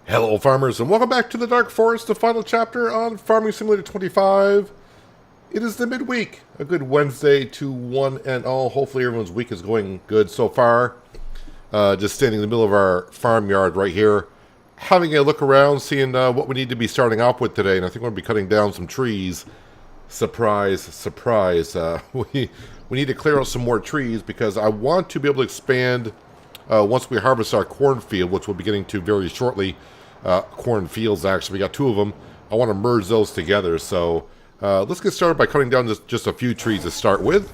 Hello farmers and welcome back to the Dark Forest, the final chapter on Farming Simulator 25. It is the midweek, a good Wednesday to one and all. Hopefully everyone's week is going good so far. Just standing in the middle of our farmyard right here, having a look around, seeing what we need to be starting off with today. And I think we're going to be cutting down some trees. Surprise, surprise. We need to clear out some more trees because I want to be able to expand once we harvest our cornfield, which we'll be getting to very shortly. Cornfields, actually. We got two of them. I want to merge those together. So let's get started by cutting down just a few trees to start with.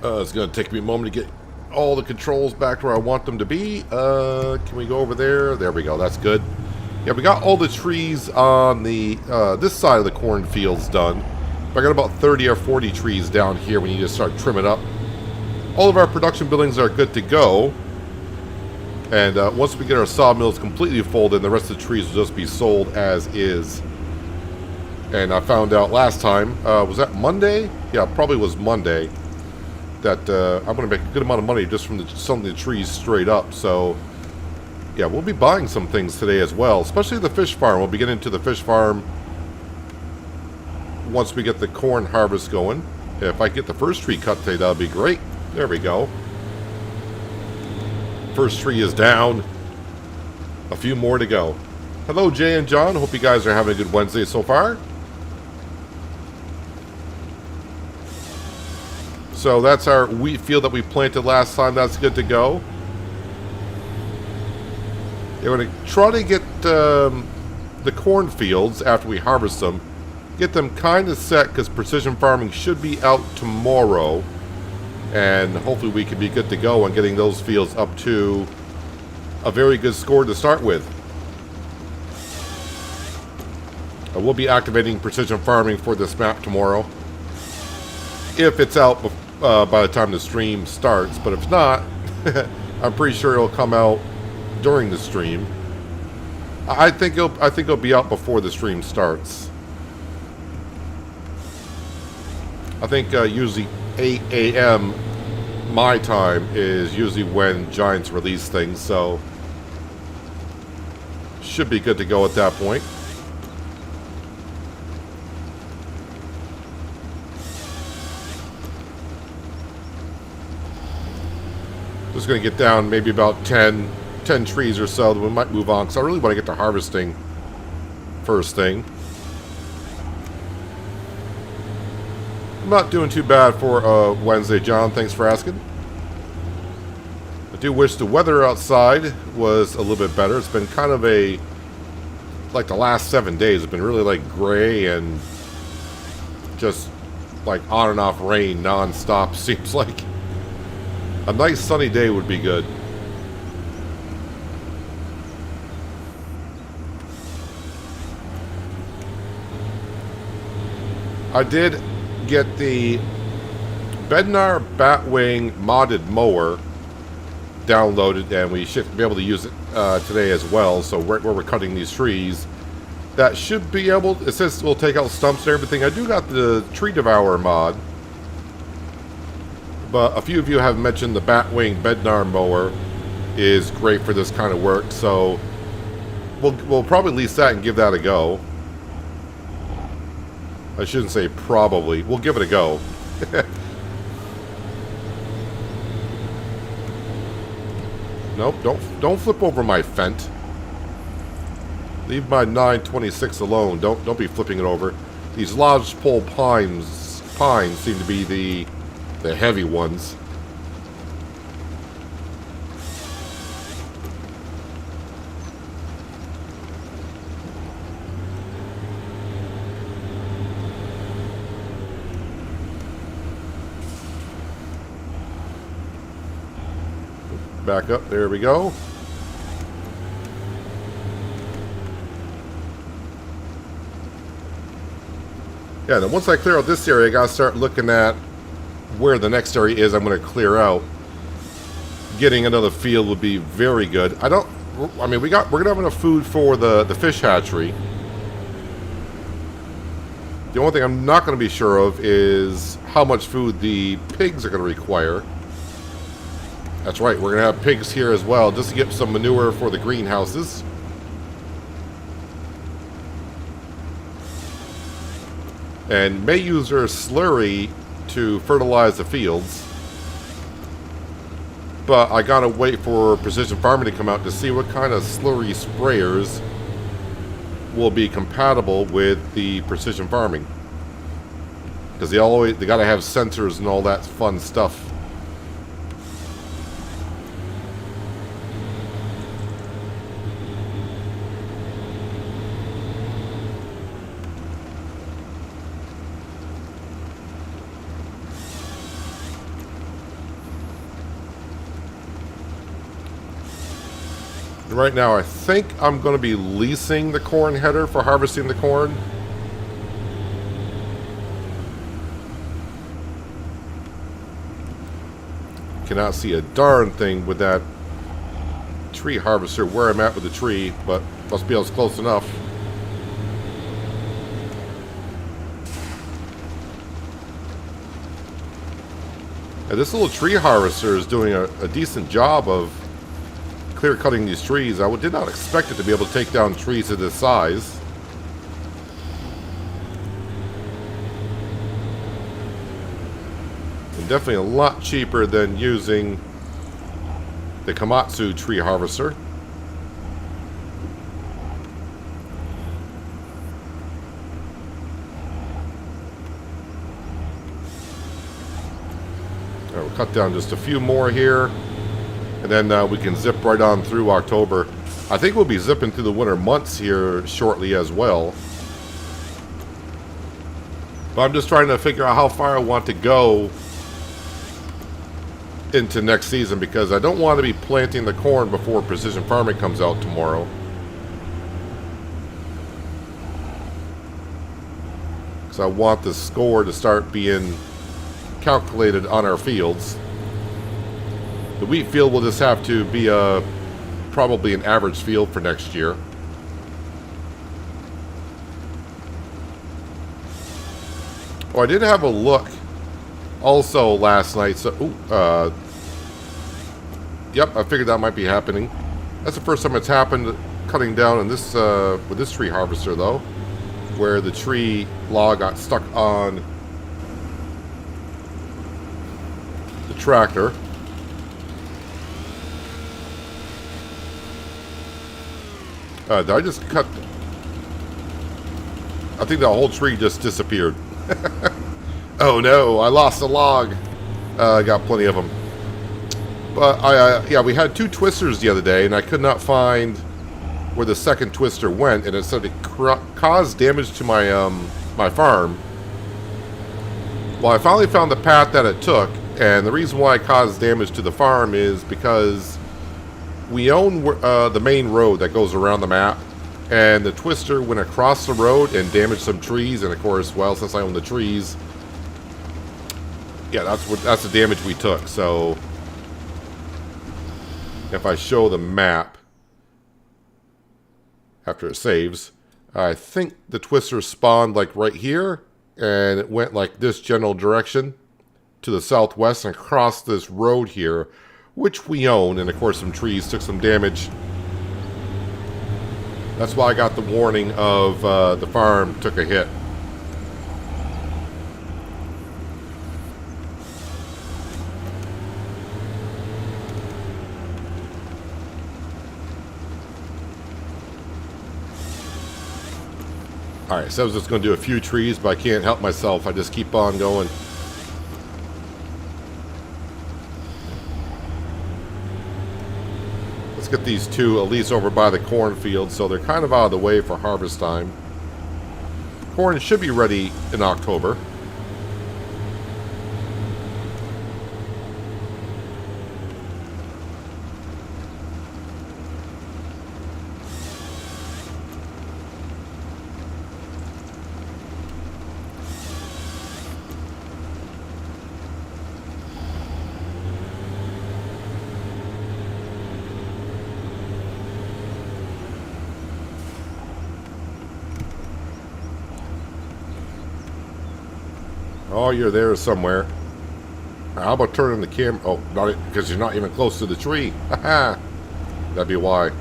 It's going to take me a moment to get all the controls back to where I want them to be. Can we go over there? There we go. That's good. Yeah, we got all the trees on the this side of the cornfields done. But I got about 30 or 40 trees down here we need to start trimming up. All of our production buildings are good to go. And once we get our sawmills completely full, then the rest of the trees will just be sold as is. And I found out last time, was that Monday? Yeah, probably was Monday. That I'm going to make a good amount of money just from selling the trees straight up. So, yeah, we'll be buying some things today as well. Especially the fish farm. We'll be getting into the fish farm once we get the corn harvest going. If I get the first tree cut today, that'll be great. There we go. First tree is down. A few more to go. Hello, Jay and John. Hope you guys are having a good Wednesday so far. So that's our wheat field that we planted last time. That's good to go. We're going to try to get the cornfields after we harvest them. Get them kind of set because precision farming should be out tomorrow. And hopefully we can be good to go on getting those fields up to a very good score to start with. I will be activating precision farming for this map tomorrow. If it's out by the time the stream starts. But if not, I'm pretty sure it'll come out during the stream. I think it'll be out before the stream starts. I think usually 8 a.m. my time is usually when Giants release things, so should be good to go at that point. Just going to get down maybe about 10 trees or so, then we might move on, because I really want to get to harvesting first thing. I'm not doing too bad for Wednesday, John. Thanks for asking. I do wish the weather outside was a little bit better. It's been kind of like the last 7 days, it's been really like gray and just like on and off rain non-stop. Seems like a nice sunny day would be good. I did get the Bednar Batwing modded mower downloaded, and we should be able to use it today as well. So right where we're cutting these trees, that should be able, it says we'll take out stumps and everything. I do got the Tree Devourer mod, but a few of you have mentioned the Batwing Bednar mower is great for this kind of work, so we'll probably lease that and give that a go. I shouldn't say probably. We'll give it a go. Nope, don't flip over my Fent. Leave my 926 alone. Don't be flipping it over. These lodgepole pines seem to be the heavy ones. Back up, there we go. Yeah, then once I clear out this area, I gotta start looking at where the next area is I'm gonna clear out. Getting another field would be very good. I mean, we're gonna have enough food for the fish hatchery. The only thing I'm not gonna be sure of is how much food the pigs are gonna require. That's right, we're going to have pigs here as well, just to get some manure for the greenhouses. And may use their slurry to fertilize the fields. But I gotta wait for Precision Farming to come out to see what kind of slurry sprayers will be compatible with the Precision Farming. Because they gotta have sensors and all that fun stuff. Right now, I think I'm going to be leasing the corn header for harvesting the corn. Cannot see a darn thing with that tree harvester where I'm at with the tree, but must be able to close enough. And this little tree harvester is doing a decent job of clear cutting these trees. I did not expect it to be able to take down trees of this size. And definitely a lot cheaper than using the Komatsu tree harvester. All right, we'll cut down just a few more here. And then we can zip right on through October. I think we'll be zipping through the winter months here shortly as well. But I'm just trying to figure out how far I want to go into next season, because I don't want to be planting the corn before Precision Farming comes out tomorrow. Because I want the score to start being calculated on our fields. The wheat field will just have to be probably an average field for next year. Oh, I did have a look also last night. So, yep, I figured that might be happening. That's the first time it's happened cutting down in this with this tree harvester, though, where the tree log got stuck on the tractor. Did I just cut? I think the whole tree just disappeared. Oh no, I lost a log. I got plenty of them. But yeah, we had two twisters the other day, and I could not find where the second twister went, and it said it caused damage to my my farm. Well, I finally found the path that it took, and the reason why it caused damage to the farm is because we own the main road that goes around the map, and the twister went across the road and damaged some trees. And of course, well, since I own the trees, yeah, that's the damage we took. So if I show the map after it saves, I think the twister spawned like right here, and it went like this general direction to the southwest and across this road here, which we own, and of course some trees took some damage. That's why I got the warning of the farm took a hit. Alright, so I was just going to do a few trees, but I can't help myself. I just keep on going. Let's get these two at least over by the cornfield, so they're kind of out of the way for harvest time. Corn should be ready in October. Oh, you're there somewhere. How about turning the camera? Oh, not it, because you're not even close to the tree. Haha. That'd be why.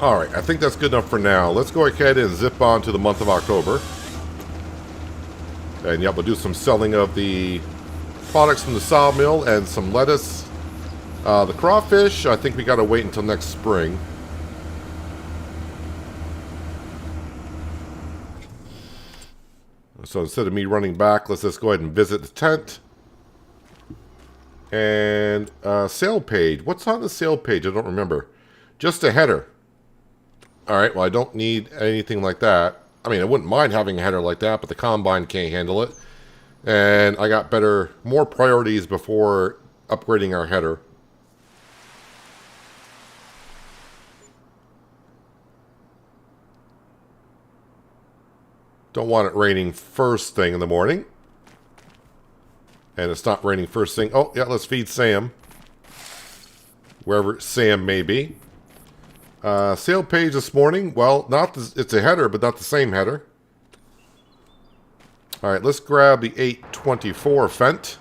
Alright, I think that's good enough for now. Let's go ahead and zip on to the month of October. And yeah, we'll do some selling of the products from the sawmill and some lettuce. The crawfish, I think we gotta wait until next spring. So instead of me running back, let's just go ahead and visit the tent. And sale page. What's on the sale page? I don't remember. Just a header. Alright, well I don't need anything like that. I mean, I wouldn't mind having a header like that, but the combine can't handle it. And I got more priorities before upgrading our header. Don't want it raining first thing in the morning. And it's not raining first thing. Oh, yeah, let's feed Sam. Wherever Sam may be. Sale page this morning. Well, it's a header, but not the same header. Alright, let's grab the 824 Fent.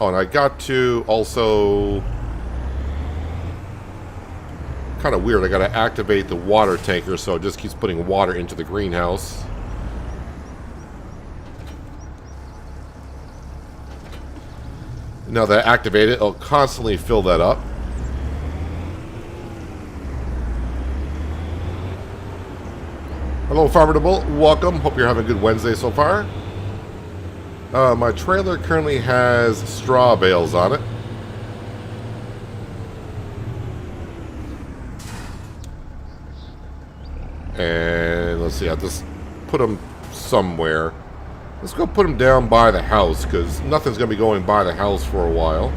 Oh, and I got to also... Kind of weird, I got to activate the water tanker, so it just keeps putting water into the greenhouse. Now that I activate it, it'll constantly fill that up. Hello, Farmable. Welcome. Hope you're having a good Wednesday so far. My trailer currently has straw bales on it. And let's see, I'll just put them somewhere. Let's go put them down by the house, because nothing's going to be going by the house for a while.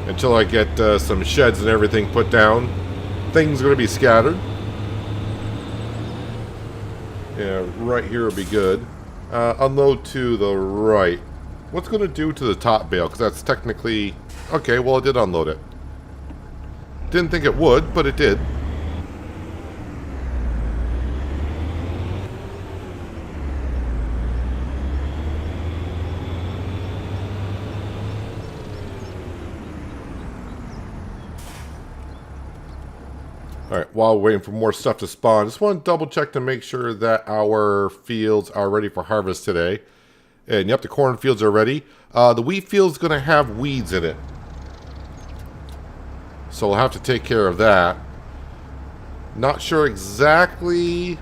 Until I get some sheds and everything put down. Things are going to be scattered. Yeah, right here will be good. Unload to the right. What's going to do to the top bale? Because that's technically... Okay, well, it did unload it. Didn't think it would, but it did. Alright, while waiting for more stuff to spawn, just want to double check to make sure that our fields are ready for harvest today. And yep, the corn fields are ready. The wheat field's going to have weeds in it. So we'll have to take care of that. Not sure exactly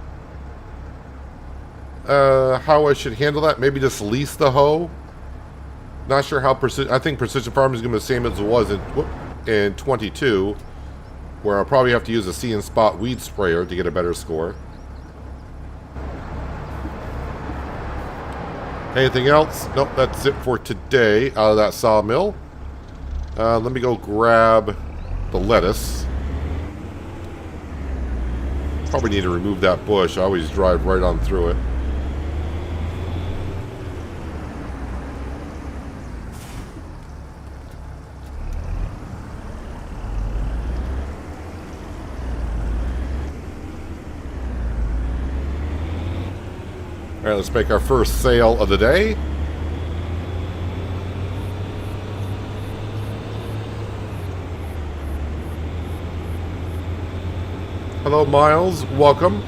how I should handle that. Maybe just lease the hoe. Not sure how I think precision farming is going to be the same as it was in 22. Where I'll probably have to use a see and spot weed sprayer to get a better score. Anything else? Nope, that's it for today out of that sawmill. Let me go grab the lettuce. Probably need to remove that bush. I always drive right on through it. Alright, let's make our first sale of the day. Hello, Miles. Welcome.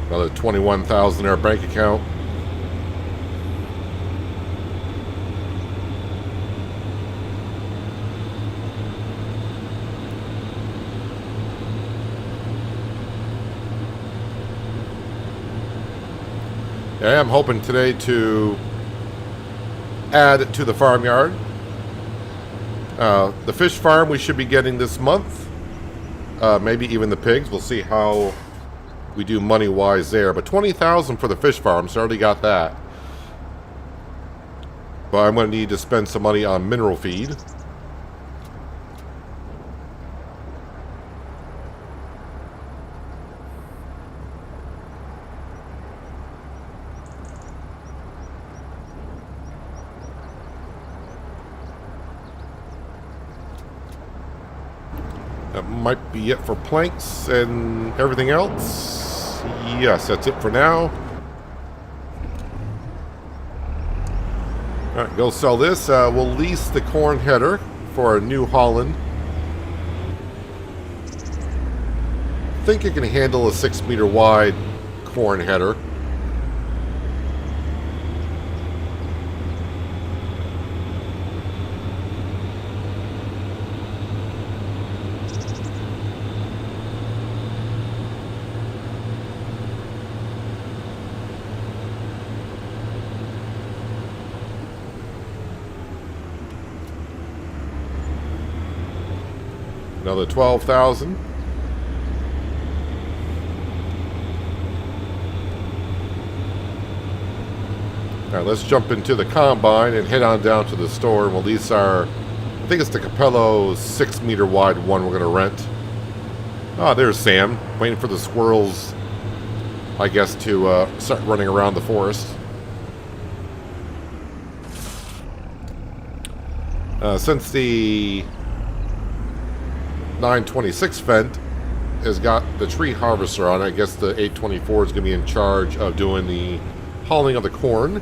Another 21,000 in our bank account. I am hoping today to add to the farmyard. The fish farm we should be getting this month. Maybe even the pigs. We'll see how we do money-wise there. But 20,000 for the fish farm, so I already got that. But I'm going to need to spend some money on mineral feed. That might be it for planks and everything else. Yes, that's it for now. Alright, go sell this. We'll lease the corn header for a New Holland. I think it can handle a 6-meter wide corn header. Another 12,000. All right, let's jump into the combine and head on down to the store and we'll lease our, I think it's the Capello 6-meter wide one we're going to rent. Oh, there's Sam, waiting for the squirrels, I guess, to start running around the forest. Since the 926 Fendt has got the tree harvester on, I guess the 824 is going to be in charge of doing the hauling of the corn.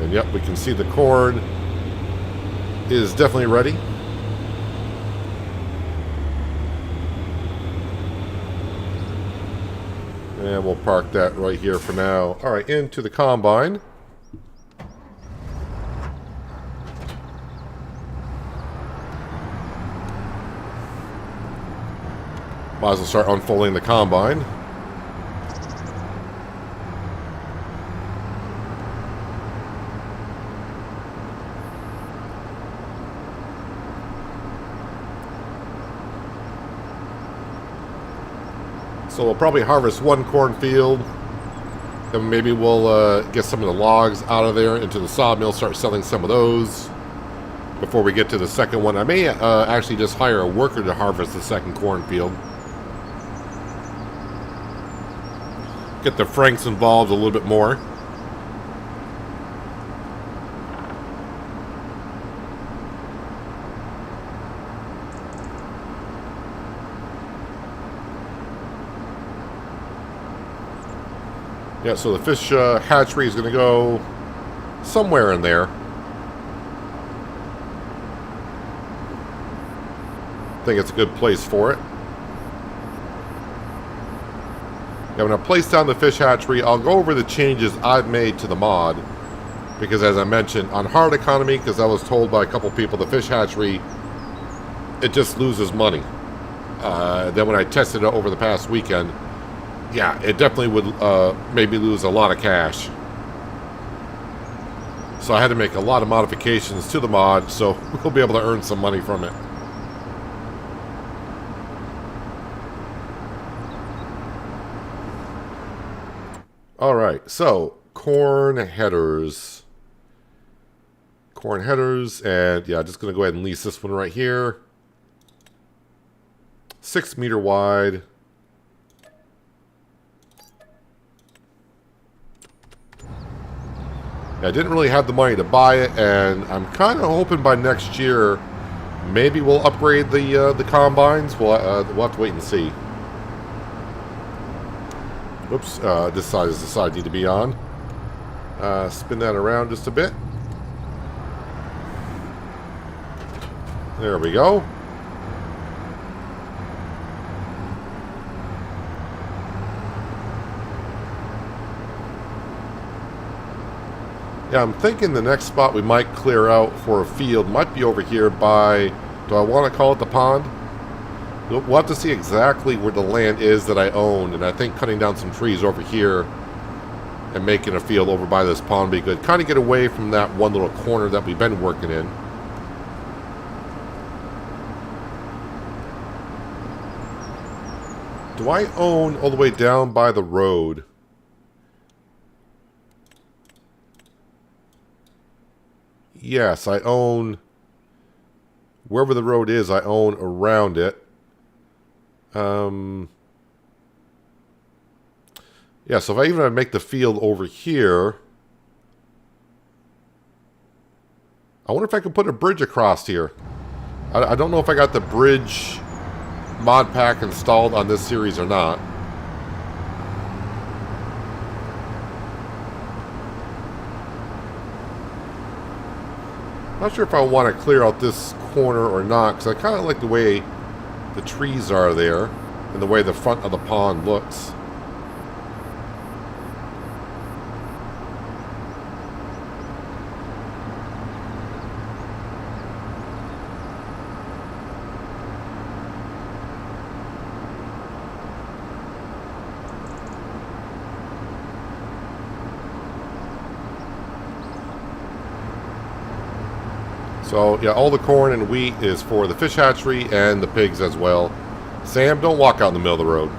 And yep, we can see the corn is definitely ready. And we'll park that right here for now. All right, into the combine. Might as well start unfolding the combine. So we'll probably harvest one cornfield, then maybe we'll get some of the logs out of there into the sawmill, start selling some of those before we get to the second one. I may actually just hire a worker to harvest the second cornfield. Get the Franks involved a little bit more. Yeah, so the fish hatchery is going to go somewhere in there. I think it's a good place for it. Yeah, when I place down the fish hatchery, I'll go over the changes I've made to the mod. Because as I mentioned, on hard economy, because I was told by a couple people, the fish hatchery, it just loses money. Then when I tested it over the past weekend, yeah, it definitely would make me lose a lot of cash. So I had to make a lot of modifications to the mod, so we'll be able to earn some money from it. Alright, so corn headers. Corn headers, and yeah, just going to go ahead and lease this one right here. 6-meter wide. I didn't really have the money to buy it, and I'm kind of hoping by next year maybe we'll upgrade the combines. We'll have to wait and see. Oops, this side is the side I need to be on. Spin that around just a bit. There we go. Yeah, I'm thinking the next spot we might clear out for a field might be over here by, do I want to call it the pond? We'll have to see exactly where the land is that I own, and I think cutting down some trees over here and making a field over by this pond would be good. Kind of get away from that one little corner that we've been working in. Do I own all the way down by the road? Yes, I own... Wherever the road is, I own around it. Yeah, so if I even make the field over here... I wonder if I could put a bridge across here. I don't know if I got the bridge mod pack installed on this series or not. Not sure if I want to clear out this corner or not, because I kind of like the way the trees are there and the way the front of the pond looks. So, yeah, all the corn and wheat is for the fish hatchery and the pigs as well. Sam, don't walk out in the middle of the road.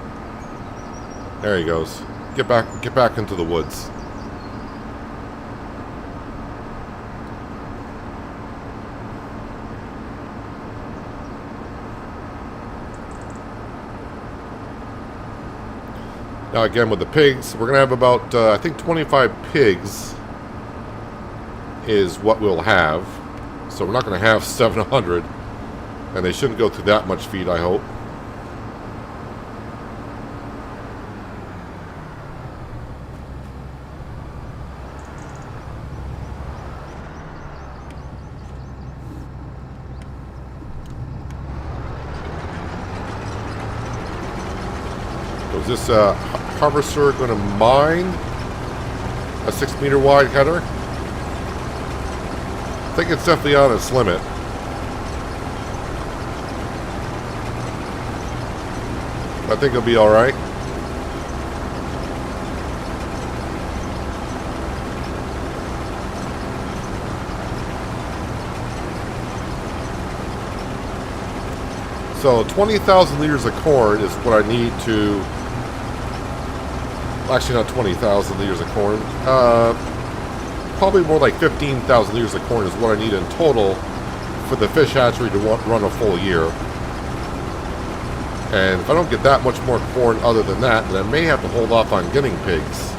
There he goes. Get back into the woods. Now, again, with the pigs, we're going to have about, I think 25 pigs is what we'll have. So we're not going to have 700, and they shouldn't go through that much feed, I hope. So is this harvester going to mine a 6-meter wide header? I think it's definitely on its limit. I think it'll be alright. So 20,000 liters of corn is what I need to... Actually, not 20,000 liters of corn. Probably more like 15,000 liters of corn is what I need in total for the fish hatchery to run a full year. And if I don't get that much more corn other than that, then I may have to hold off on getting pigs.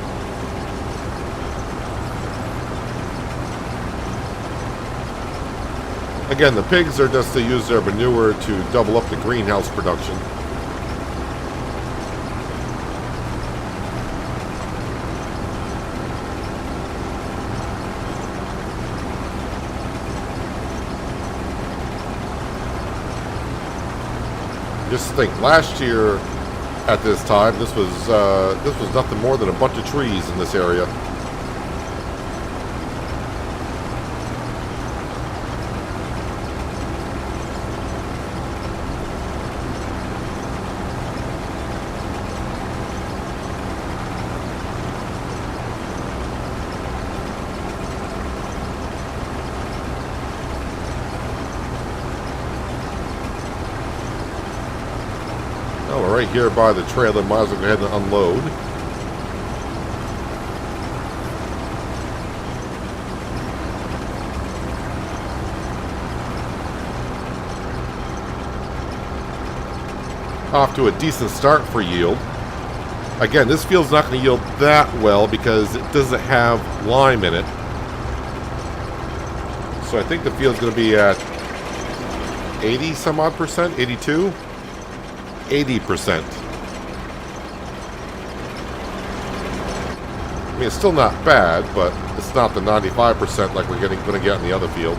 Again, the pigs are just to use their manure to double up the greenhouse production. Just think, last year at this time, this was nothing more than a bunch of trees in this area. Right here by the trailer, might as well go ahead and unload. Off to a decent start for yield. Again, this field's not going to yield that well because it doesn't have lime in it. So I think the field's going to be at 80 some odd percent, 82. 80%. I mean, it's still not bad, but it's not the 95% like we're going to get in the other field.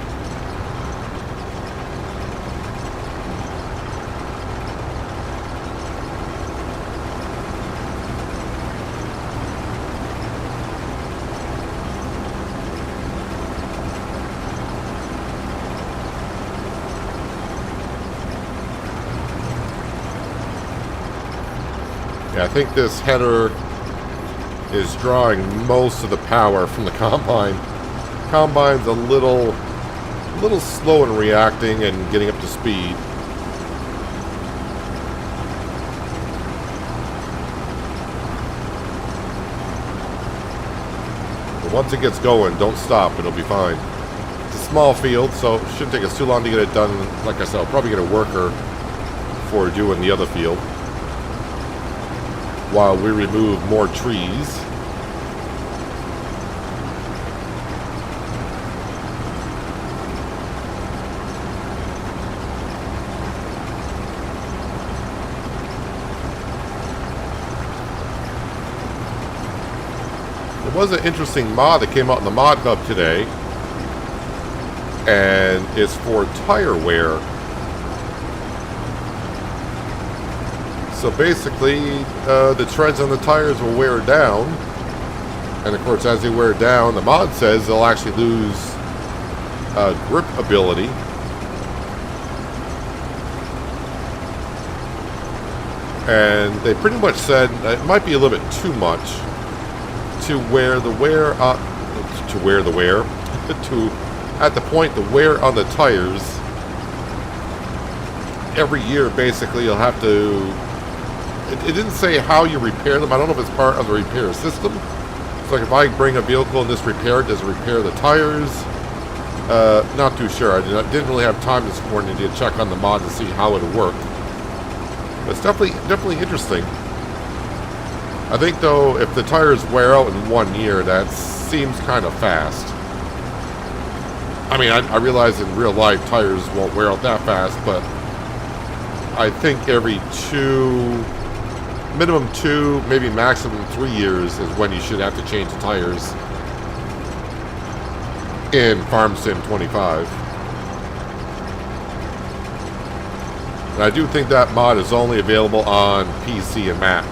Yeah, I think this header is drawing most of the power from the combine. Combine's a little slow in reacting and getting up to speed. But once it gets going, don't stop. It'll be fine. It's a small field, so it shouldn't take us too long to get it done. Like I said, I'll probably get a worker for doing the other field while we remove more trees. There was an interesting mod that came out in the mod hub today, and it's for tire wear. So basically, the treads on the tires will wear down, and of course as they wear down, the mod says they'll actually lose grip ability. And they pretty much said it might be a little bit too much to wear the wear at the point the wear on the tires every year. Basically, you'll have to. It didn't say how you repair them. I don't know if it's part of the repair system. It's like if I bring a vehicle and this repair, does it repair the tires? Not too sure. I didn't really have time this morning to check on the mod to see how it worked. But it's definitely interesting. I think though, if the tires wear out in 1 year, that seems kind of fast. I mean, I realize in real life tires won't wear out that fast, but I think every minimum 2, maybe maximum 3 years is when you should have to change the tires in Farm Sim 25. And I do think that mod is only available on PC and Mac.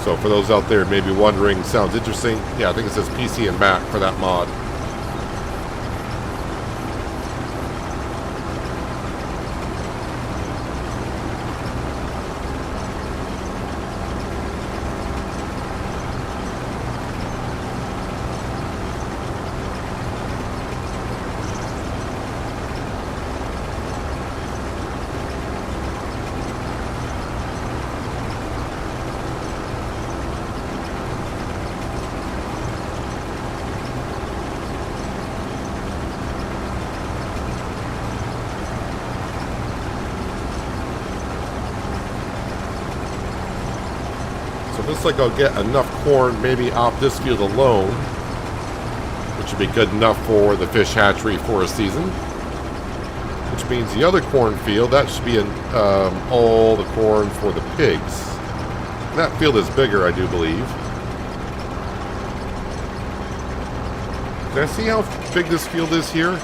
So for those out there maybe wondering, sounds interesting. Yeah, I think it says PC and Mac for that mod. Looks like I'll get enough corn maybe off this field alone, which would be good enough for the fish hatchery for a season. Which means the other cornfield, that should be all the corn for the pigs. And that field is bigger, I do believe. Can I see how big this field is here?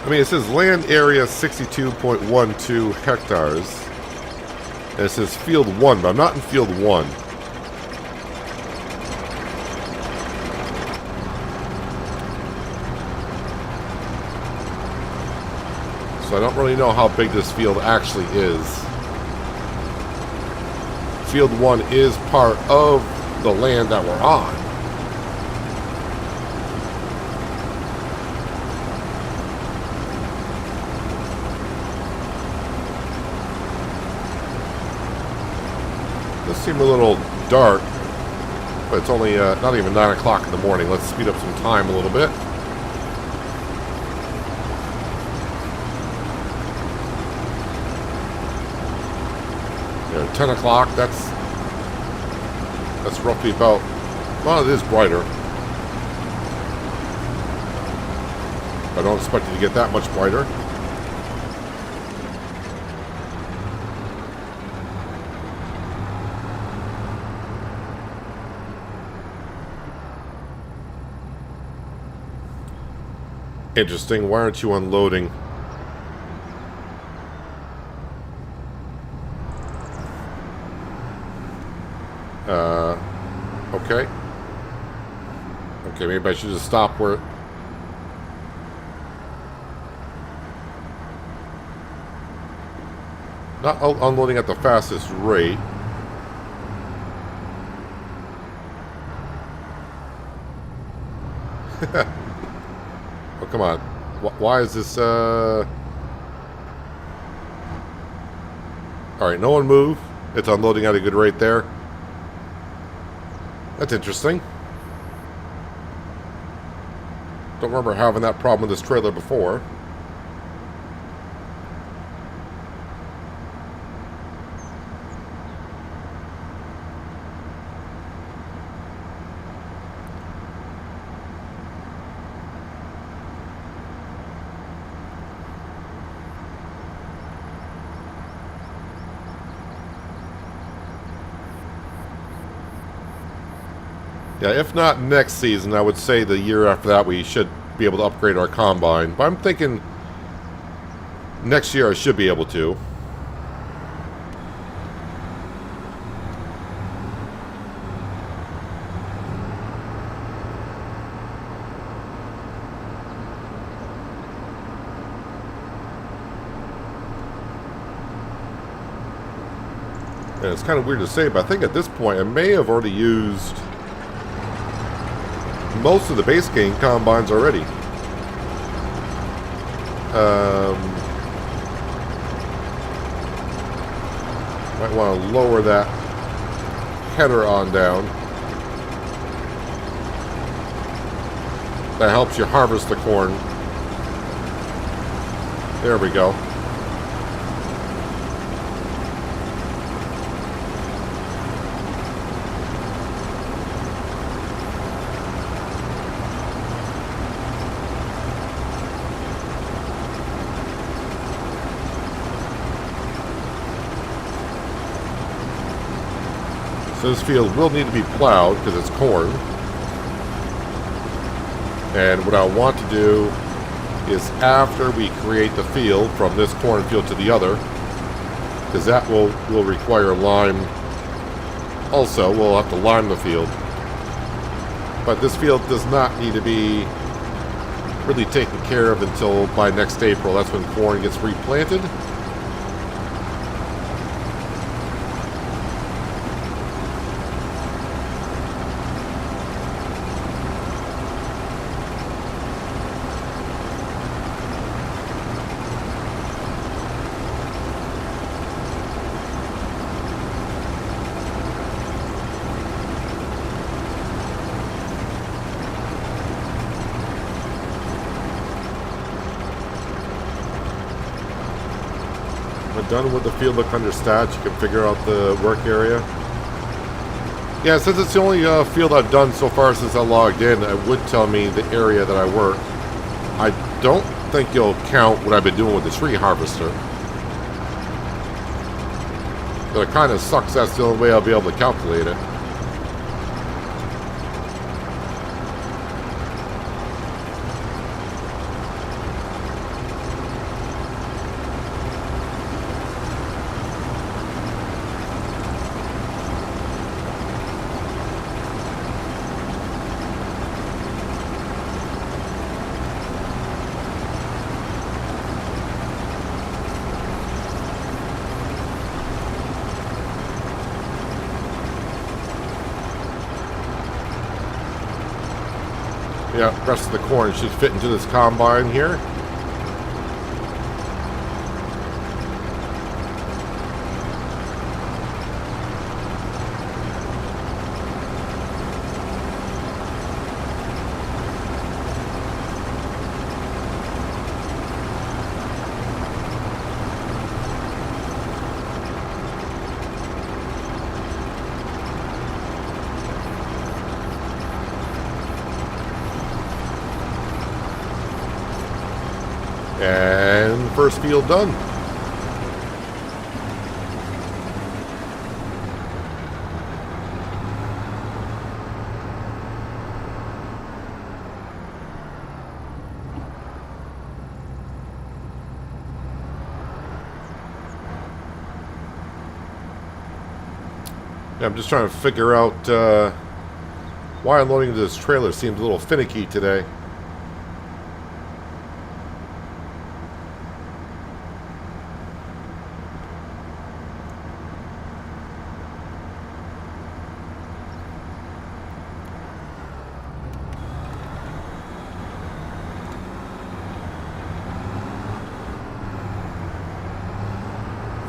I mean, it says land area 62.12 hectares. And it says field 1, but I'm not in field 1. So I don't really know how big this field actually is. Field 1 is part of the land that we're on. Does seem a little dark, but it's only not even 9 o'clock in the morning. Let's speed up some time a little bit. Yeah, 10 o'clock, that's roughly about, well, it is brighter. I don't expect it to get that much brighter. Interesting. Why aren't you unloading? Okay. Okay, maybe I should just stop where... Not unloading at the fastest rate. Oh, come on. Why is this, Alright, no one move. It's unloading at a good rate there. That's interesting. Don't remember having that problem with this trailer before. Yeah, if not next season, I would say the year after that we should be able to upgrade our combine. But I'm thinking next year I should be able to. And it's kind of weird to say, but I think at this point I may have already used most of the base game combines already. Might want to lower that header on down. That helps you harvest the corn. There we go. So this field will need to be plowed because it's corn. And what I want to do is after we create the field from this cornfield to the other, because that will require lime. Also, we'll have to lime the field. But this field does not need to be really taken care of until by next April. That's when corn gets replanted. Done with the field look under stats, you can figure out the work area. Yeah, since it's the only field I've done so far since I logged in, it would tell me the area that I work. I don't think you'll count what I've been doing with the tree harvester. But it kind of sucks, that's the only way I'll be able to calculate it. Yeah, the rest of the corn should fit into this combine here. And first field done. Yeah, I'm just trying to figure out why unloading this trailer seems a little finicky today.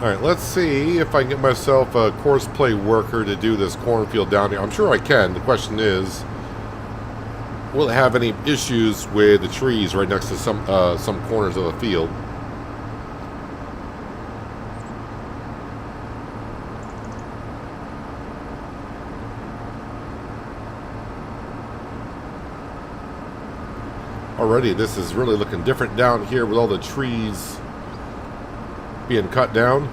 Alright, let's see if I can get myself a course play worker to do this cornfield down here. I'm sure I can. The question is, will it have any issues with the trees right next to some corners of the field? Already, this is really looking different down here with all the trees being cut down.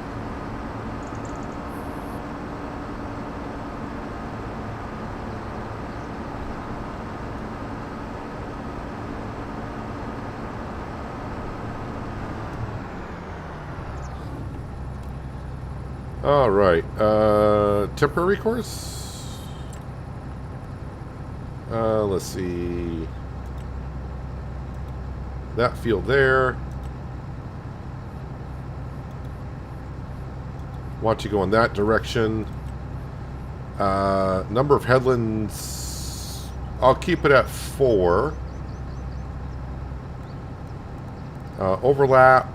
All right, temporary course. Let's see. That field there. Want you go in that direction. Number of headlands, I'll keep it at 4. Overlap,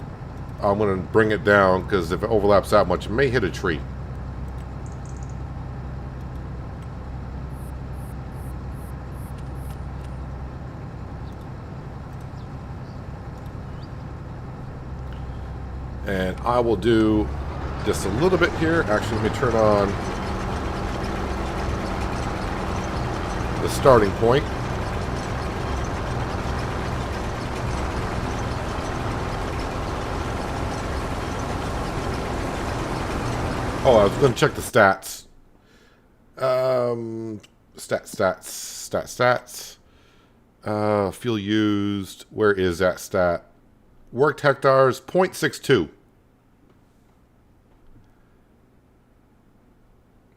I'm going to bring it down because if it overlaps that much, it may hit a tree. And I will do just a little bit here. Actually, let me turn on the starting point. Oh, I was going to check the stats. Stats. Fuel used. Where is that stat? Worked hectares, 0.62.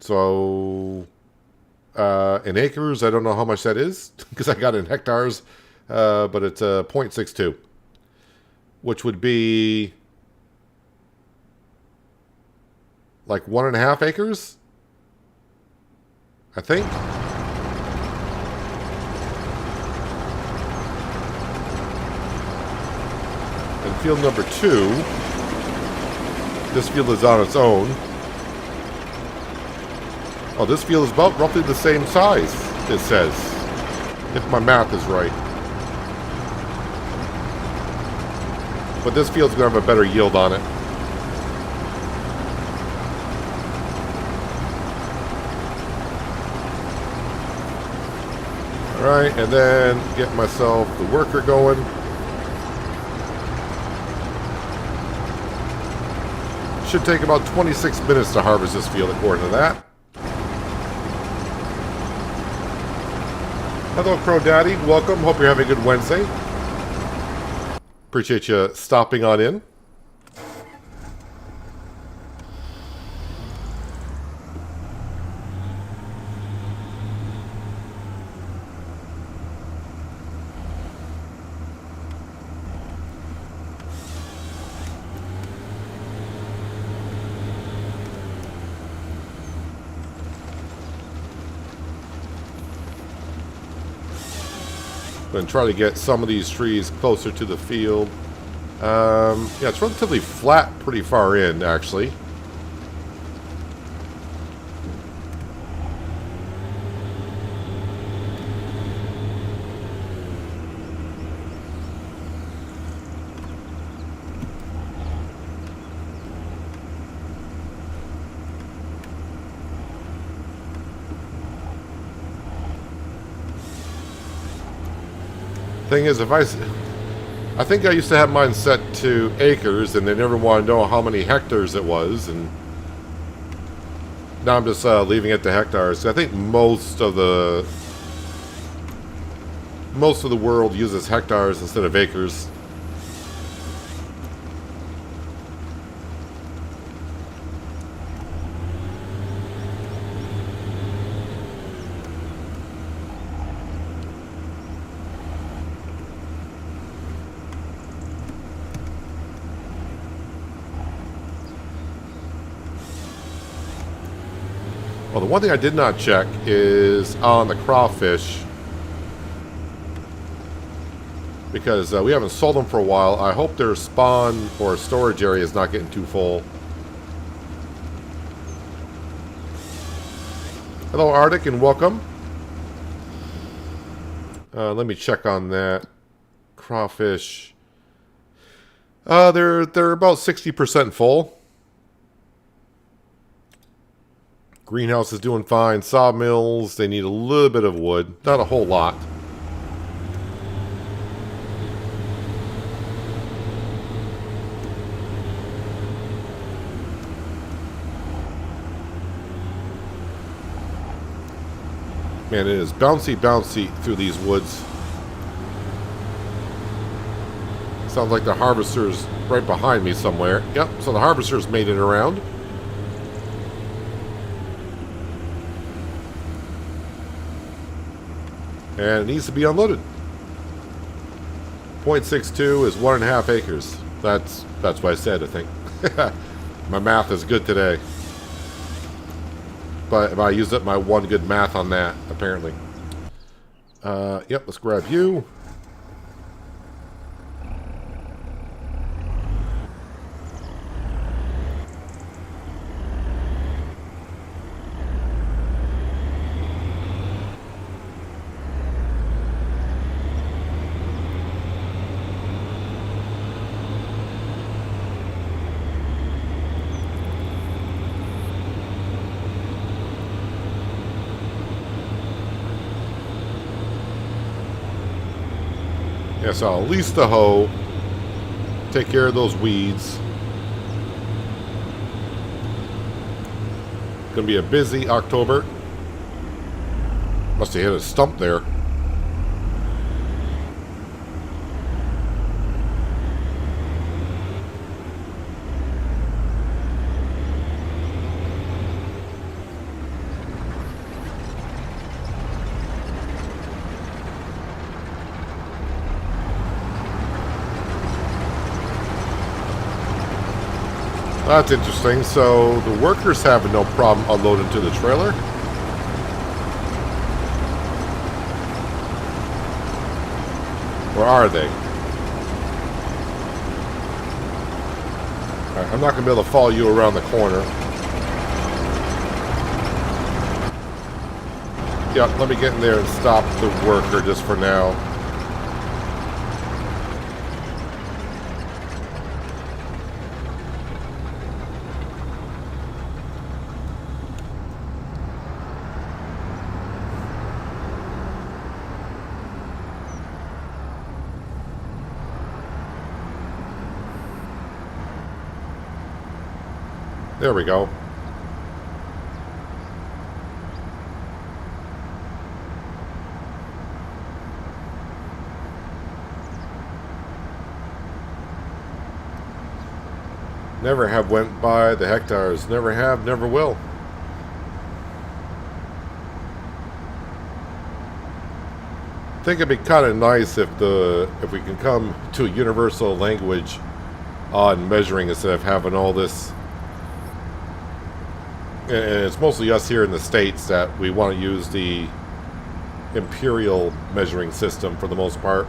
So, in acres, I don't know how much that is, because I got it in hectares, but it's 0.62, which would be like 1.5 acres, I think. And field number 2, this field is on its own. Oh, this field is about roughly the same size, it says, if my math is right. But this field's going to have a better yield on it. Alright, and then get myself the worker going. Should take about 26 minutes to harvest this field according to that. Hello, Crow Daddy. Welcome. Hope you're having a good Wednesday. Appreciate you stopping on in. And try to get some of these trees closer to the field. Yeah, it's relatively flat pretty far in, actually. Thing is, I think I used to have mine set to acres, and they never wanted to know how many hectares it was, and now I'm just leaving it to hectares. I think most of the world uses hectares instead of acres. Well, the one thing I did not check is on the crawfish, because we haven't sold them for a while. I hope their spawn or storage area is not getting too full. Hello, Arctic, and welcome. Let me check on that. Crawfish. They're about 60% full. Greenhouse is doing fine. Sawmills, they need a little bit of wood. Not a whole lot. Man, it is bouncy through these woods. Sounds like the harvester's right behind me somewhere. Yep, so the harvester's made it around. And it needs to be unloaded. 0.62 is 1.5 acres. That's what I said, I think. My math is good today. But I used up my one good math on that, apparently. Yep, let's grab you. Yeah, so I'll lease the hoe, take care of those weeds. Gonna be a busy October. Must have hit a stump there. That's interesting. So the workers have no problem unloading to the trailer. Or are they? Alright, I'm not going to be able to follow you around the corner. Yeah, let me get in there and stop the worker just for now. There we go. Never have went by the hectares. Never have, never will. I think it'd be kind of nice if we can come to a universal language on measuring instead of having all this. And it's mostly us here in the States that we want to use the imperial measuring system for the most part.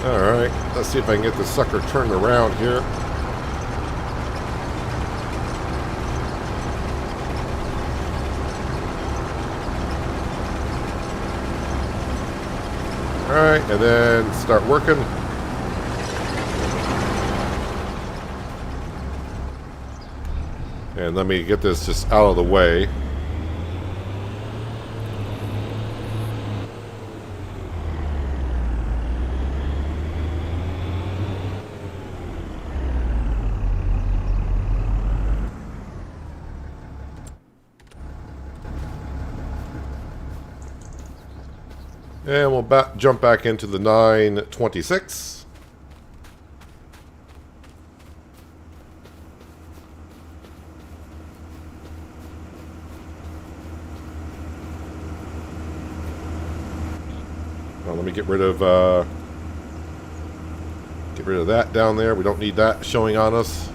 Alright, let's see if I can get this sucker turned around here. Alright, and then start working. And let me get this just out of the way. And we'll jump back into the 926. Well, let me get rid of that down there. We don't need that showing on us.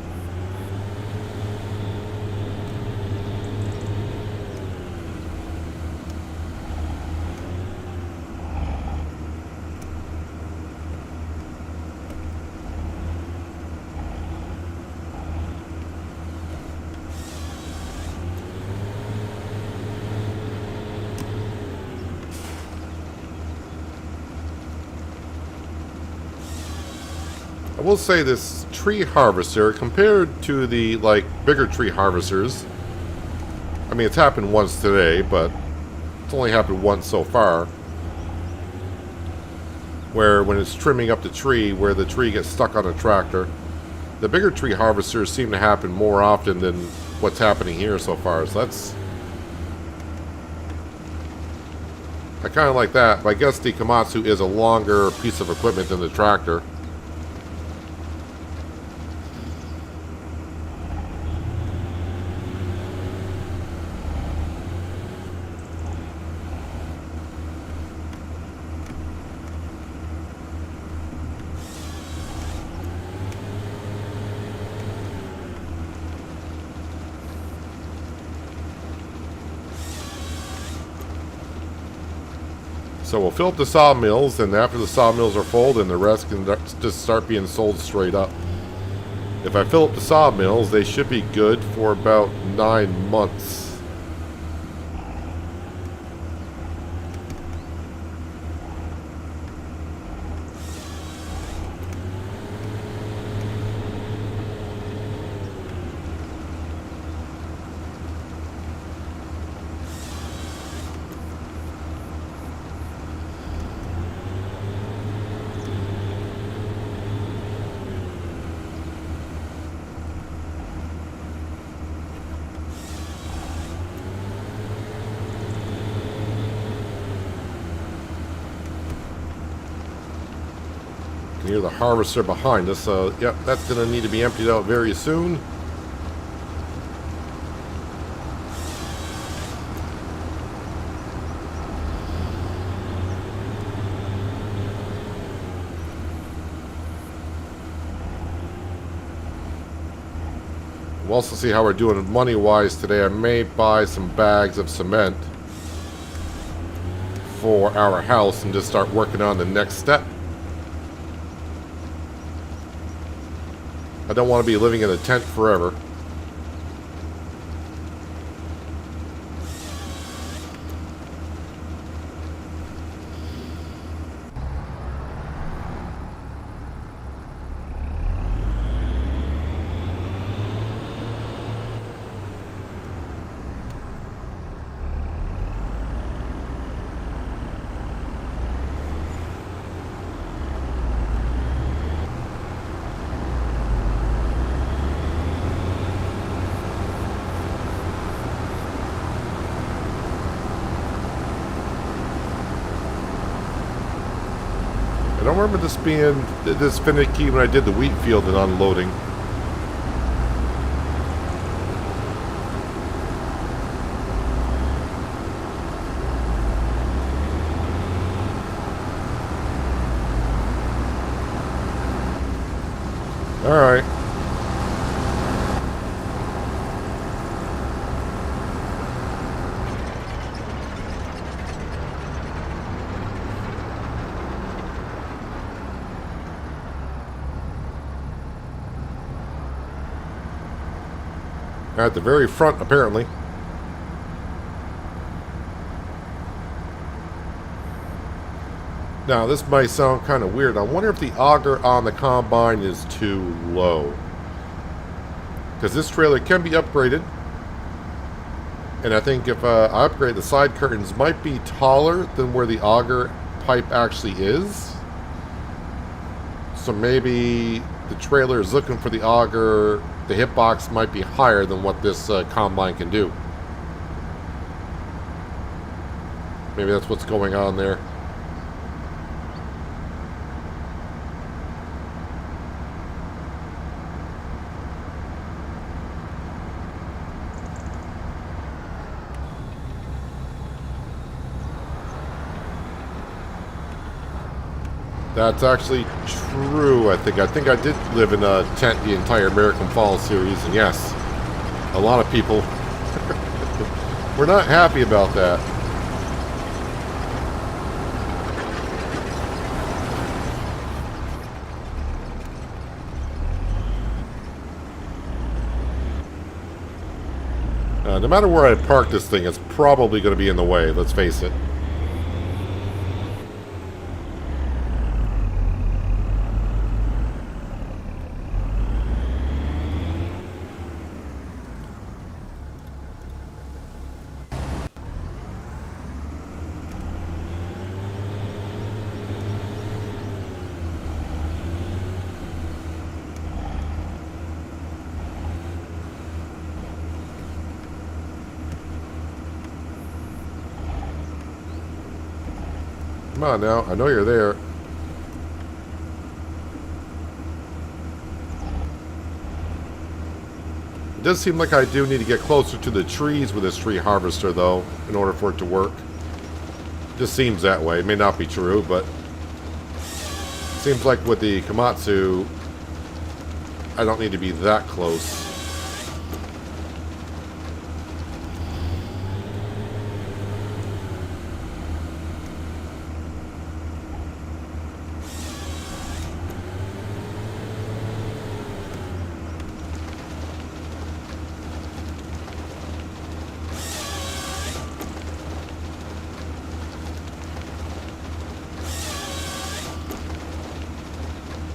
I will say this tree harvester, compared to the, like, bigger tree harvesters, I mean, it's happened once today, but it's only happened once so far, where when it's trimming up the tree, where the tree gets stuck on a tractor, the bigger tree harvesters seem to happen more often than what's happening here so far. So that's... I kind of like that, but I guess the Komatsu is a longer piece of equipment than the tractor. So we'll fill up the sawmills, and after the sawmills are full, then the rest can just start being sold straight up. If I fill up the sawmills, they should be good for about 9 months. Near the harvester behind us, so yep, that's going to need to be emptied out very soon. We'll also see how we're doing money-wise today. I may buy some bags of cement for our house and just start working on the next step. I don't want to be living in a tent forever. I don't remember this being this finicky when I did the wheat field and unloading. All right. At the very front, apparently. Now, this might sound kind of weird. I wonder if the auger on the combine is too low. Because this trailer can be upgraded. And I think if I upgrade, the side curtains might be taller than where the auger pipe actually is. So maybe the trailer is looking for the auger. The hitbox might be higher than what this combine can do. Maybe that's what's going on there. That's actually true, I think. I think I did live in a tent the entire American Fall series, and yes, a lot of people were not happy about that. No matter where I park this thing, it's probably going to be in the way, let's face it. Come on now. I know you're there. It does seem like I do need to get closer to the trees with this tree harvester, though, in order for it to work. Just seems that way. It may not be true, but it seems like with the Komatsu, I don't need to be that close.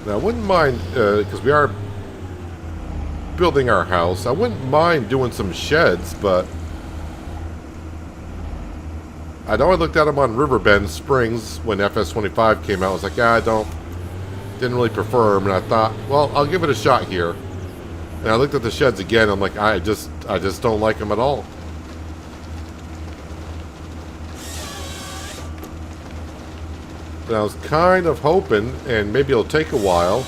Now, I wouldn't mind, because we are building our house, I wouldn't mind doing some sheds, but I know I looked at them on Riverbend Springs when FS25 came out. I was like, yeah, didn't really prefer them, and I thought, well, I'll give it a shot here. And I looked at the sheds again. I'm like, I just don't like them at all. And I was kind of hoping, and maybe it'll take a while,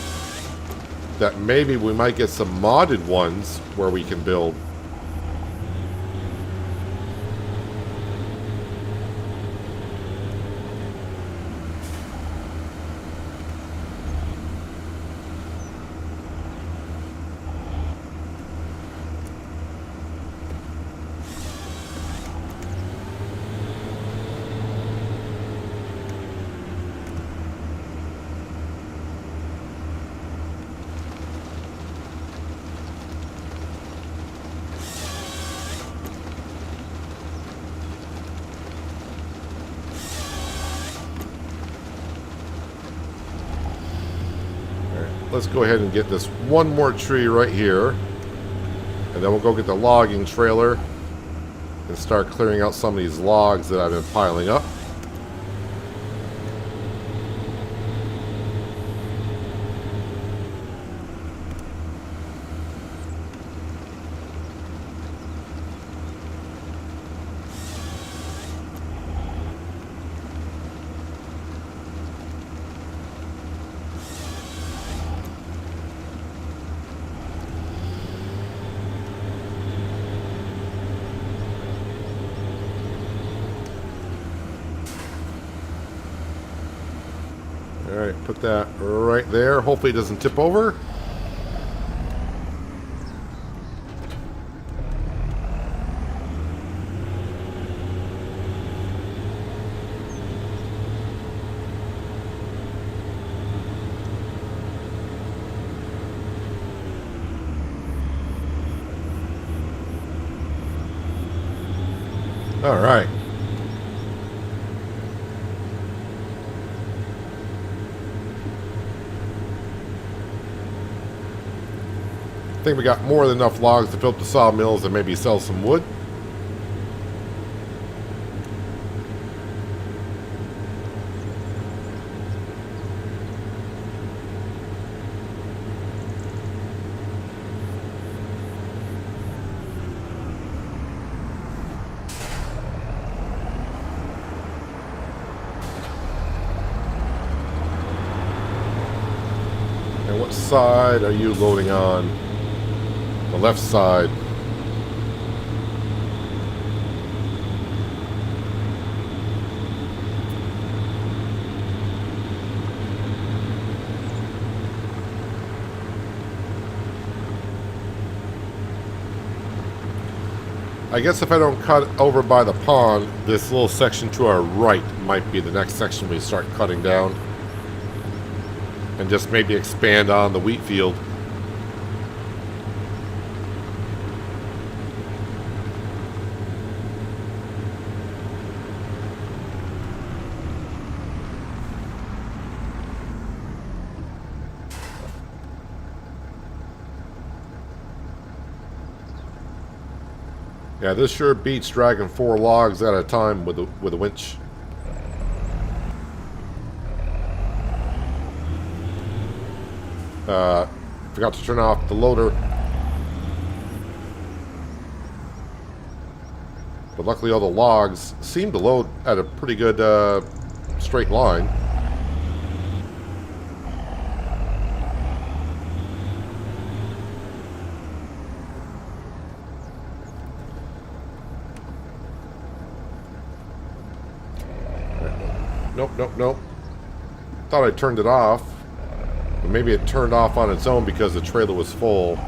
that maybe we might get some modded ones where we can build. Let's go ahead and get this one more tree right here. And then we'll go get the logging trailer and start clearing out some of these logs that I've been piling up. Alright, put that right there. Hopefully it doesn't tip over. Alright. I think we got more than enough logs to fill up the sawmills and maybe sell some wood. And what side are you loading on? The left side. I guess if I don't cut over by the pond, this little section to our right might be the next section we start cutting down. And just maybe expand on the wheat field. Yeah, this sure beats dragging 4 logs at a time with a winch. Forgot to turn off the loader. But luckily all the logs seem to load at a pretty good straight line. Nope, nope, nope. Thought I turned it off. But maybe it turned off on its own because the trailer was full.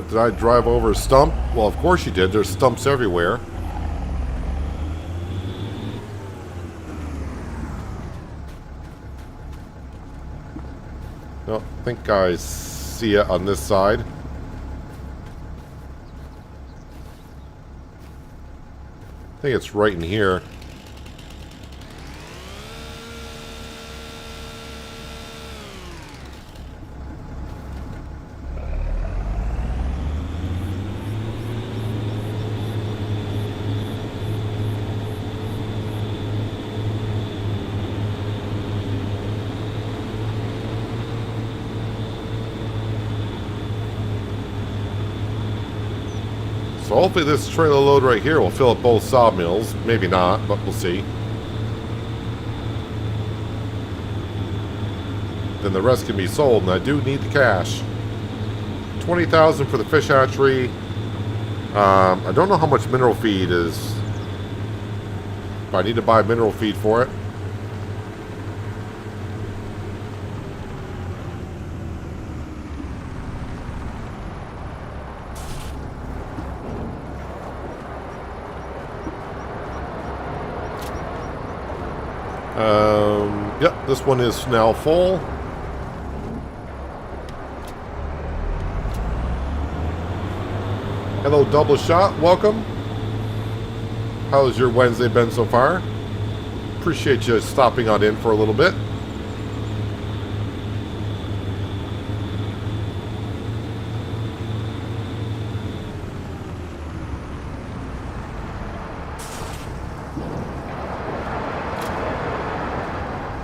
Did I drive over a stump? Well, of course you did. There's stumps everywhere. No, I think I see it on this side. I think it's right in here. So hopefully this trailer load right here will fill up both sawmills. Maybe not, but we'll see. Then the rest can be sold, and I do need the cash. $20,000 for the fish hatchery. I don't know how much mineral feed is. But I need to buy mineral feed for it. Yep, this one is now full. Hello, Double Shot. Welcome. How's your Wednesday been so far? Appreciate you stopping on in for a little bit.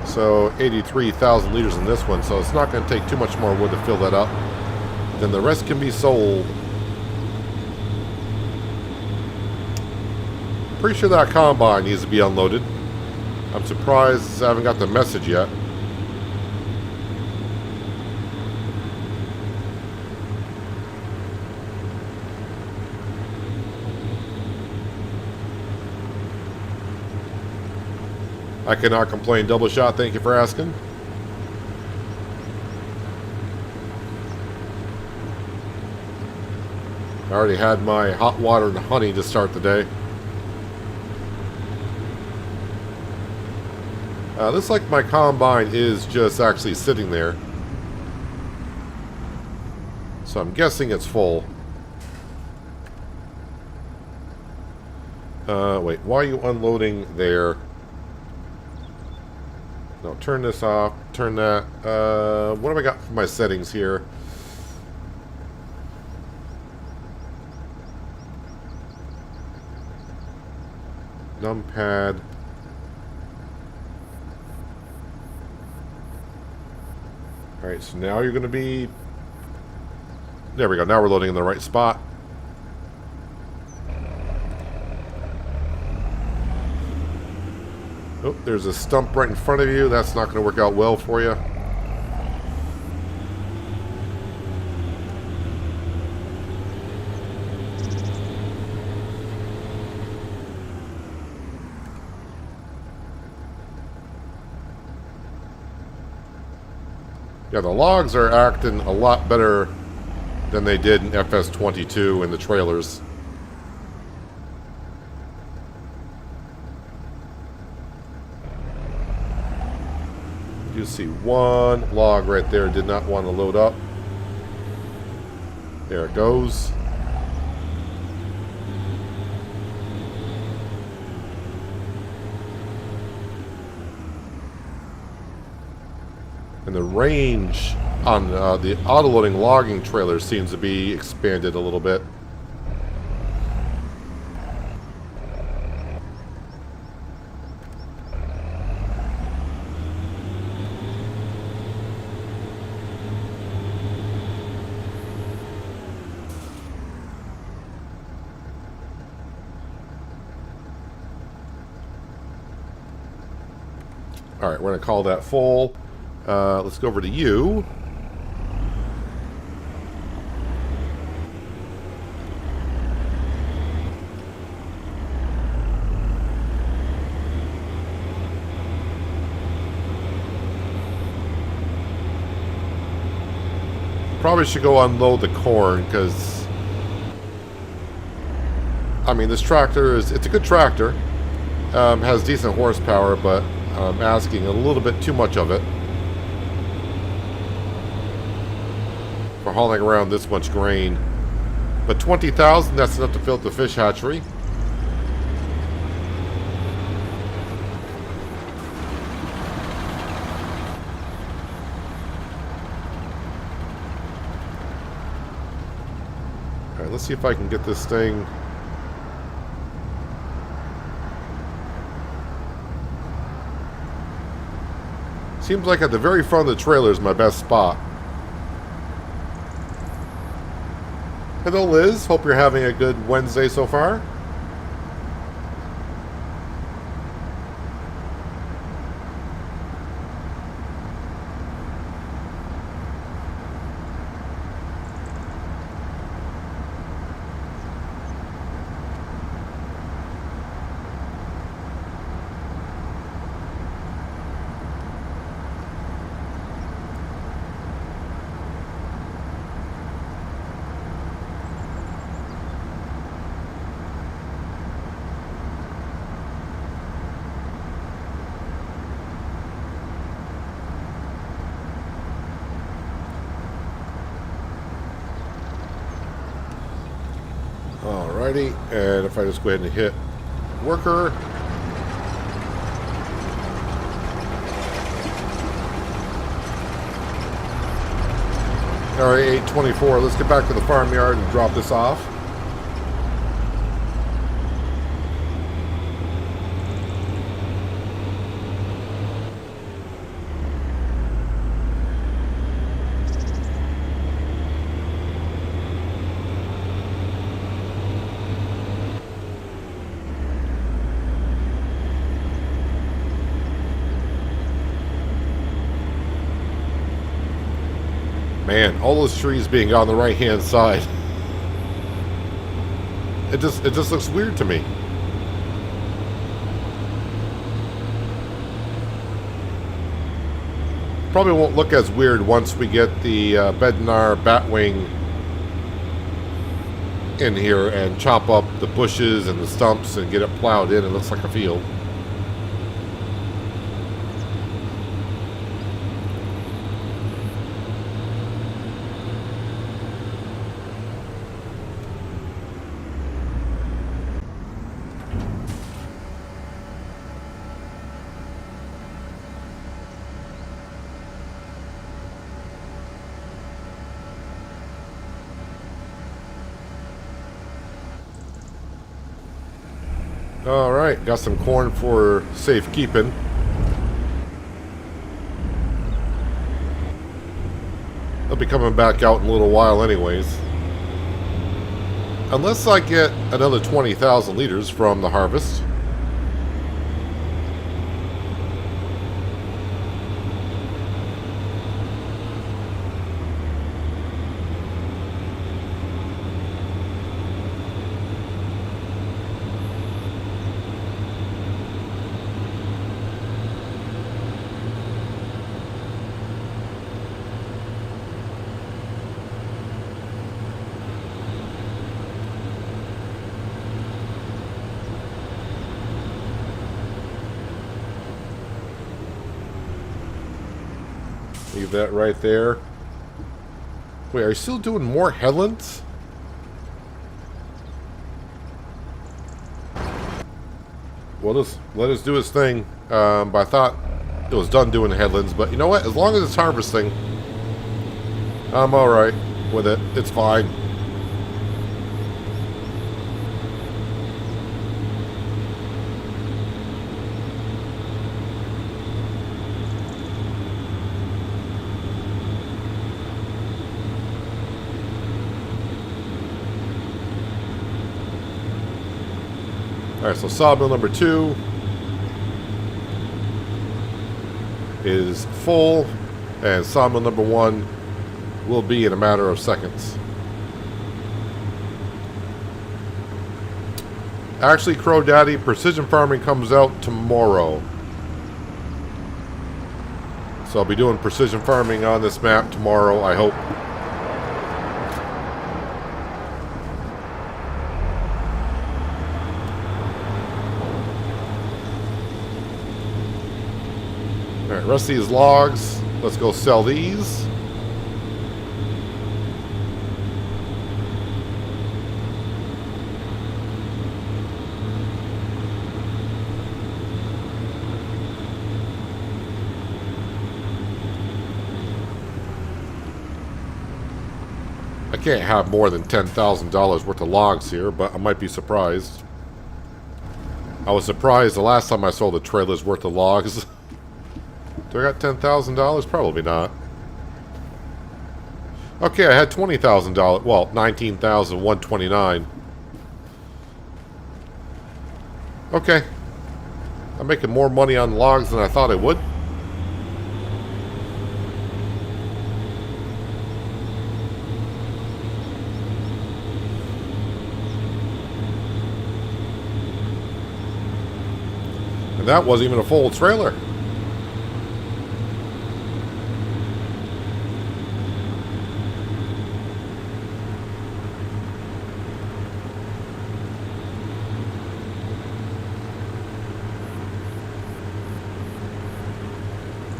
So 83,000 liters in this one, so it's not going to take too much more wood to fill that up. Then the rest can be sold. Pretty sure that combine needs to be unloaded. I'm surprised I haven't got the message yet. I cannot complain. Double Shot, thank you for asking. I already had my hot water and honey to start the day. Looks like my combine is just actually sitting there. So I'm guessing it's full. Wait, why are you unloading there? No, turn this off. Turn that. What have I got for my settings here? Numpad. Alright, so now you're going to be... There we go. Now we're loading in the right spot. Oh, there's a stump right in front of you. That's not going to work out well for you. Yeah, the logs are acting a lot better than they did in FS22 in the trailers. You see one log right there did not want to load up. There it goes. And the range on the auto-loading logging trailer seems to be expanded a little bit. Alright, we're going to call that full. Let's go over to you. Probably should go unload the corn, because I mean, this tractor it's a good tractor. Has decent horsepower, but I'm asking a little bit too much of it for hauling around this much grain. But 20,000, that's enough to fill up the fish hatchery. Alright, let's see if I can get this thing. Seems like at the very front of the trailer is my best spot. Hello, Liz. Hope you're having a good Wednesday so far. Alrighty, and if I just go ahead and hit worker. Alright, 824. Let's get back to the farmyard and drop this off. Man, all those trees being on the right-hand side. It just looks weird to me. Probably won't look as weird once we get the Bednar Batwing in here and chop up the bushes and the stumps and get it plowed in. It looks like a field. Alright, got some corn for safekeeping. I'll be coming back out in a little while anyways. Unless I get another 20,000 liters from the harvest. Leave that right there. Wait, are you still doing more headlands? Well, just let us do his thing. But I thought it was done doing the headlands. But you know what? As long as it's harvesting, I'm alright with it. It's fine. Alright, so sawmill number 2. is full, and sawmill number 1 will be in a matter of seconds. Actually, Crow Daddy, precision farming comes out tomorrow. So I'll be doing precision farming on this map tomorrow, I hope. Alright, rest of these logs. Let's go sell these. I can't have more than $10,000 worth of logs here, but I might be surprised. I was surprised the last time I sold a trailer's worth of logs. Do I got $10,000? Probably not. Okay, I had $20,000. Well, $19,129. Okay. I'm making more money on logs than I thought I would. And that wasn't even a full trailer.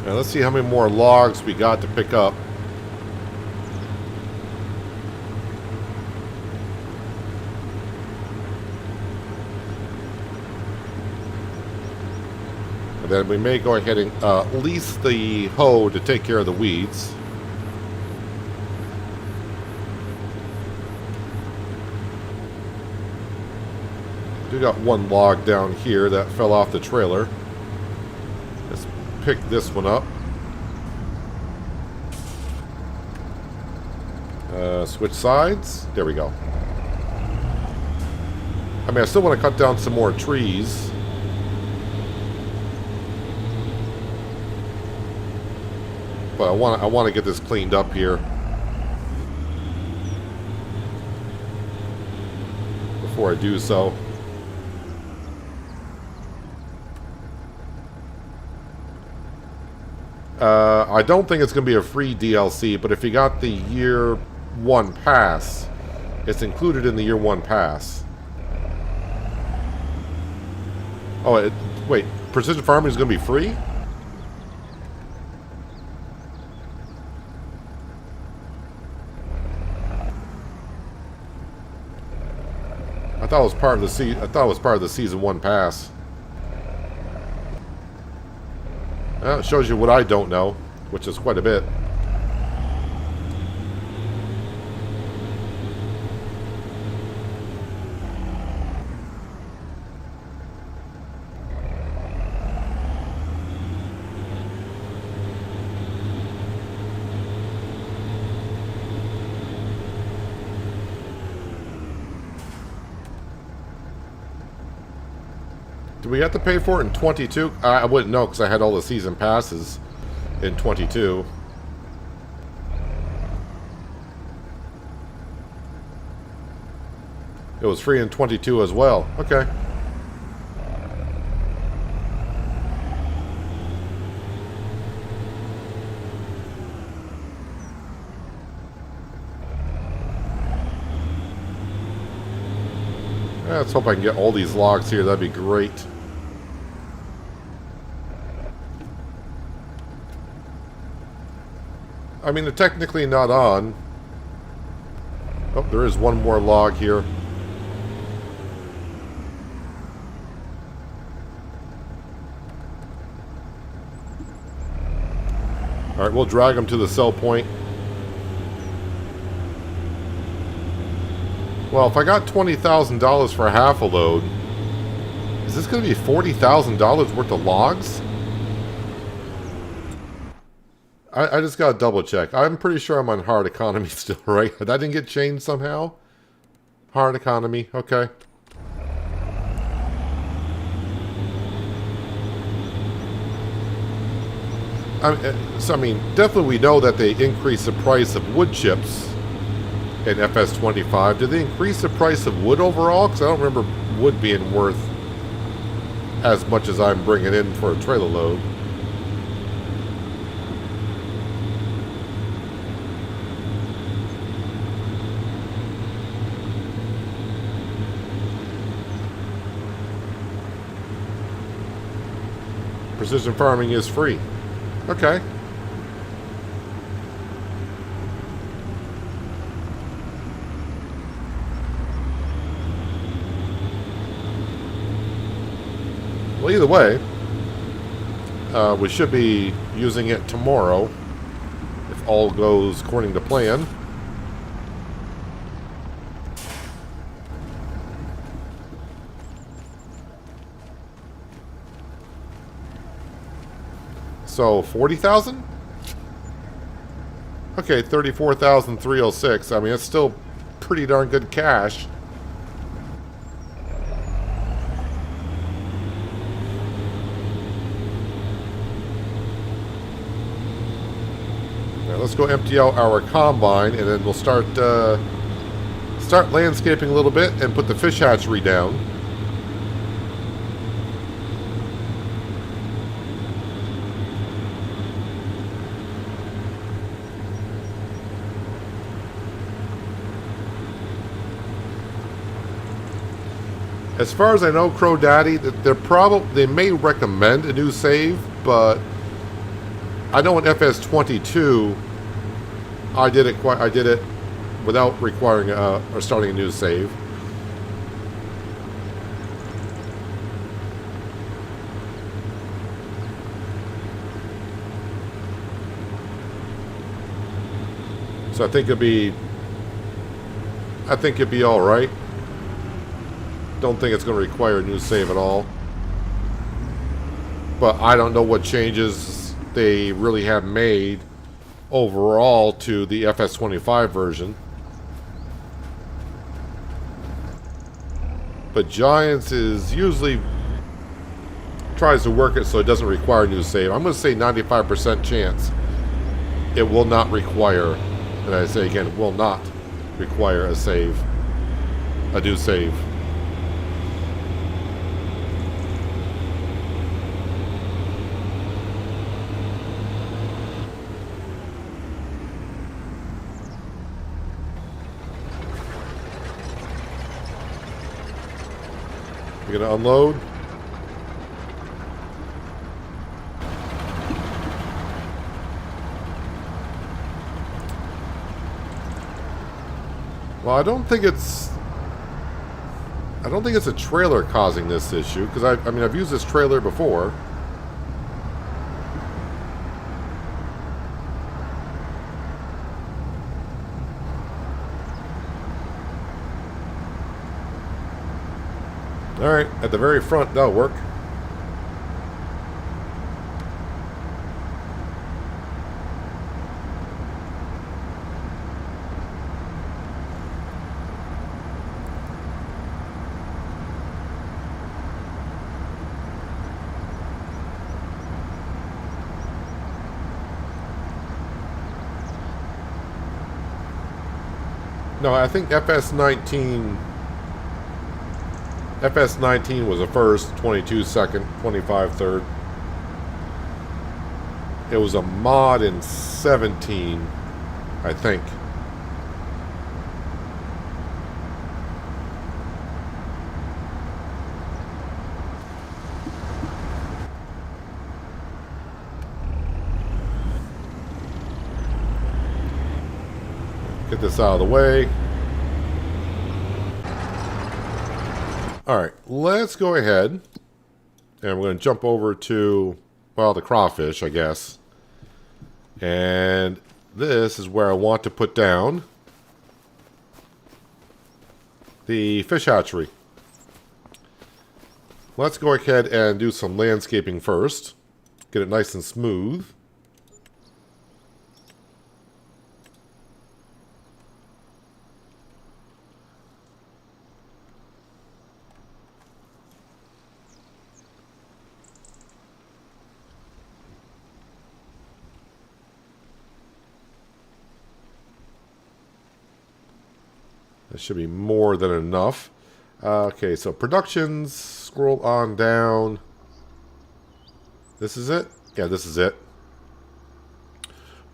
Now let's see how many more logs we got to pick up. And then we may go ahead and lease the hoe to take care of the weeds. We got one log down here that fell off the trailer. Let's pick this one up. Switch sides. There we go. I mean, I still want to cut down some more trees. But I want to get this cleaned up here before I do so. I don't think it's going to be a free DLC, but if you got the year 1 pass, it's included in the year 1 pass. Oh, wait, precision farming is going to be free? I thought it was part of the season 1 pass. Well, it shows you what I don't know, which is quite a bit. Do we have to pay for it in 22? I wouldn't know because I had all the season passes in 22. It was free in 22 as well. Okay. Let's hope I can get all these logs here. That'd be great. I mean, they're technically not on. Oh, there is one more log here. Alright, we'll drag them to the sell point. Well, if I got $20,000 for half a load, is this going to be $40,000 worth of logs? I just got to double check. I'm pretty sure I'm on hard economy still, right? That didn't get changed somehow? Hard economy, okay. So, I mean, definitely we know that they increased the price of wood chips in FS25. Did they increase the price of wood overall? Because I don't remember wood being worth as much as I'm bringing in for a trailer load. Precision farming is free. Okay. Well, either way, we should be using it tomorrow if all goes according to plan. So 40,000? Okay, 34,306. I mean, it's still pretty darn good cash. Now, let's go empty out our combine, and then we'll start landscaping a little bit and put the fish hatchery down. As far as I know, Crow Daddy, they may recommend a new save, but I know in FS22 I did it without requiring or starting a new save. So I think it'd be all right. Don't think it's going to require a new save at all. But I don't know what changes they really have made overall to the FS25 version. But Giants is usually tries to work it so it doesn't require a new save. I'm going to say 95% chance it will not require, and I say again, it will not require a new save. You're going to unload? Well, I don't think it's a trailer causing this issue, because I mean, I've used this trailer before. Alright, at the very front, that'll work. No, I think FS19 was the first, 22 second, 25 third. It was a mod in 17, I think. Get this out of the way. Alright, let's go ahead. And we're going to jump over to, well, the crawfish, I guess. And this is where I want to put down the fish hatchery. Let's go ahead and do some landscaping first. Get it nice and smooth. That should be more than enough. Okay, so productions, scroll on down. This is it? Yeah, this is it.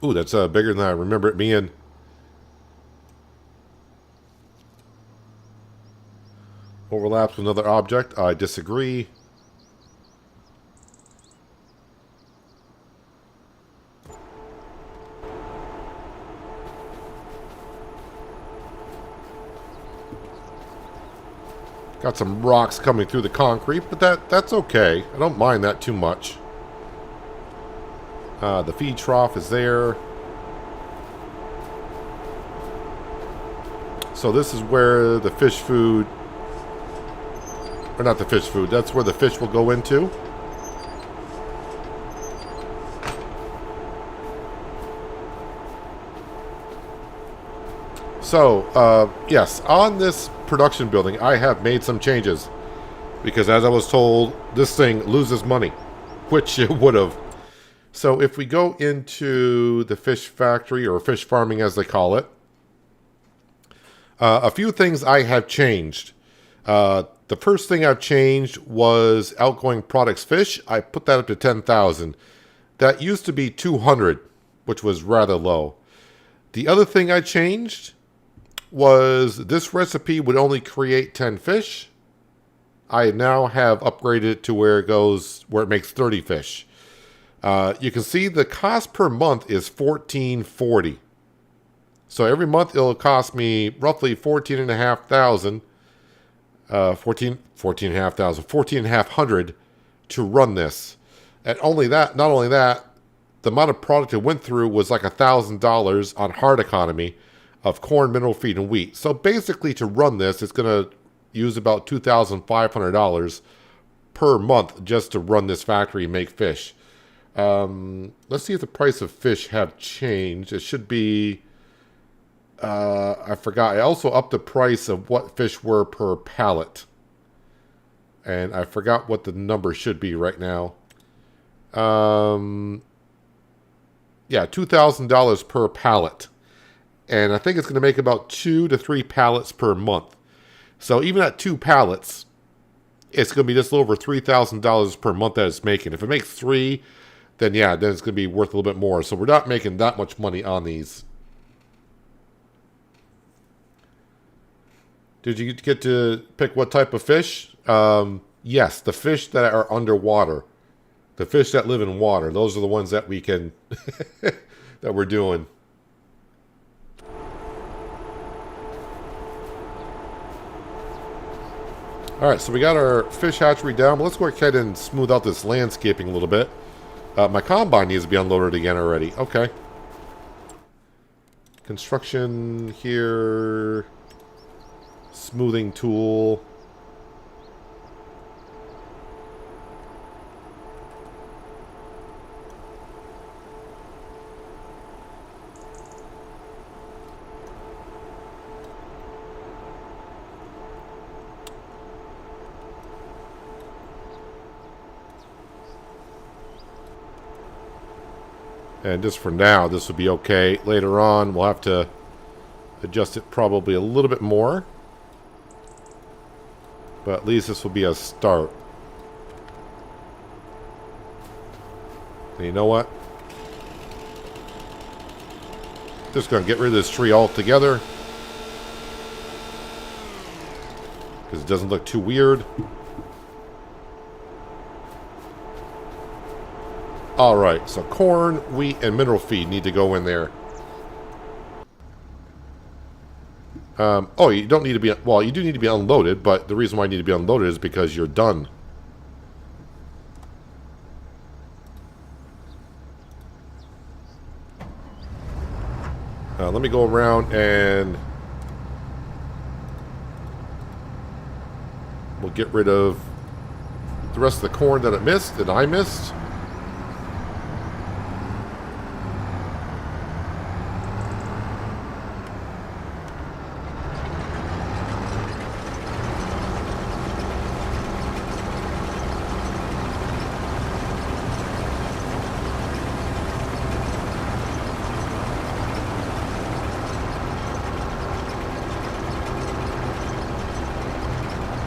Ooh, that's bigger than I remember it being. Overlaps with another object. I disagree. Got some rocks coming through the concrete, but that's okay. I don't mind that too much. The feed trough is there. So this is where the fish food, or not the fish food, that's where the fish will go into. So, yes, on this production building, I have made some changes. Because as I was told, this thing loses money, which it would have. So if we go into the fish factory, or fish farming as they call it, a few things I have changed. The first thing I've changed was outgoing products fish. I put that up to 10,000. That used to be 200, which was rather low. The other thing I changed was this recipe would only create 10 fish. I now have upgraded it to where it makes 30 fish. You can see the cost per month is $14.40. So every month it'll cost me roughly $14,500 to run this. And not only that, the amount of product it went through was like $1,000 on hard economy of corn, mineral feed, and wheat. So basically to run this, it's going to use about $2,500 per month just to run this factory and make fish. Let's see if the price of fish have changed. It should be, I forgot. I also upped the price of what fish were per pallet. And I forgot what the number should be right now. Yeah, $2,000 per pallet. And I think it's going to make about 2 to 3 pallets per month. So even at 2 pallets, it's going to be just over $3,000 per month that it's making. If it makes 3, then yeah, then it's going to be worth a little bit more. So we're not making that much money on these. Did you get to pick what type of fish? Yes, the fish that are underwater. The fish that live in water. Those are the ones that we can, that we're doing. Alright, so we got our fish hatchery down. Let's go ahead and smooth out this landscaping a little bit. My combine needs to be unloaded again already. Okay. Construction here. Smoothing tool. And just for now, this will be okay. Later on, we'll have to adjust it probably a little bit more. But at least this will be a start. And you know what? Just going to get rid of this tree altogether. Because it doesn't look too weird. Alright, so corn, wheat, and mineral feed need to go in there. Oh, you don't need to be... Well, you do need to be unloaded, but the reason why you need to be unloaded is because you're done. Let me go around and... We'll get rid of the rest of the corn that it missed, that I missed.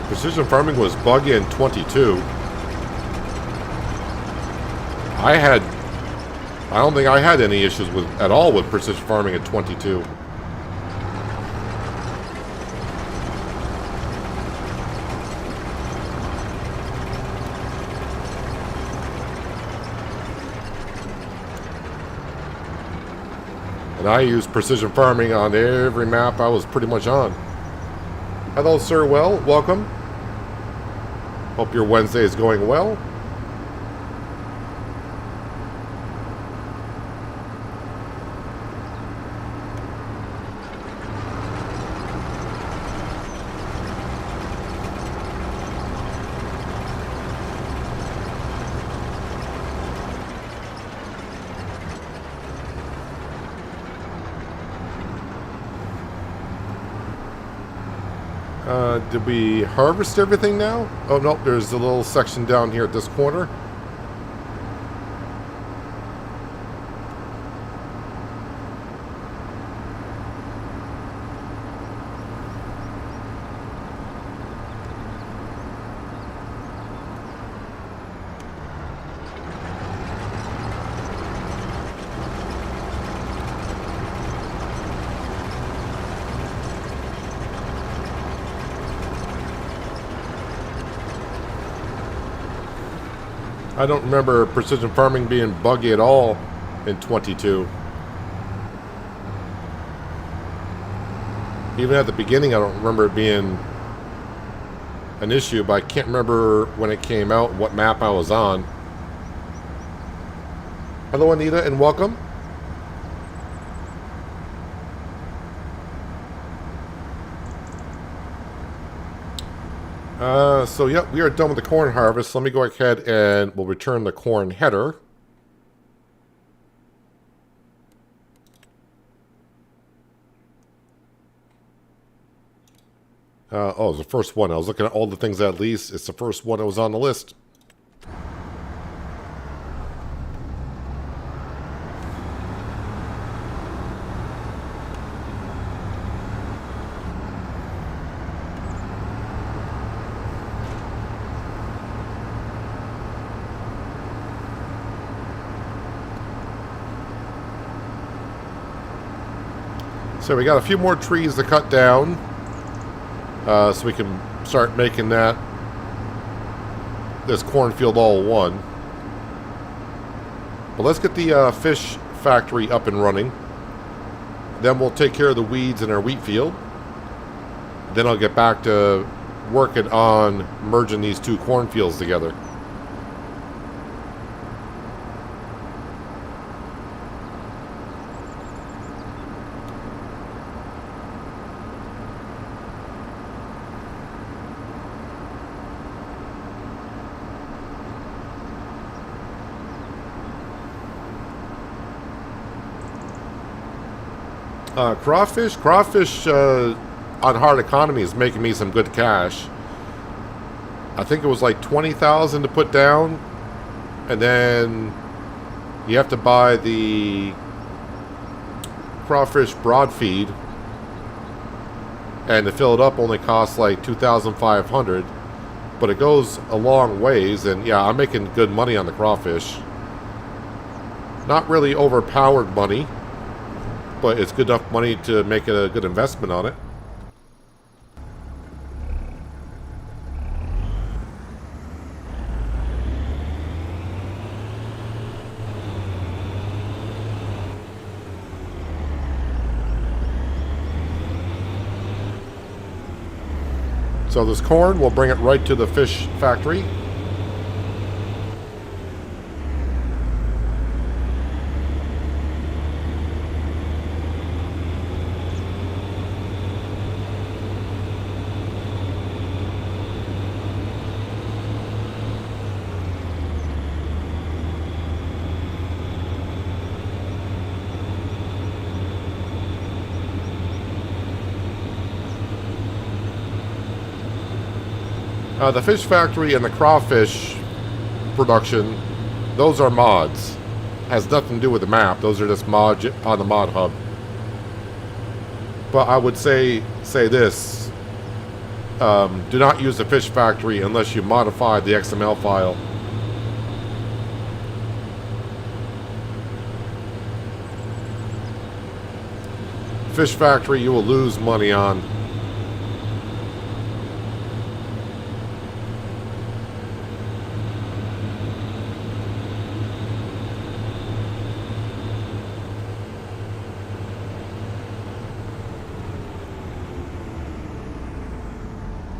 Precision farming was buggy in 22. I don't think I had any issues with at all with precision farming at 22. And I used precision farming on every map I was pretty much on. Hello, Sir Well. Welcome. Hope your Wednesday is going well. Did we harvest everything now? Oh, no, there's a little section down here at this corner. I don't remember precision farming being buggy at all in 22. Even at the beginning, I don't remember it being an issue, but I can't remember when it came out, what map I was on. Hello, Anita, and welcome. So yep, we are done with the corn harvest. Let me go ahead and we'll return the corn header. Oh, it's the first one. I was looking at all the things at least. It's the first one that was on the list. So we got a few more trees to cut down, so we can start making this cornfield all one. But let's get the fish factory up and running. Then we'll take care of the weeds in our wheat field. Then I'll get back to working on merging these two cornfields together. Crawfish on hard economy is making me some good cash. I think it was like 20,000 to put down, and then you have to buy the crawfish broad feed, and to fill it up only costs like 2,500, but it goes a long ways. And yeah, I'm making good money on the crawfish. Not really overpowered money, but it's good enough money to make it a good investment on it. So this corn, we'll bring it right to the fish factory. The fish factory and the crawfish production, those are mods. Has nothing to do with the map. Those are just mods on the mod hub. But I would say this. do not use the fish factory unless you modify the XML file. Fish factory you will lose money on.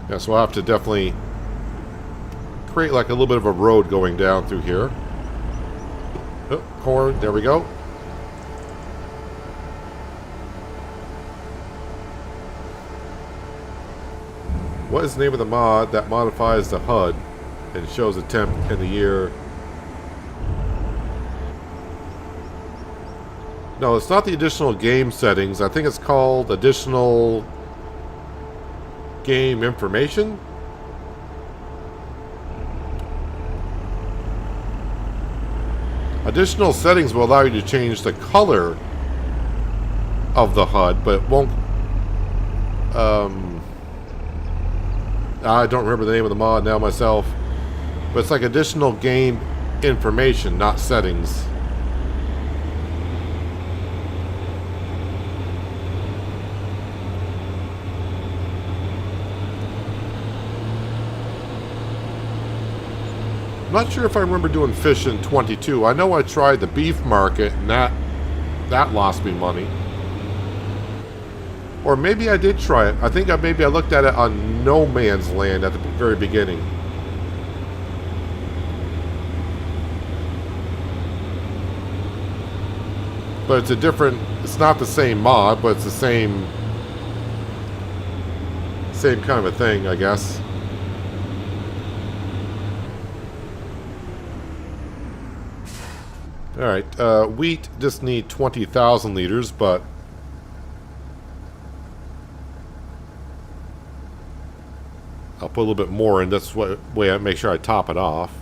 Yeah, so I'll have to definitely create like a little bit of a road going down through here. Oh, corn, there we go. What is the name of the mod that modifies the HUD and shows the temp and the year? No, it's not the additional game settings. I think it's called additional game information. Additional settings will allow you to change the color of the HUD, but it won't. I don't remember the name of the mod now myself, but it's like additional game information, not settings. I'm not sure if I remember doing fish in 22. I know I tried the beef market, and that lost me money. Or maybe I did try it. I think maybe I looked at it on No Man's Land at the very beginning. But it's a different... It's not the same mod, but it's the same kind of a thing, I guess. Alright, wheat just need 20,000 liters, but I'll put a little bit more in. That's the way I make sure I top it off.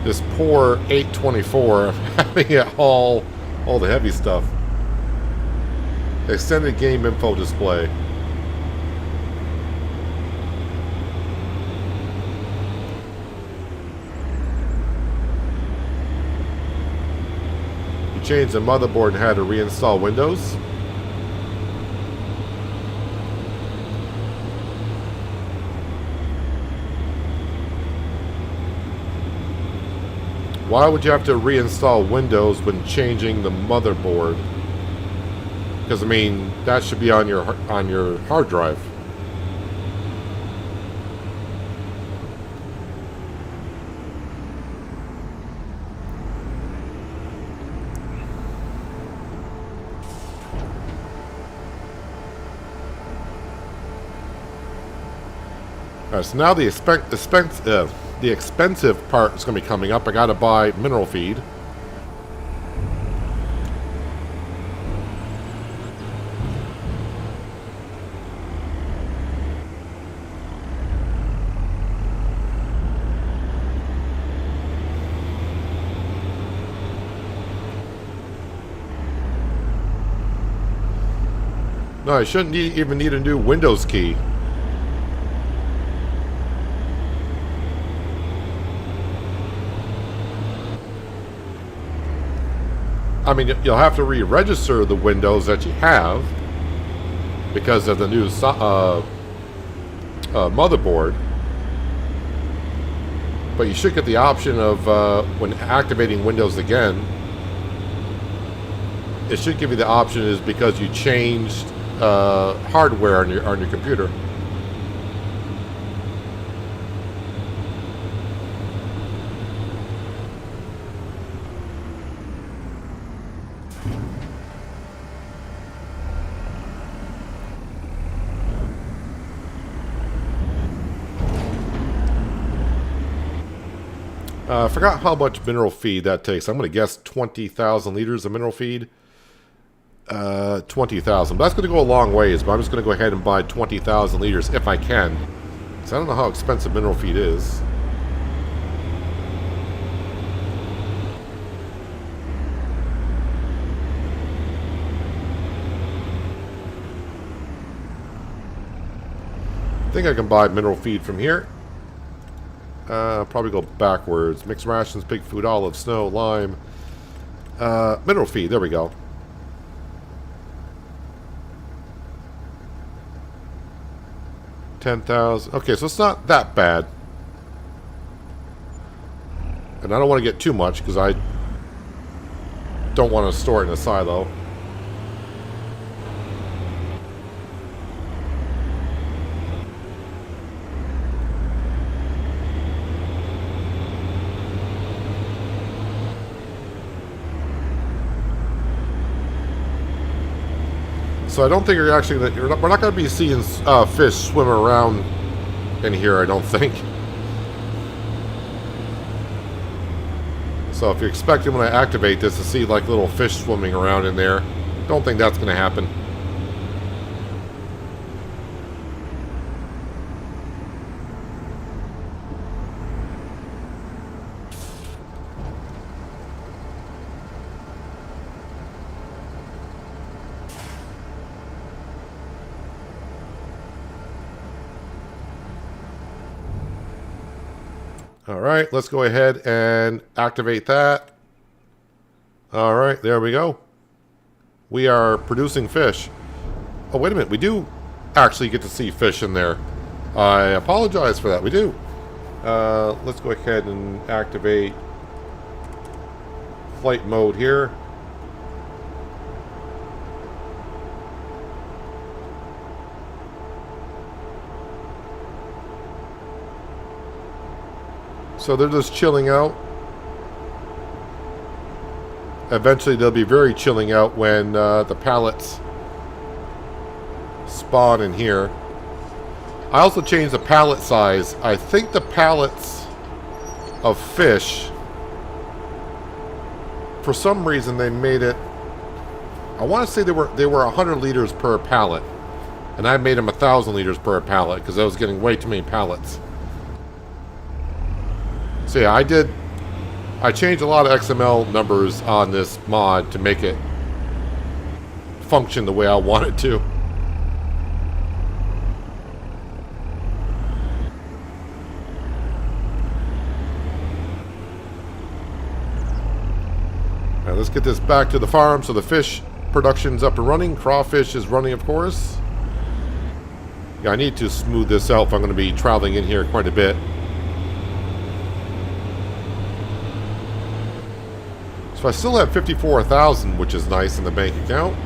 This poor 824 having it haul all the heavy stuff. Extended game info display. Changed the motherboard and had to reinstall Windows. Why would you have to reinstall Windows when changing the motherboard? Because I mean, that should be on your hard drive. Alright, so now the expensive part is going to be coming up. I got to buy mineral feed. No, I shouldn't even need a new Windows key. I mean, you'll have to re-register the Windows that you have because of the new motherboard. But you should get the option of when activating Windows again, it should give you the option is because you changed hardware on your computer. I forgot how much mineral feed that takes. I'm going to guess 20,000 liters of mineral feed. 20,000. That's going to go a long ways, but I'm just going to go ahead and buy 20,000 liters if I can. Because I don't know how expensive mineral feed is. think I can buy mineral feed from here. Probably go backwards. Mixed rations, pig food, olive, snow, lime. Mineral feed, there we go. $10,000. Okay, so it's not that bad. And I don't want to get too much because I don't want to store it in a silo. So I don't think you're actually we're not going to be seeing fish swim around in here, I don't think. So if you're expecting when I activate this to see like little fish swimming around in there, don't think that's going to happen. Alright, let's go ahead and activate that. Alright, there we go. We are producing fish. Oh, wait a minute. We do actually get to see fish in there. I apologize for that. We do. Let's go ahead and activate flight mode here. So they're just chilling out. Eventually they'll be very chilling out when the pallets spawn in here. I also changed the pallet size. I think the pallets of fish, for some reason they made it, I want to say they were 100 liters per pallet. And I made them 1,000 liters per pallet because I was getting way too many pallets. So yeah, I changed a lot of XML numbers on this mod to make it function the way I want it to. Alright, let's get this back to the farm so the fish production's up and running. Crawfish is running, of course. Yeah, I need to smooth this out if I'm going to be traveling in here quite a bit. So I still have 54,000, which is nice in the bank account.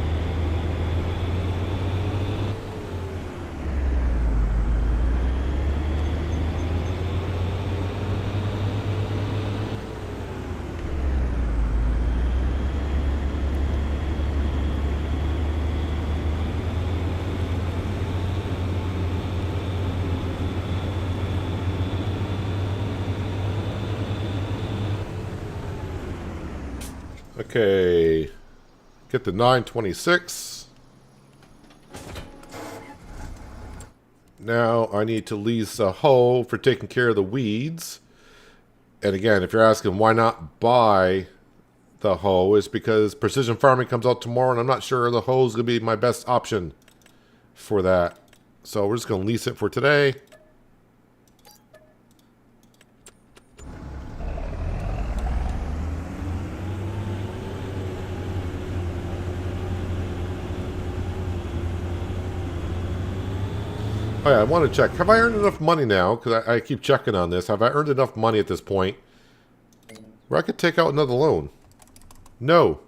Okay, get the 926. Now I need to lease a hoe for taking care of the weeds. And again, if you're asking why not buy the hoe, it's because precision farming comes out tomorrow and I'm not sure the hoe is going to be my best option for that. So we're just going to lease it for today. Oh yeah, I want to check. Have I earned enough money now? Because I keep checking on this. Have I earned enough money at this point where I could take out another loan? No.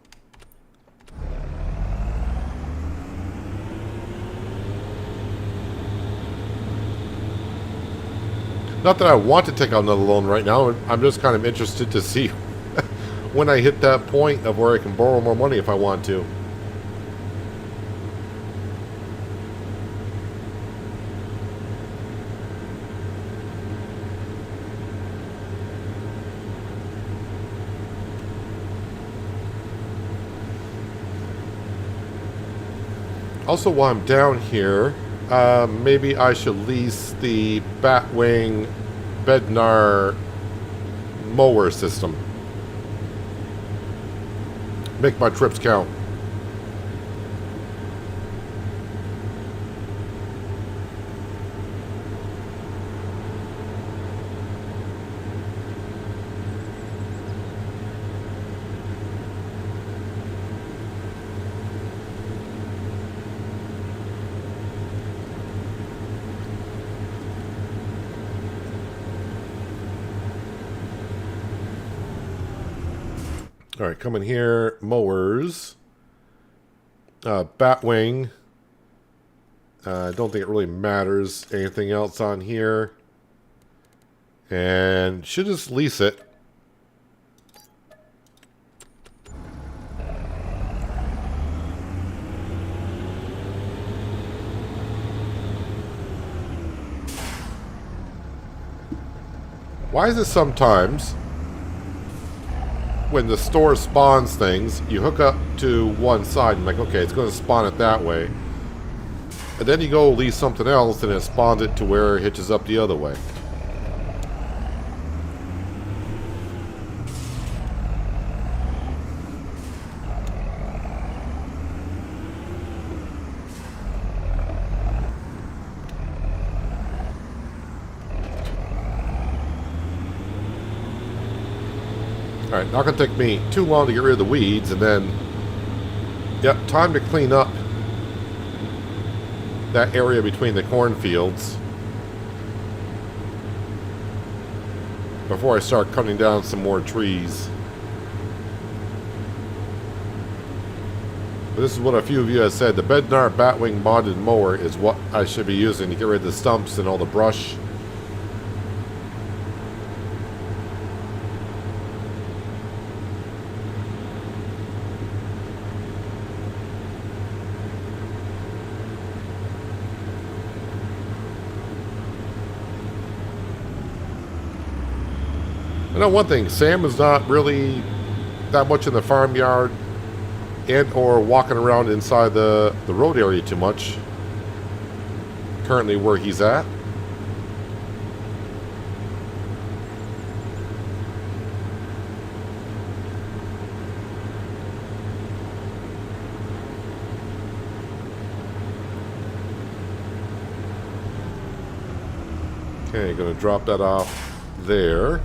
Not that I want to take out another loan right now. I'm just kind of interested to see when I hit that point of where I can borrow more money if I want to. Also, while I'm down here, maybe I should lease the Batwing Bednar mower system. Make my trips count. All right, come in here. Mowers. Batwing. I don't think it really matters. Anything else on here? And should just lease it. Why is it sometimes when the store spawns things, you hook up to one side and like, okay, it's going to spawn it that way. And then you go lease something else and it spawns it to where it hitches up the other way. Alright, not going to take me too long to get rid of the weeds, and then, yep, time to clean up that area between the cornfields before I start cutting down some more trees. But this is what a few of you have said. The Bednar Batwing modded mower is what I should be using to get rid of the stumps and all the brush. I know one thing, Sam is not really that much in the farmyard and or walking around inside the road area too much. Currently where he's at. Okay, gonna drop that off there.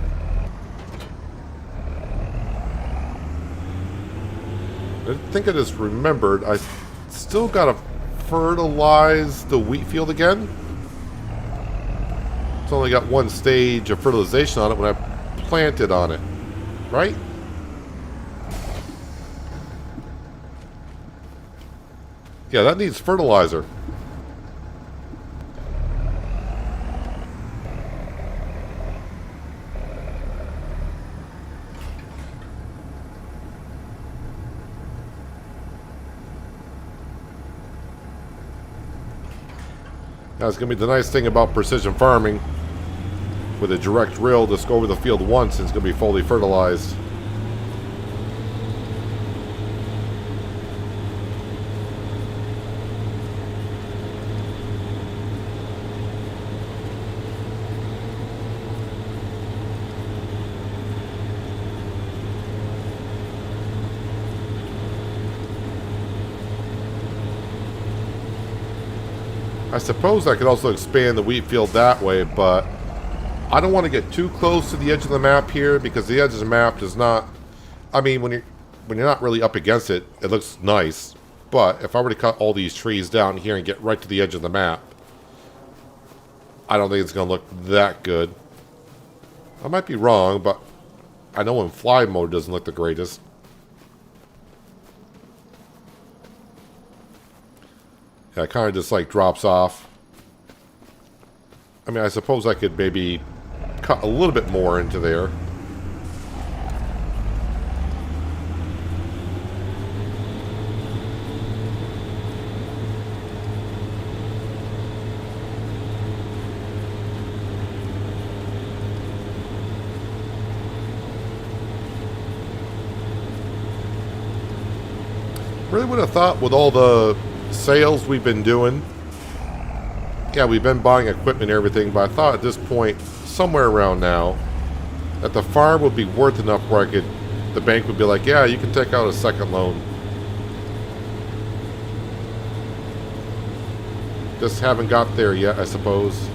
I think I just remembered, I still gotta fertilize the wheat field again. It's only got one stage of fertilization on it when I planted on it, right? Yeah, that needs fertilizer. That's going to be the nice thing about precision farming. With a direct drill, just go over the field once and it's going to be fully fertilized. I suppose I could also expand the wheat field that way, but I don't want to get too close to the edge of the map here because the edge of the map does not... I mean, when you're not really up against it, it looks nice. But if I were to cut all these trees down here and get right to the edge of the map, I don't think it's going to look that good. I might be wrong, but I know in fly mode it doesn't look the greatest. Yeah, it kind of just like drops off. I mean, I suppose I could maybe cut a little bit more into there. Really would have thought with all the sales we've been doing, yeah, we've been buying equipment and everything, but I thought at this point, somewhere around now, that the farm would be worth enough where the bank would be like, yeah, you can take out a second loan. Just haven't got there yet, I suppose.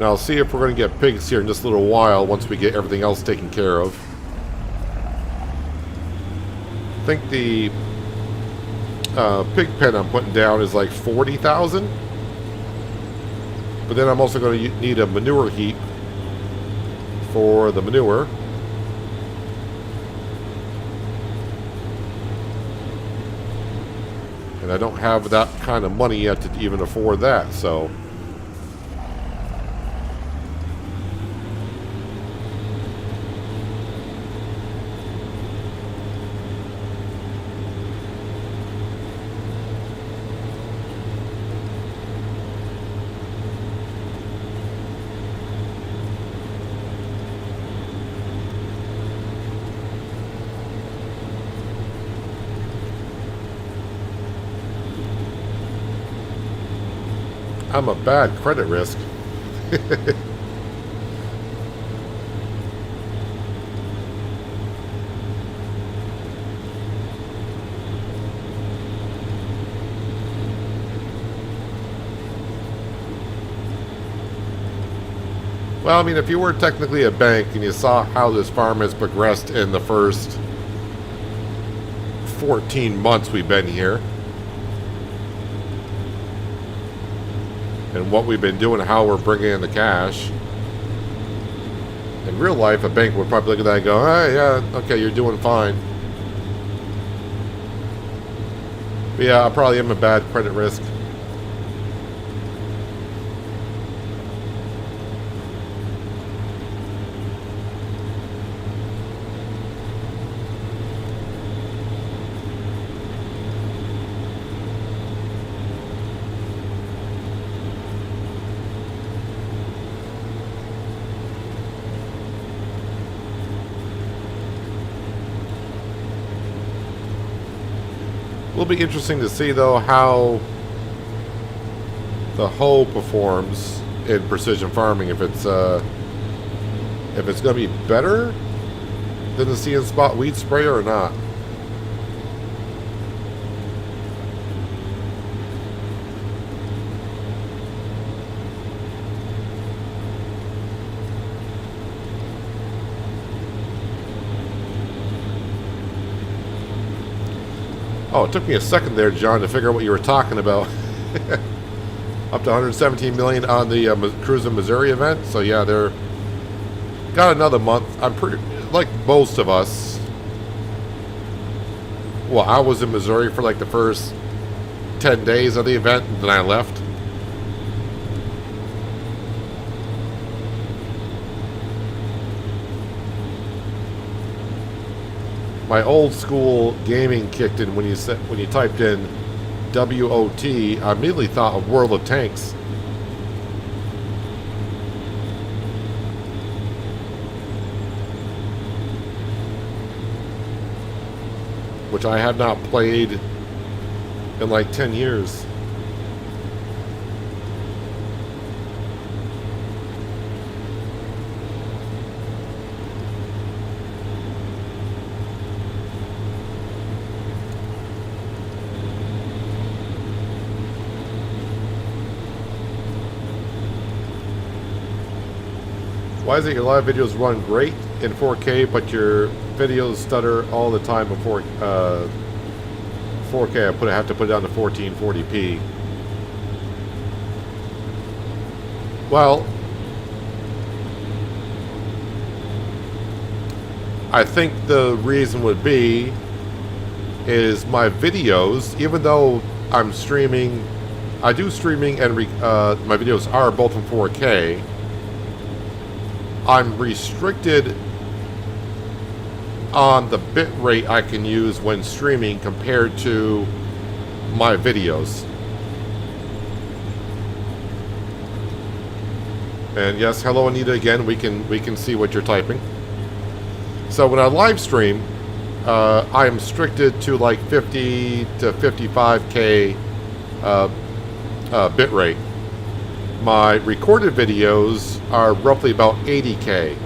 Now, I'll see if we're going to get pigs here in just a little while once we get everything else taken care of. think the pig pen I'm putting down is like 40,000. But then I'm also going to need a manure heap for the manure. And I don't have that kind of money yet to even afford that, so... I'm a bad credit risk. Well, I mean, if you were technically a bank and you saw how this farm has progressed in the first 14 months we've been here, and what we've been doing, how we're bringing in the cash. In real life, a bank would probably look at that and go, "Hey, yeah, okay, you're doing fine." But yeah, I probably am a bad credit risk. Will be interesting to see though how the hoe performs in precision farming. If it's going to be better than the See and Spot weed sprayer or not. Oh, it took me a second there, John, to figure out what you were talking about. Up to 117 million on the Cruising Missouri event. So yeah, they're got another month. I'm pretty like most of us. Well, I was in Missouri for like the first 10 days of the event, and then I left. My old school gaming kicked in when you typed in WOT. I immediately thought of World of Tanks. Which I have not played in like 10 years. Why is it your live videos run great in 4K, but your videos stutter all the time before 4K? I have to put it down to 1440p. Well, I think the reason would be is my videos, even though I'm streaming, I do streaming and my videos are both in 4K. I'm restricted on the bit rate I can use when streaming compared to my videos. And yes, hello Anita again. We can see what you're typing. So when I live stream, I am restricted to like 50 to 55K bit rate. My recorded videos are roughly about 80K.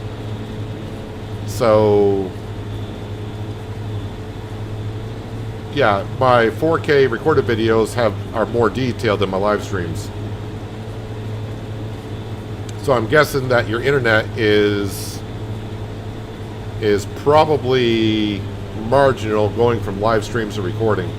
So yeah, my 4K recorded videos are more detailed than my live streams. So I'm guessing that your internet is probably marginal going from live streams to recording.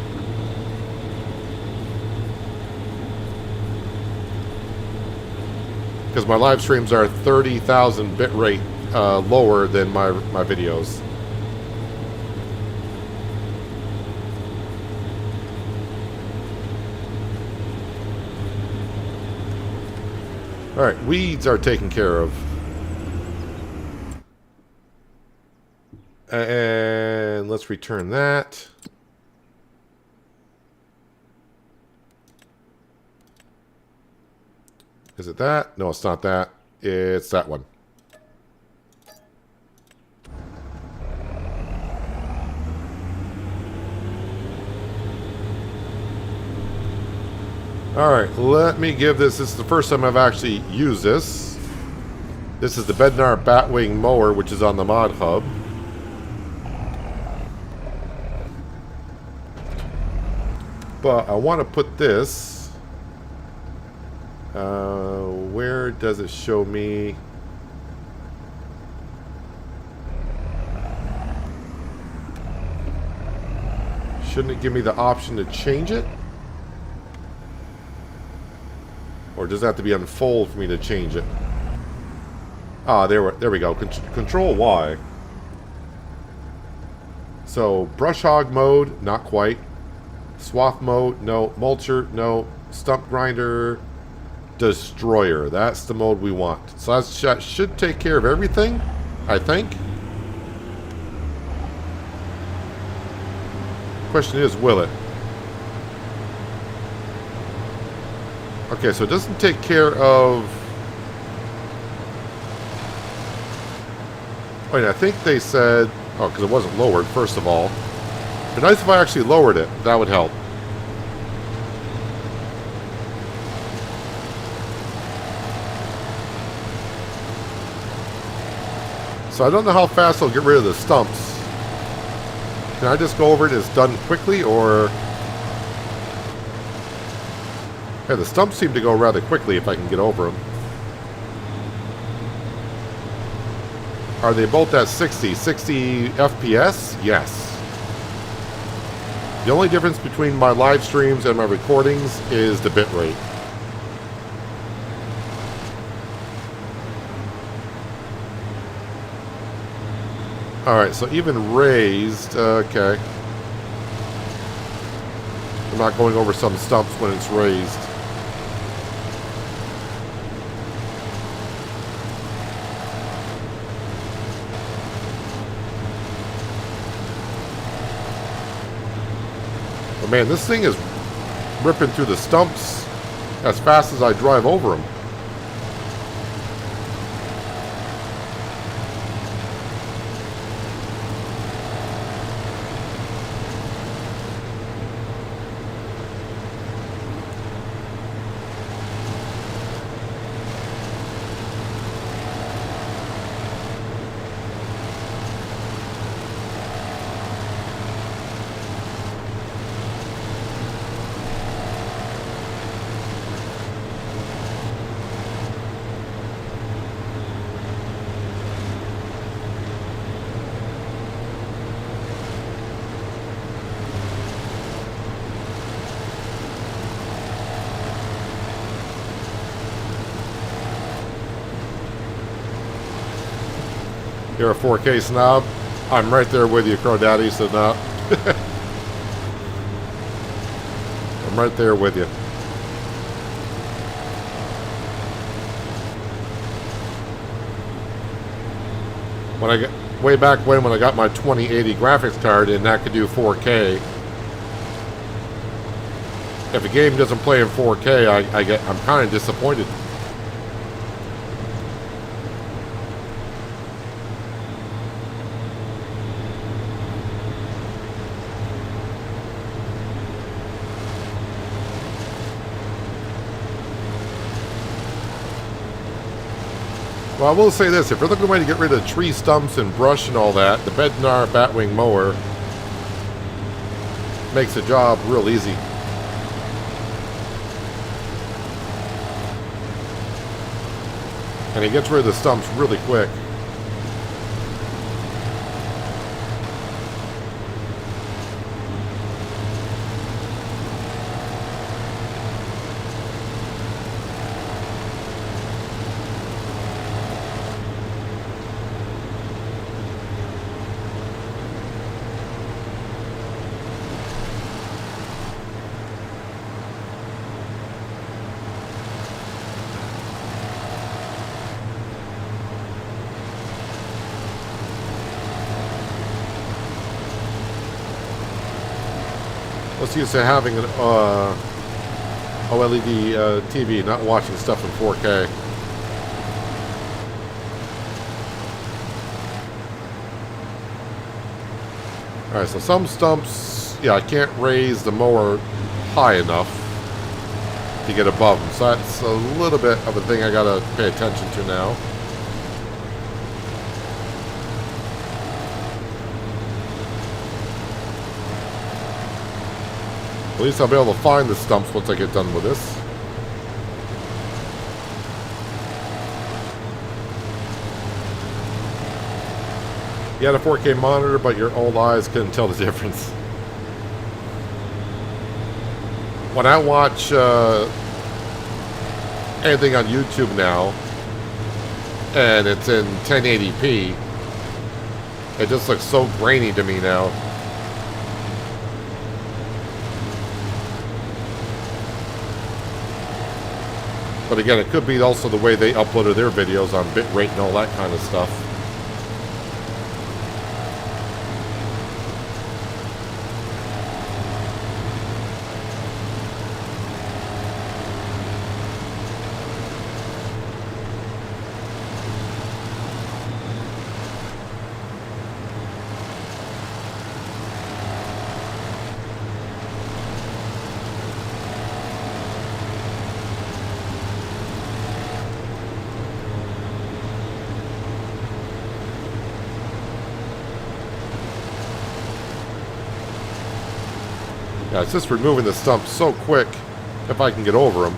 Because my live streams are 30,000 bit rate lower than my videos. Alright, weeds are taken care of. And let's return that. Is it that? No, it's not that. It's that one. Alright, let me give this. This is the first time I've actually used this. This is the Bednar Batwing mower, which is on the mod hub. But I want to put this. Where does it show me? Shouldn't it give me the option to change it? Or does it have to be unfold for me to change it? Ah, there we go. Control Y. So, brush hog mode, not quite. Swath mode, no. Mulcher, no. Stump grinder, destroyer. That's the mode we want. So that should take care of everything, I think. Question is, will it? Okay, so it doesn't take care of... Wait, I think they said... Oh, because it wasn't lowered, first of all. It'd be nice if I actually lowered it. That would help. So I don't know how fast I'll get rid of the stumps. Can I just go over it and it's done quickly, or... Yeah, the stumps seem to go rather quickly if I can get over them. Are they both at 60 FPS? Yes. The only difference between my live streams and my recordings is the bit rate. Alright, so even raised, okay. I'm not going over some stumps when it's raised. But man, this thing is ripping through the stumps as fast as I drive over them. You're a 4K snob? I'm right there with you, Crow Daddy, so no. I'm right there with you. When I get way back when I got my 2080 graphics card and that could do 4K. If a game doesn't play in 4K, I'm kind of disappointed. Well, I will say this, if you're looking for a way to get rid of tree stumps and brush and all that, the Bednar Batwing mower makes the job real easy. And it gets rid of the stumps really quick. What's the use of having an OLED TV, not watching stuff in 4K? Alright, so some stumps, yeah, I can't raise the mower high enough to get above them. So that's a little bit of a thing I gotta pay attention to now. At least I'll be able to find the stumps once I get done with this. You had a 4K monitor, but your old eyes couldn't tell the difference. When I watch anything on YouTube now, and it's in 1080p, it just looks so grainy to me now. But again, it could be also the way they uploaded their videos on bitrate and all that kind of stuff. Yeah, it's just removing the stumps so quick if I can get over them.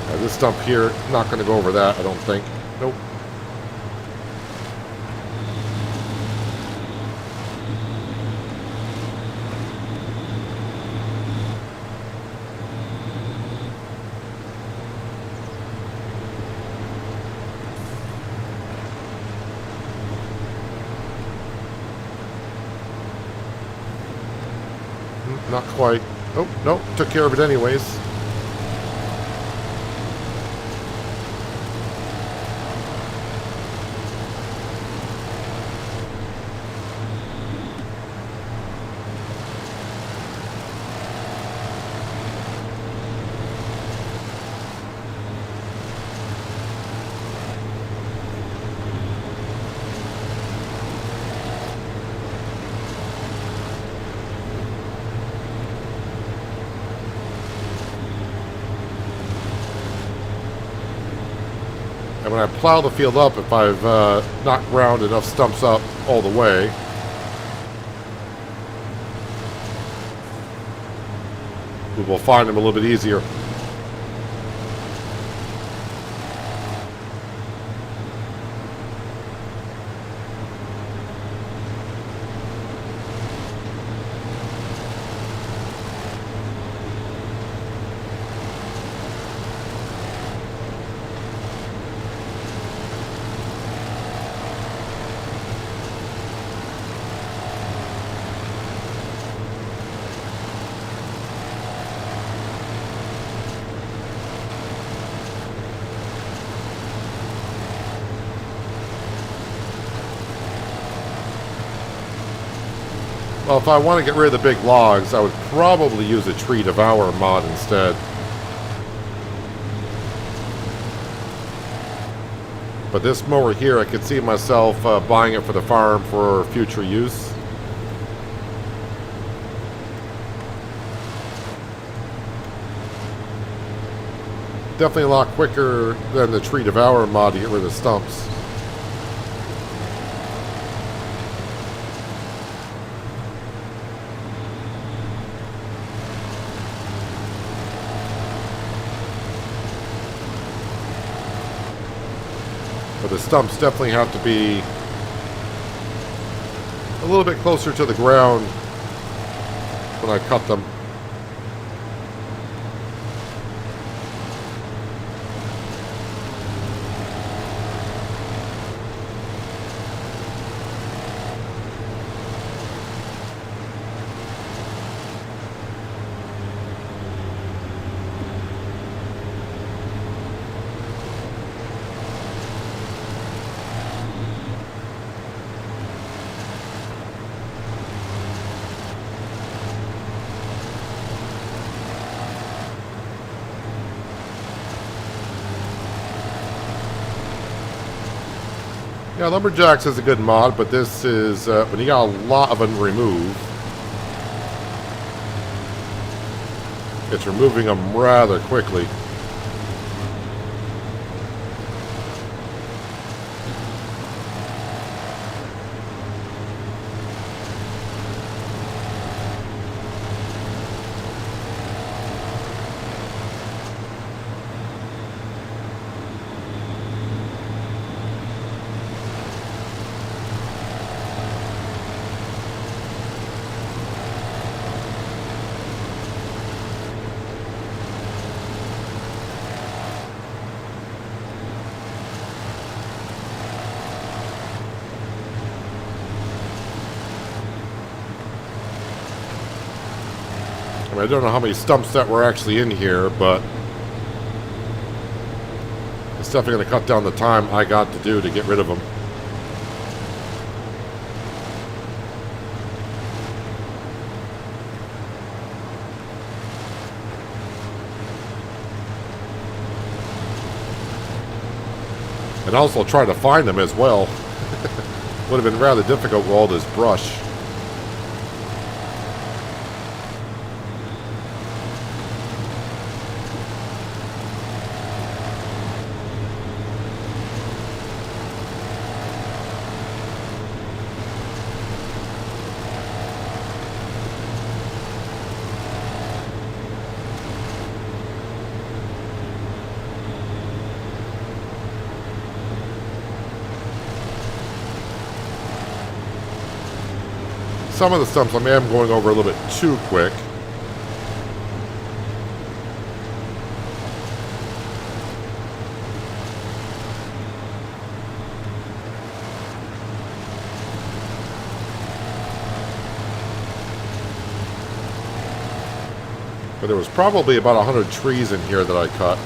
Yeah, this stump here, not going to go over that, I don't think. Nope. Not quite. Oh, no, took care of it anyways. And when I plow the field up, if I've not ground enough stumps up all the way, we will find them a little bit easier. Well, if I want to get rid of the big logs, I would probably use a tree devour mod instead. But this mower here, I could see myself buying it for the farm for future use. Definitely a lot quicker than the tree devour mod to get rid of the stumps. But the stumps definitely have to be a little bit closer to the ground when I cut them. Yeah, Lumberjacks is a good mod, but this is when you got a lot of them removed. It's removing them rather quickly. I mean, I don't know how many stumps that were actually in here, but it's definitely going to cut down the time I got to do to get rid of them. And also try to find them as well. Would have been rather difficult with all this brush. Some of the stumps I am going over a little bit too quick. But there was probably about 100 trees in here that I cut.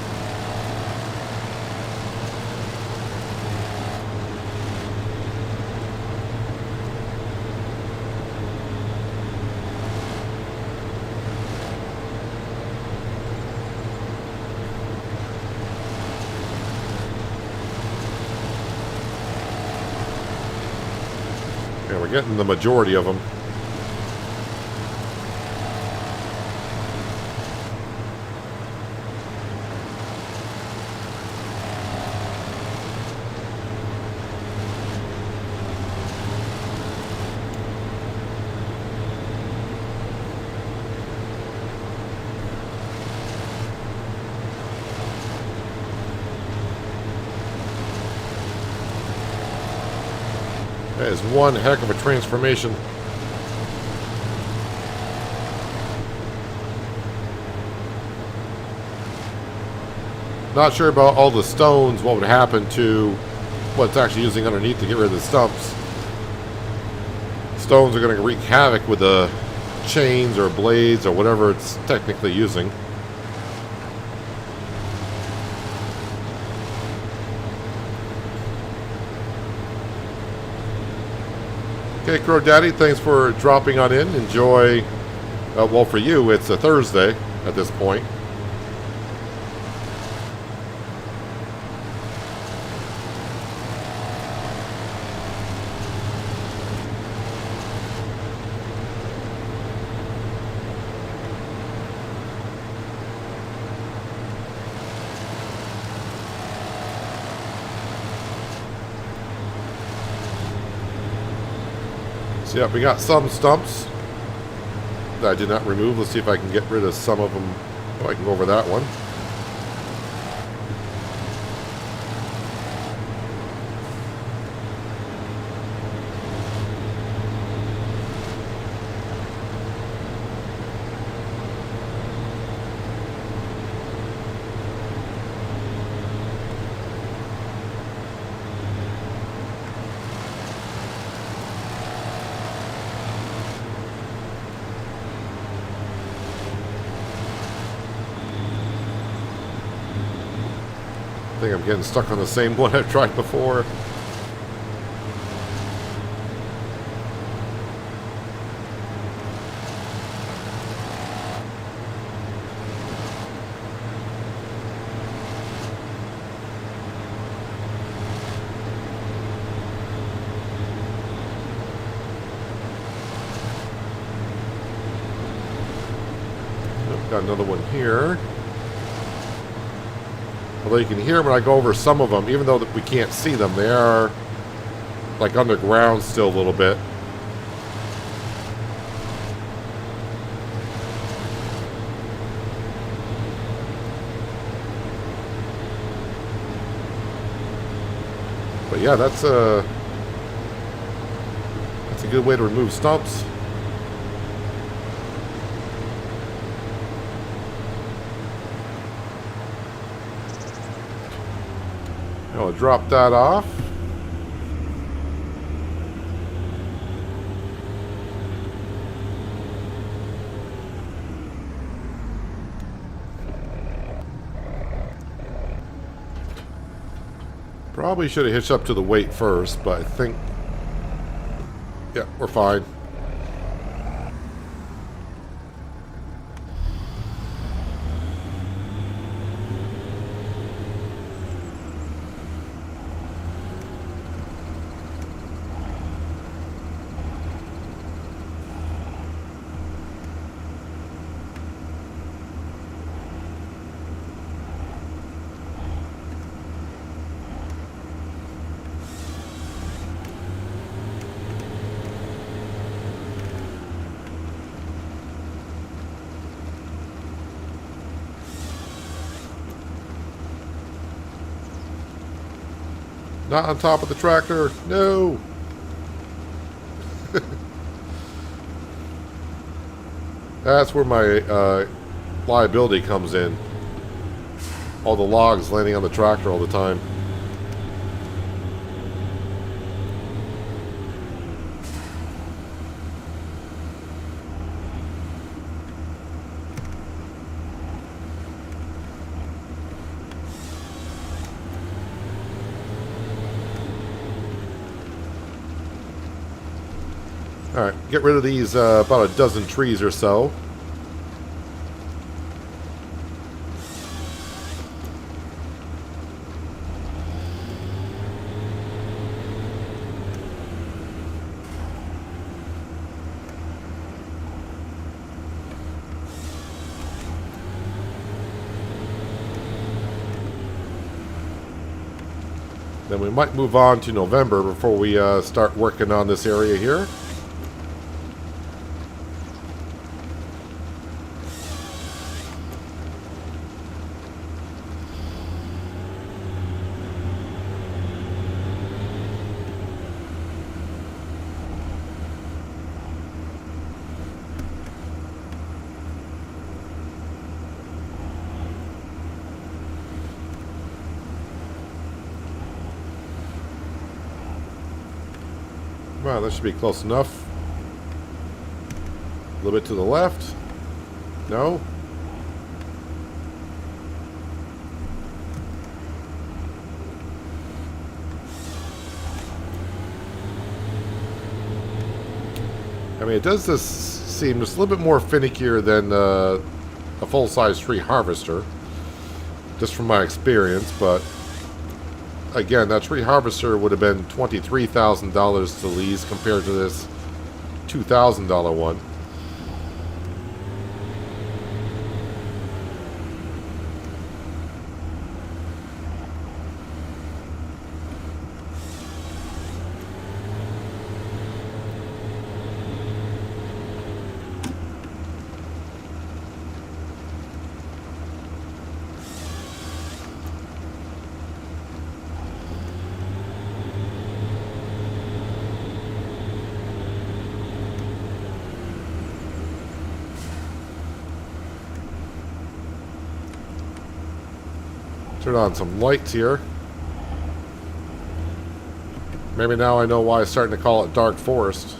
Yeah, we're getting the majority of them. That is one heck of a transformation. Not sure about all the stones, what would happen to what's actually using underneath to get rid of the stumps. Stones are going to wreak havoc with the chains or blades or whatever it's technically using. Okay, Crow Daddy, thanks for dropping on in. Enjoy, well, for you, it's a Thursday at this point. So yeah, we got some stumps that I did not remove. Let's see if I can get rid of some of them. Oh, I can go over that one. I think I'm getting stuck on the same one I've tried before. Got another one here. Although you can hear when I go over some of them, even though we can't see them, they are like underground still a little bit. But yeah, that's a good way to remove stumps. I'll drop that off. Probably should have hitched up to the weight first, but I think, yeah, we're fine. Not on top of the tractor. No. That's where my liability comes in. All the logs landing on the tractor all the time. Alright, get rid of these about a dozen trees or so. Then we might move on to November before we start working on this area here. Wow, that should be close enough. A little bit to the left. No. I mean, it does this seem just a little bit more finickier than a full-size tree harvester, just from my experience, but again, that tree harvester would have been $23,000 to lease compared to this $2,000 one. Turn on some lights here. Maybe now I know why I'm starting to call it dark forest.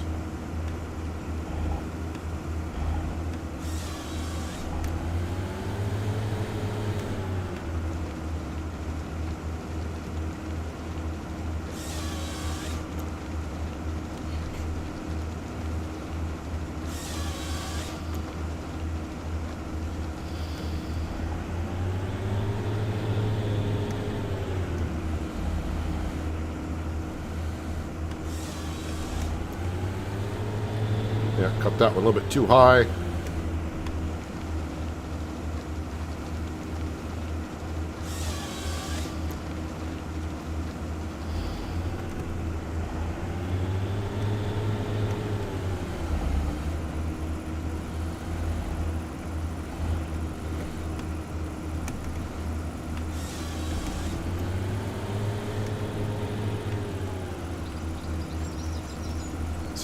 Yeah, cut that one a little bit too high.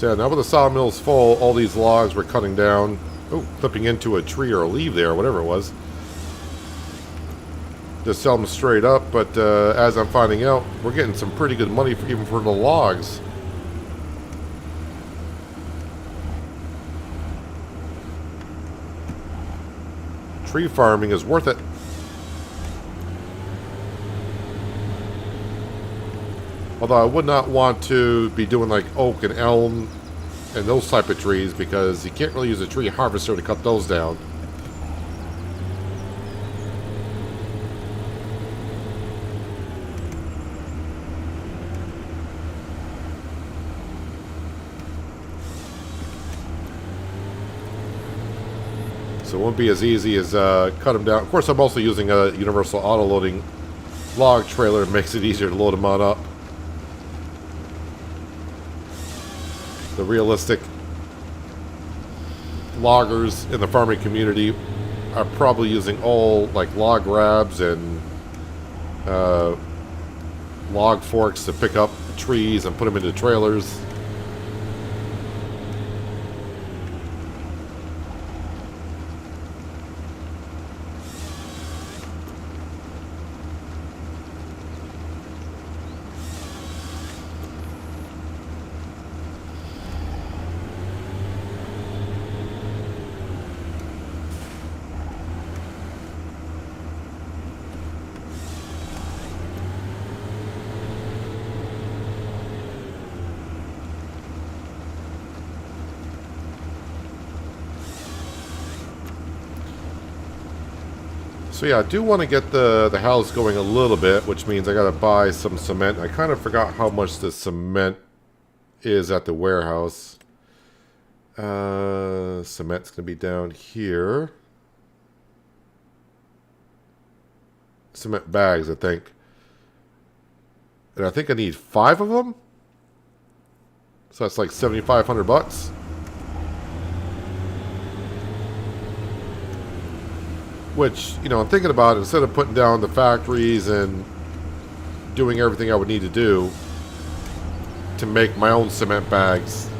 So yeah, now with the sawmills full, all these logs we're cutting down. Oh, clipping into a tree or a leaf there, whatever it was. Just sell them straight up, but as I'm finding out, we're getting some pretty good money for, even for the logs. Tree farming is worth it. Although I would not want to be doing like oak and elm and those type of trees, because you can't really use a tree harvester to cut those down. So it won't be as easy as cut them down. Of course, I'm also using a universal auto-loading log trailer. It makes it easier to load them on up. The realistic loggers in the farming community are probably using all like log grabs and log forks to pick up trees and put them into trailers. So yeah, I do want to get the house going a little bit, which means I got to buy some cement. I kind of forgot how much the cement is at the warehouse. Cement's going to be down here. Cement bags, I think. And I think I need 5 of them. So that's like $7,500. Which, you know, I'm thinking about it, instead of putting down the factories and doing everything I would need to do to make my own cement bags,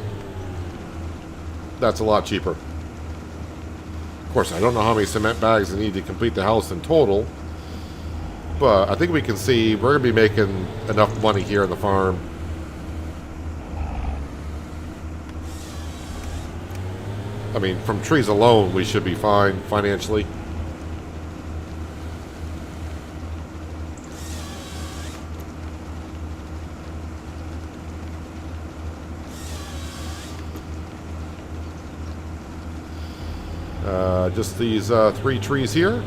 that's a lot cheaper. Of course, I don't know how many cement bags I need to complete the house in total, but I think we can see we're going to be making enough money here on the farm. I mean, from trees alone, we should be fine financially. Just these 3 trees here.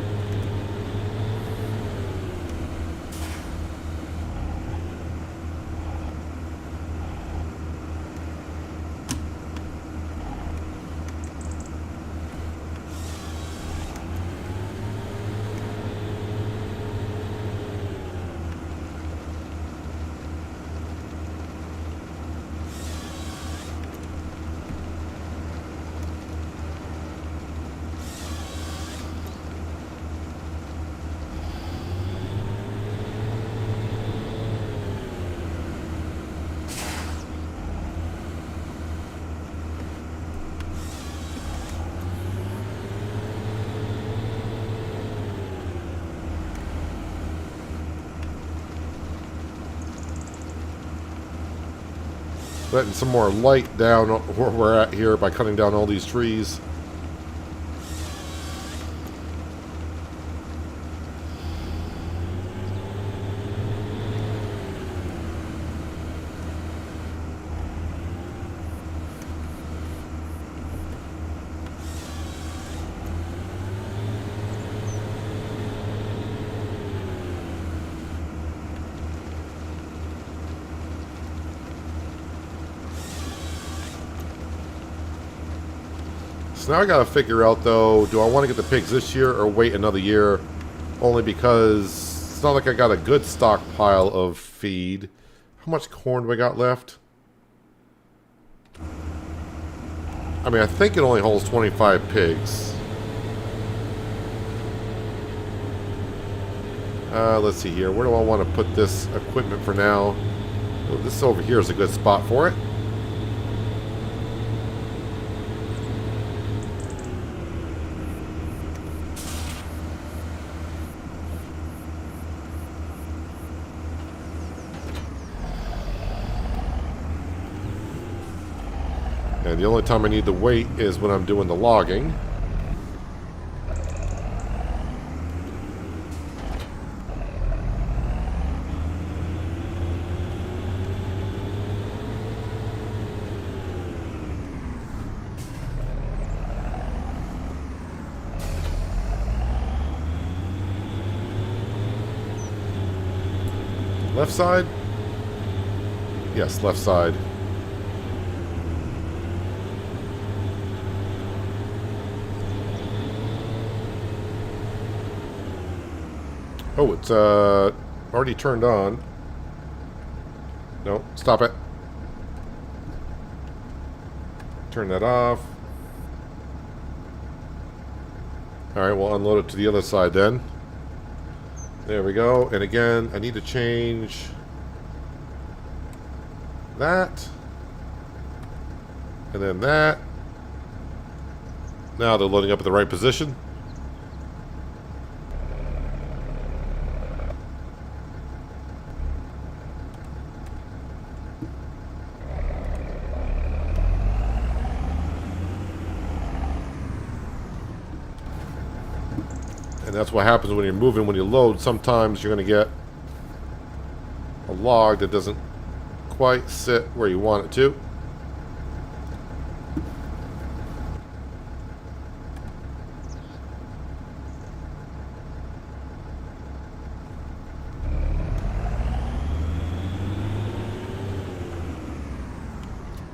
Letting some more light down where we're at here by cutting down all these trees. So now I gotta figure out though, do I want to get the pigs this year or wait another year? Only because it's not like I got a good stockpile of feed. How much corn do I got left? I mean, I think it only holds 25 pigs. Let's see here. Where do I want to put this equipment for now? Oh, this over here is a good spot for it. And the only time I need to wait is when I'm doing the logging. Left side? Yes, left side. Oh, it's already turned on. No, stop it. Turn that off. Alright, we'll unload it to the other side then. There we go. And again, I need to change that. And then that. Now they're loading up at the right position. And that's what happens when you're moving, when you load. Sometimes you're going to get a log that doesn't quite sit where you want it to.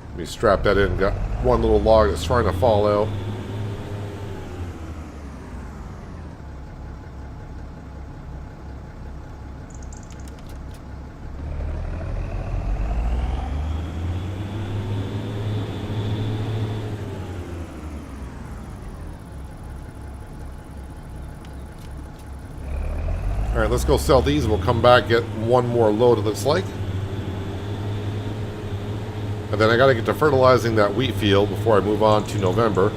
Let me strap that in. Got one little log that's trying to fall out. Alright, let's go sell these and we'll come back, get one more load, it looks like. And then I gotta get to fertilizing that wheat field before I move on to November.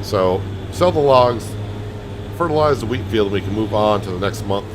So, sell the logs, fertilize the wheat field, and we can move on to the next month.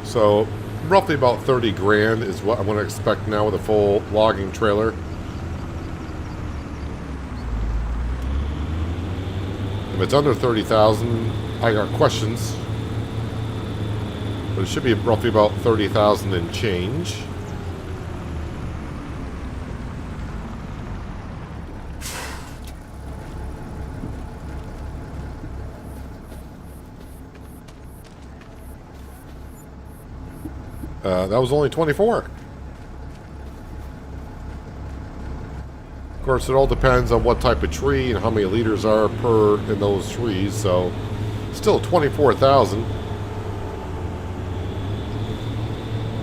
So, roughly about 30 grand is what I'm going to expect now with a full logging trailer. If it's under 30,000, I got questions. But it should be roughly about 30,000 and change. That was only 24. Of course, it all depends on what type of tree and how many liters are per in those trees. So, still 24,000.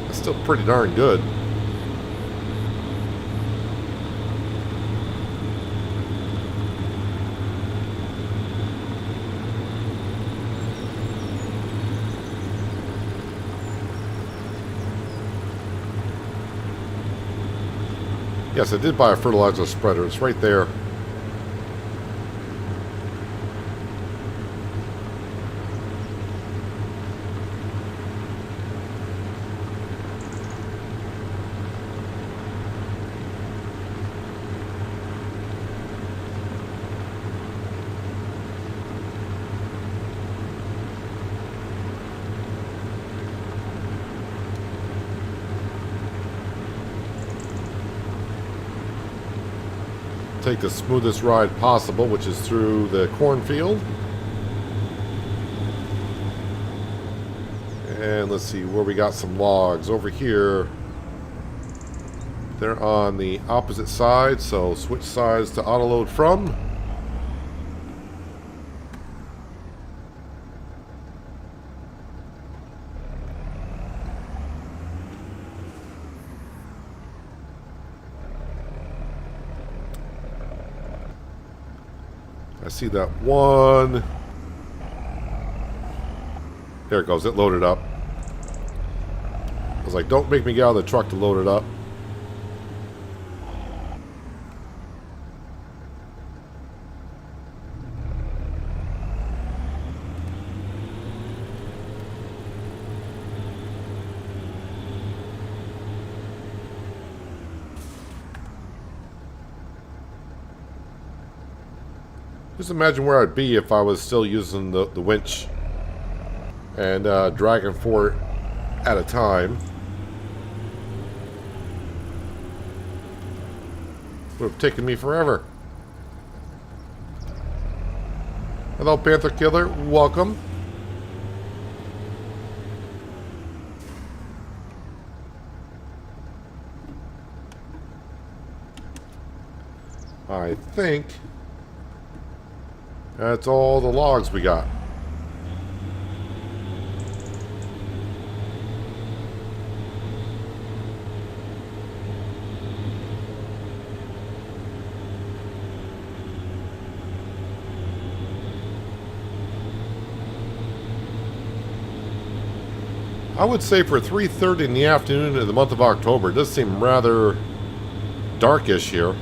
That's still pretty darn good. Yes, I did buy a fertilizer spreader. It's right there. Take the smoothest ride possible, which is through the cornfield. And let's see where we got some logs. Over here, they're on the opposite side, so switch sides to auto load from. I see that one. There it goes. It loaded up. I was like, don't make me get out of the truck to load it up. Just imagine where I'd be if I was still using the winch and dragging for it at a time. Would have taken me forever. Hello, Panther Killer. Welcome. I think that's all the logs we got. I would say for 3:30 in the afternoon in the month of October, it does seem rather darkish here.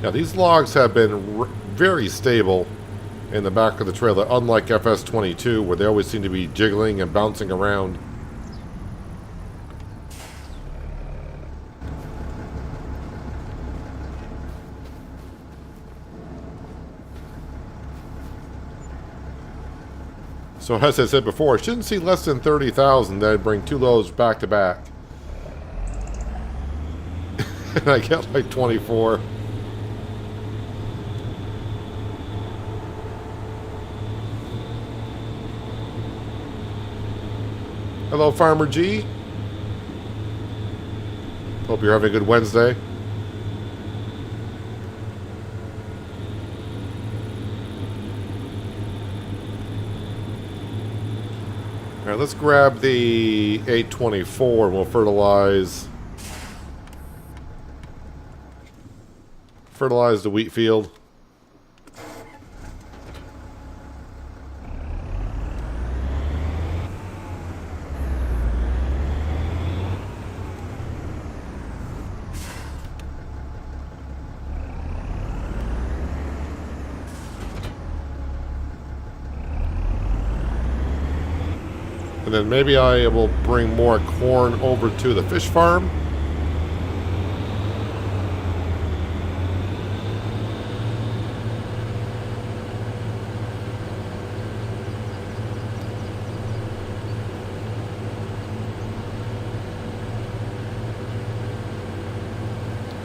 Yeah, these logs have been very stable in the back of the trailer, unlike FS22, where they always seem to be jiggling and bouncing around. So as I said before, I shouldn't see less than 30,000, then I'd bring two loads back to back. And I get like 24. Hello, Farmer G. Hope you're having a good Wednesday. All right, let's grab the 824 and we'll fertilize the wheat field. And then maybe I will bring more corn over to the fish farm.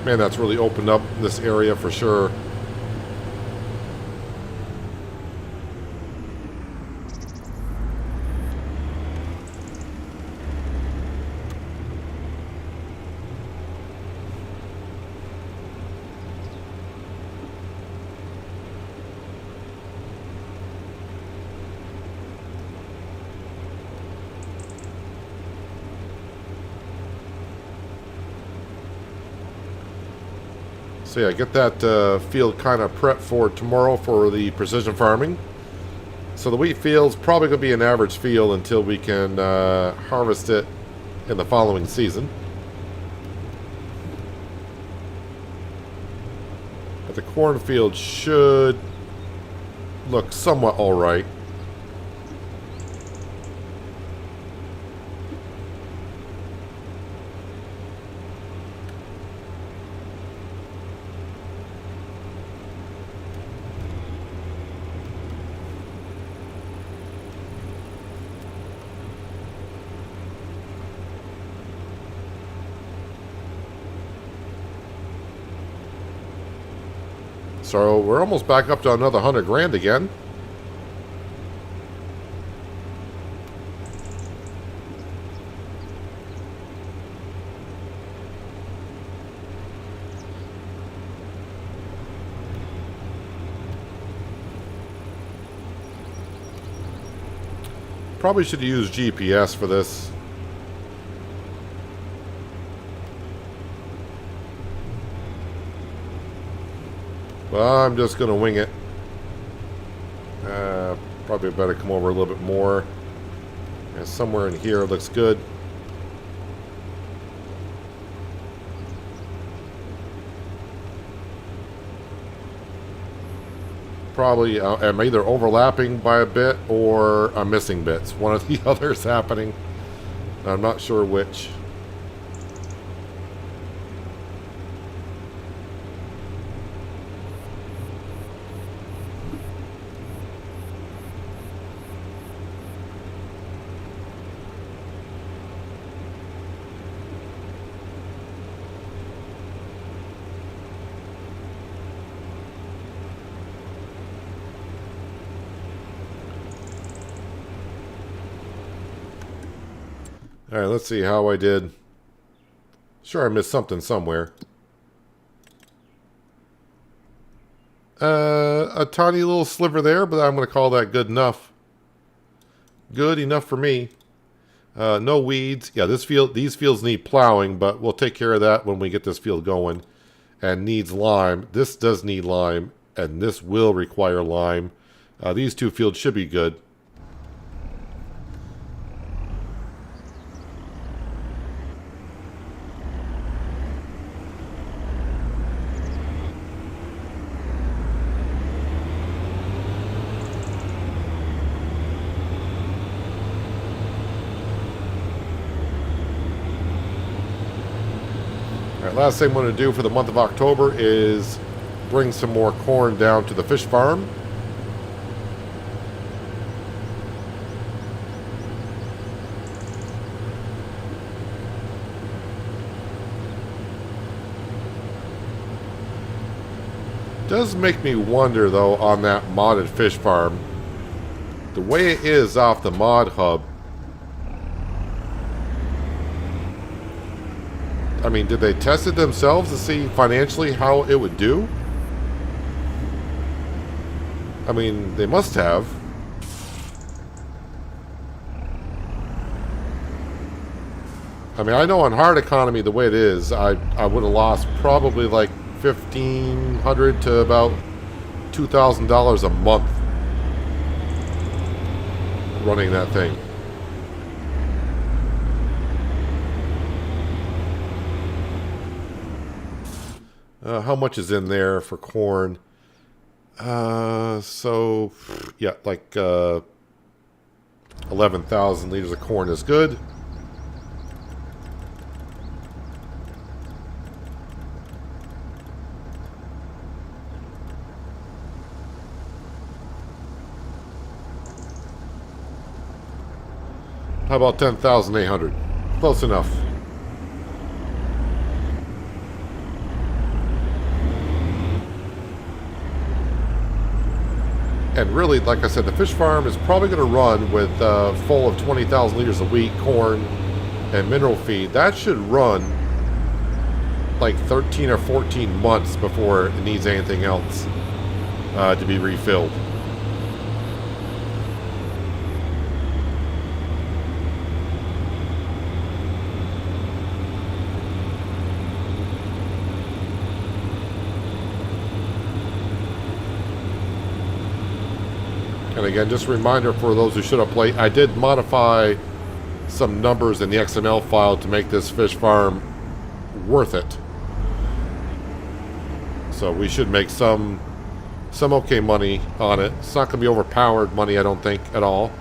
Man, that's really opened up this area for sure. So yeah, get that field kind of prepped for tomorrow for the precision farming. So the wheat field's probably going to be an average field until we can harvest it in the following season. But the cornfield should look somewhat alright. So we're almost back up to another 100 grand again. Probably should use GPS for this. But I'm just going to wing it. Probably better come over a little bit more. Yeah, somewhere in here looks good. Probably I'm either overlapping by a bit or I'm missing bits. One of the others happening. I'm not sure which. Alright, let's see how I did. Sure, I missed something somewhere. A tiny little sliver there, but I'm going to call that good enough. Good enough for me. No weeds. Yeah, these fields need plowing, but we'll take care of that when we get this field going. And needs lime. This does need lime, and this will require lime. These two fields should be good. Last thing I'm going to do for the month of October is bring some more corn down to the fish farm. Does make me wonder though on that modded fish farm, the way it is off the mod hub. I mean, did they test it themselves to see financially how it would do? I mean, they must have. I mean, I know on hard economy, the way it is, I would have lost probably like $1,500 to about $2,000 a month running that thing. How much is in there for corn? So, yeah, like 11,000 liters of corn is good. How about 10,800? Close enough. And really, like I said, the fish farm is probably going to run with full of 20,000 liters a week, corn and mineral feed. That should run like 13 or 14 months before it needs anything else to be refilled. And again, just a reminder for those who should have played, I did modify some numbers in the XML file to make this fish farm worth it. So we should make some okay money on it. It's not going to be overpowered money, I don't think, at all.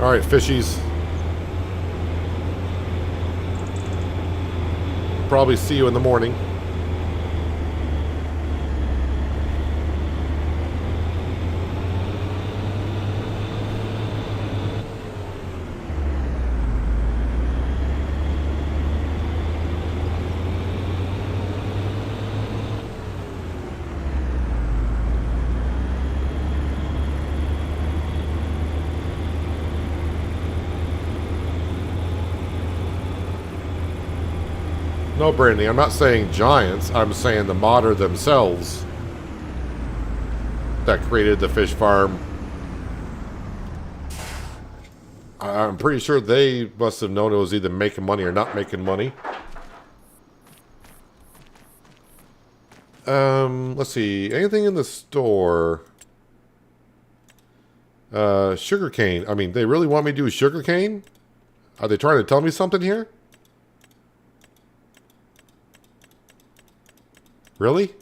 All right, fishies. Probably see you in the morning. No, Brandy, I'm not saying giants. I'm saying the modder themselves that created the fish farm. I'm pretty sure they must have known it was either making money or not making money. Let's see. Anything in the store? Sugarcane. I mean, they really want me to do sugarcane? Are they trying to tell me something here? Really?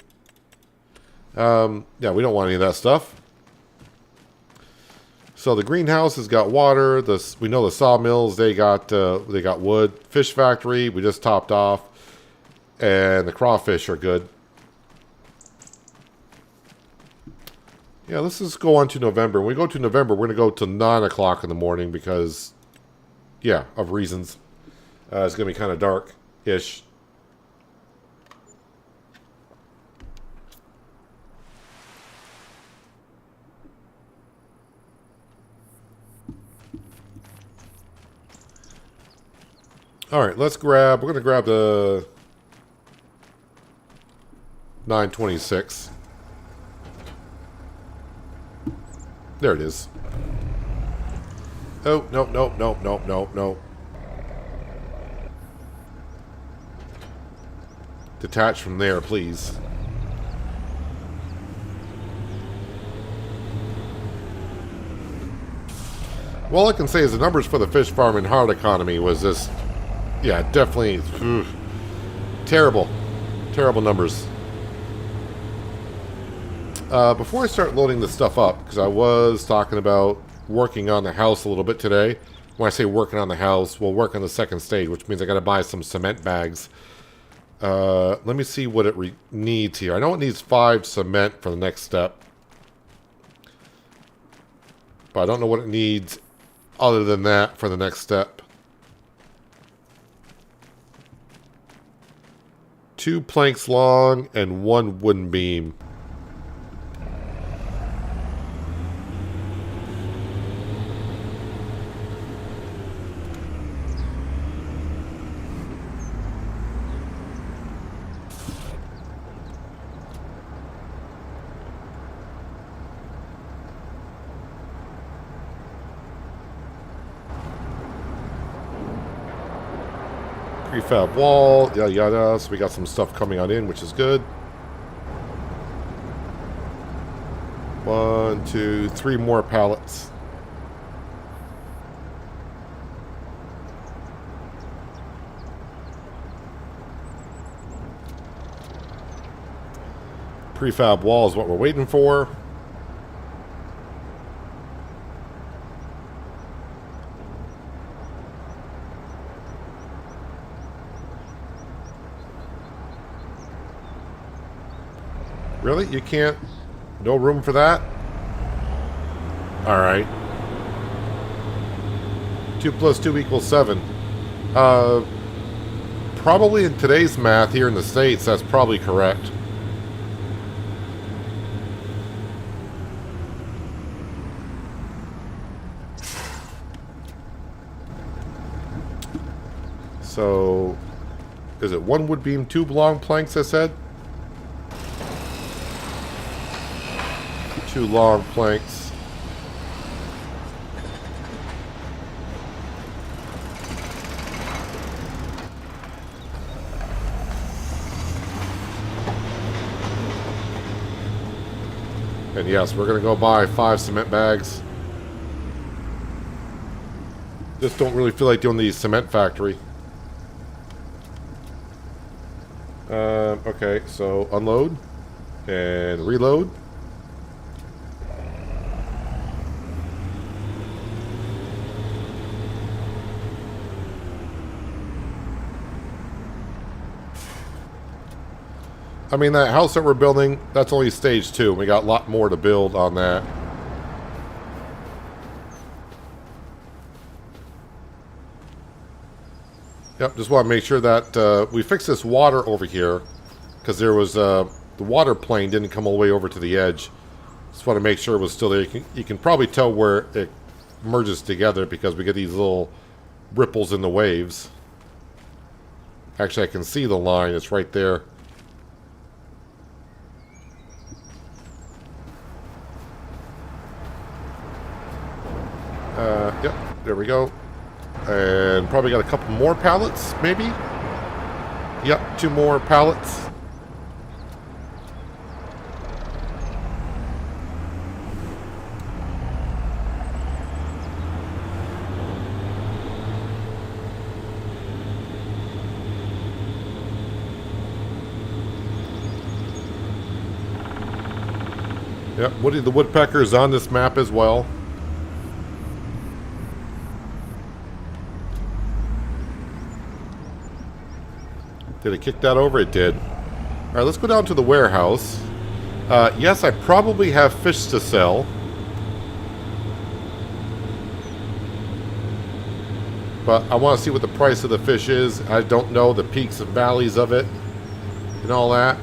Yeah, we don't want any of that stuff. So the greenhouse has got water. We know the sawmills, they got wood. Fish factory, we just topped off. And the crawfish are good. Yeah, let's just go on to November. When we go to November, we're going to go to 9 o'clock in the morning because, yeah, of reasons. It's going to be kind of dark-ish. All right, we're going to grab the 926. There it is. Oh, no, no, no, no, no, no. Detach from there, please. Well, all I can say is the numbers for the fish farm and hard economy was just, yeah, definitely terrible. Terrible numbers. Before I start loading this stuff up, because I was talking about working on the house a little bit today. When I say working on the house, we'll work on the second stage, which means I got to buy some cement bags. Let me see what it needs here. I know it needs 5 cement for the next step. But I don't know what it needs other than that for the next step. 2 planks long and 1 wooden beam. Prefab wall, yada yada. So we got some stuff coming on in, which is good. 1, 2, 3 more pallets. Prefab wall is what we're waiting for. Really? You can't? No room for that? Alright. 2 plus 2 equals 7. Probably in today's math here in the States, that's probably correct. So, is it 1 wood beam, 2 long planks, I said? 2 long planks. And yes, we're going to go buy 5 cement bags. Just don't really feel like doing the cement factory. Okay, so unload and reload. I mean, that house that we're building, that's only stage 2. We got a lot more to build on that. Yep, just want to make sure that we fix this water over here. Because there was, the water plane didn't come all the way over to the edge. Just want to make sure it was still there. You can probably tell where it merges together because we get these little ripples in the waves. Actually, I can see the line. It's right there. Yep, there we go. And probably got a couple more pallets, maybe? Yep, 2 more pallets. Yep, Woody the Woodpecker is on this map as well. Did it kick that over? It did. Alright, let's go down to the warehouse. Yes, I probably have fish to sell. But I want to see what the price of the fish is. I don't know the peaks and valleys of it and all that.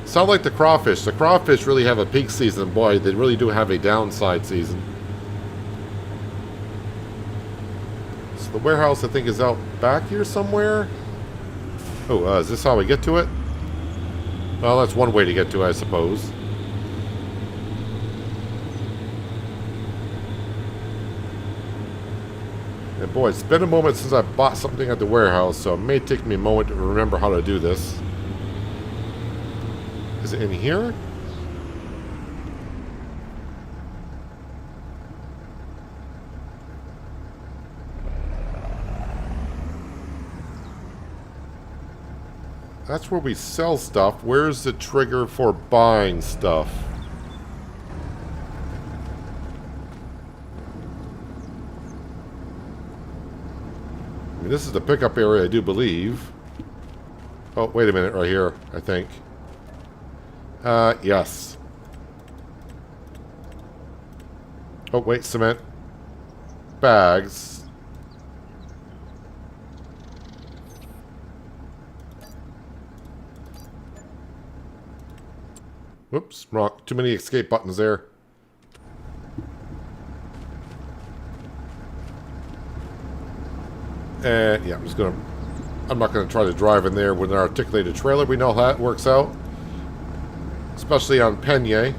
Sound like the crawfish. The crawfish really have a peak season. Boy, they really do have a downside season. So the warehouse, I think, is out back here somewhere. Oh, is this how we get to it? Well, that's one way to get to it, I suppose. And boy, it's been a moment since I bought something at the warehouse, so it may take me a moment to remember how to do this. Is it in here? That's where we sell stuff. Where's the trigger for buying stuff? I mean, this is the pickup area, I do believe. Oh, wait a minute, right here, I think. Yes. Oh, wait, cement. Bags. Whoops, wrong. Too many escape buttons there. And yeah, I'm not gonna try to drive in there with an articulated trailer. We know how that works out. Especially on Penye.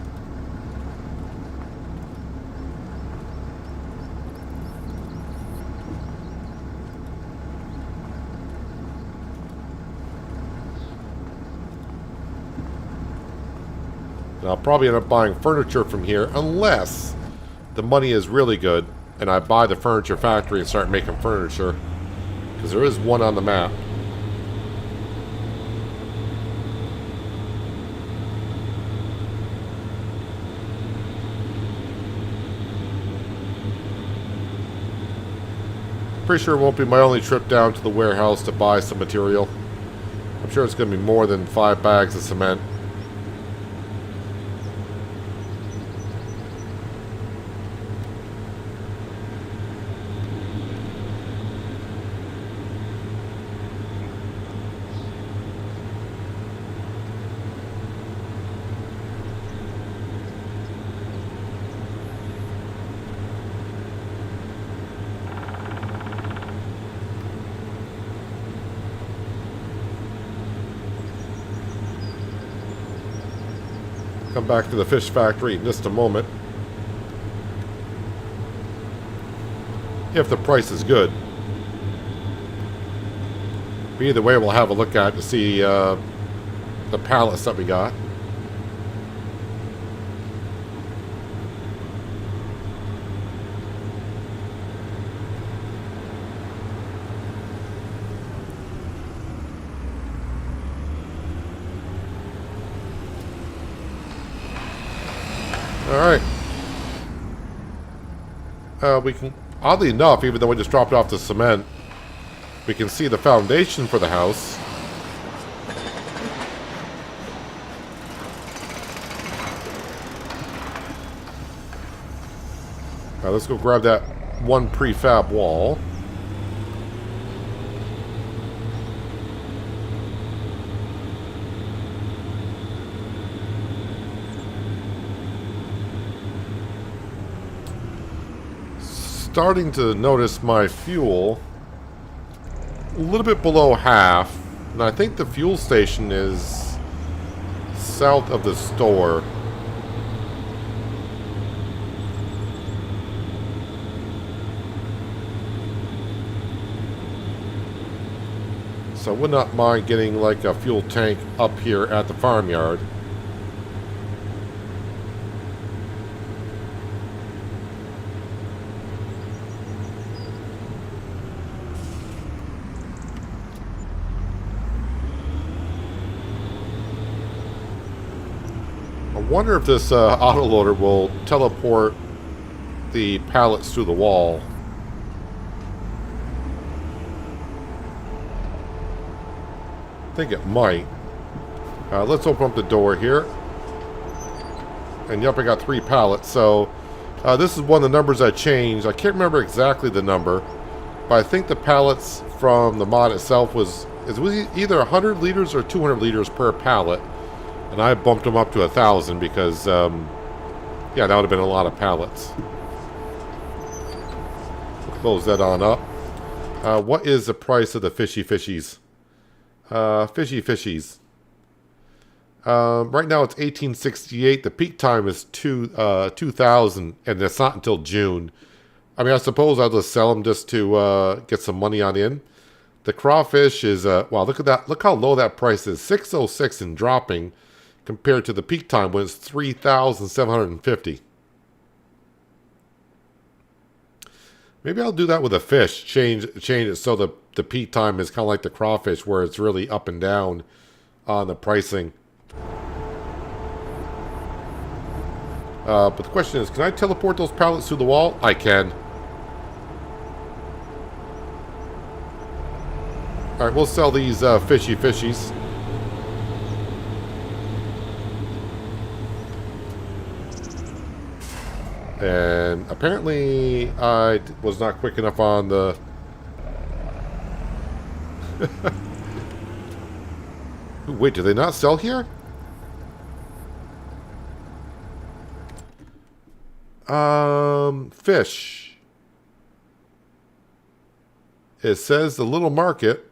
And I'll probably end up buying furniture from here unless the money is really good and I buy the furniture factory and start making furniture. Because there is one on the map. Pretty sure it won't be my only trip down to the warehouse to buy some material. I'm sure it's going to be more than 5 bags of cement. Come back to the fish factory in just a moment. If the price is good. But either way, we'll have a look at to see the pallets that we got. Alright. We can, oddly enough, even though we just dropped off the cement, we can see the foundation for the house. Let's go grab that one prefab wall. starting to notice my fuel a little bit below half. And I think the fuel station is south of the store. So I would not mind getting like a fuel tank up here at the farmyard. I wonder if this autoloader will teleport the pallets through the wall. I think it might. Let's open up the door here. And yep, I got 3 pallets. So this is one of the numbers I changed. I can't remember exactly the number, but I think the pallets from the mod itself was either 100 liters or 200 liters per pallet. And I bumped them up to 1,000 because, yeah, that would have been a lot of pallets. Close that on up. What is the price of the fishies? Fishies. Right now it's 1868. The peak time is 2000, and it's not until June. I mean, I suppose I'll just sell them just to get some money on in. The crawfish is wow. Look at that. Look how low that price is. 606 and dropping compared to the peak time when it's 3,750. Maybe I'll do that with a fish. Change it so the peak time is kind of like the crawfish, where it's really up and down on the pricing. But the question is, can I teleport those pallets through the wall? I can. All right, we'll sell these fishies. And apparently I was not quick enough on the... Wait, do they not sell here? Fish. It says the little market.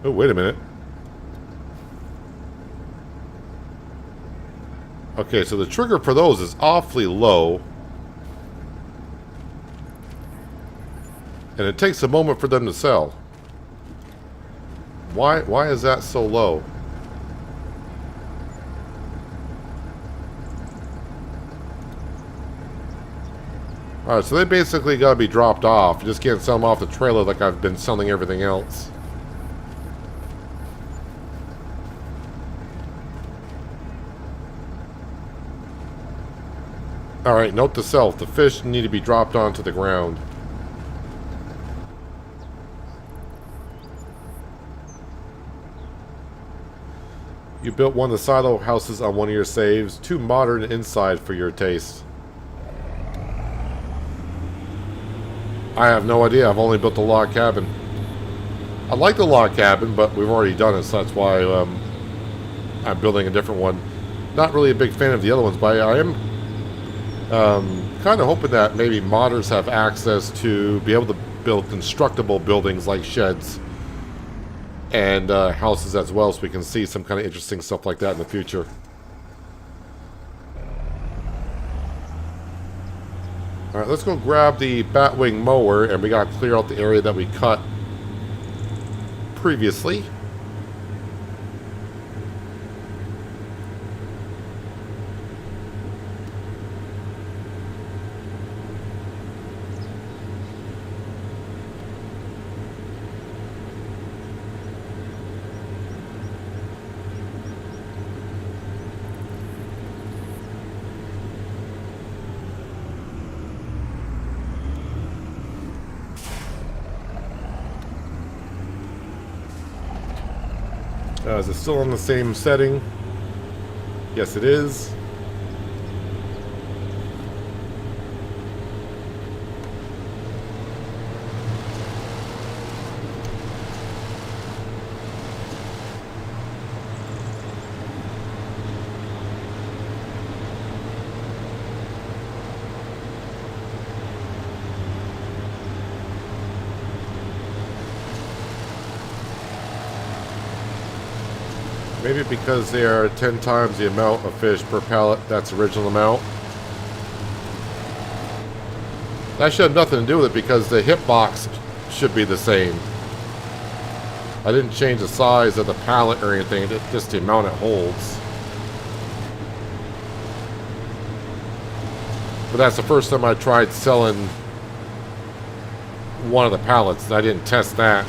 Oh, wait a minute. Okay, so the trigger for those is awfully low. And it takes a moment for them to sell. Why is that so low? Alright, so they basically gotta be dropped off. You just can't sell them off the trailer like I've been selling everything else. Alright, note to self, the fish need to be dropped onto the ground. You built one of the silo houses on one of your saves. Too modern inside for your taste. I have no idea. I've only built a log cabin. I like the log cabin, but we've already done it, so that's why I'm building a different one. Not really a big fan of the other ones, but I am kind of hoping that maybe modders have access to be able to build constructible buildings like sheds and houses as well, so we can see some kind of interesting stuff like that in the future. Alright, let's go grab the batwing mower, and we gotta clear out the area that we cut previously. Is it still on the same setting? Yes, it is. Maybe because they are 10 times the amount of fish per pallet that's the original amount. That should have nothing to do with it because the hip box should be the same. I didn't change the size of the pallet or anything, just the amount it holds. But that's the first time I tried selling one of the pallets. I didn't test that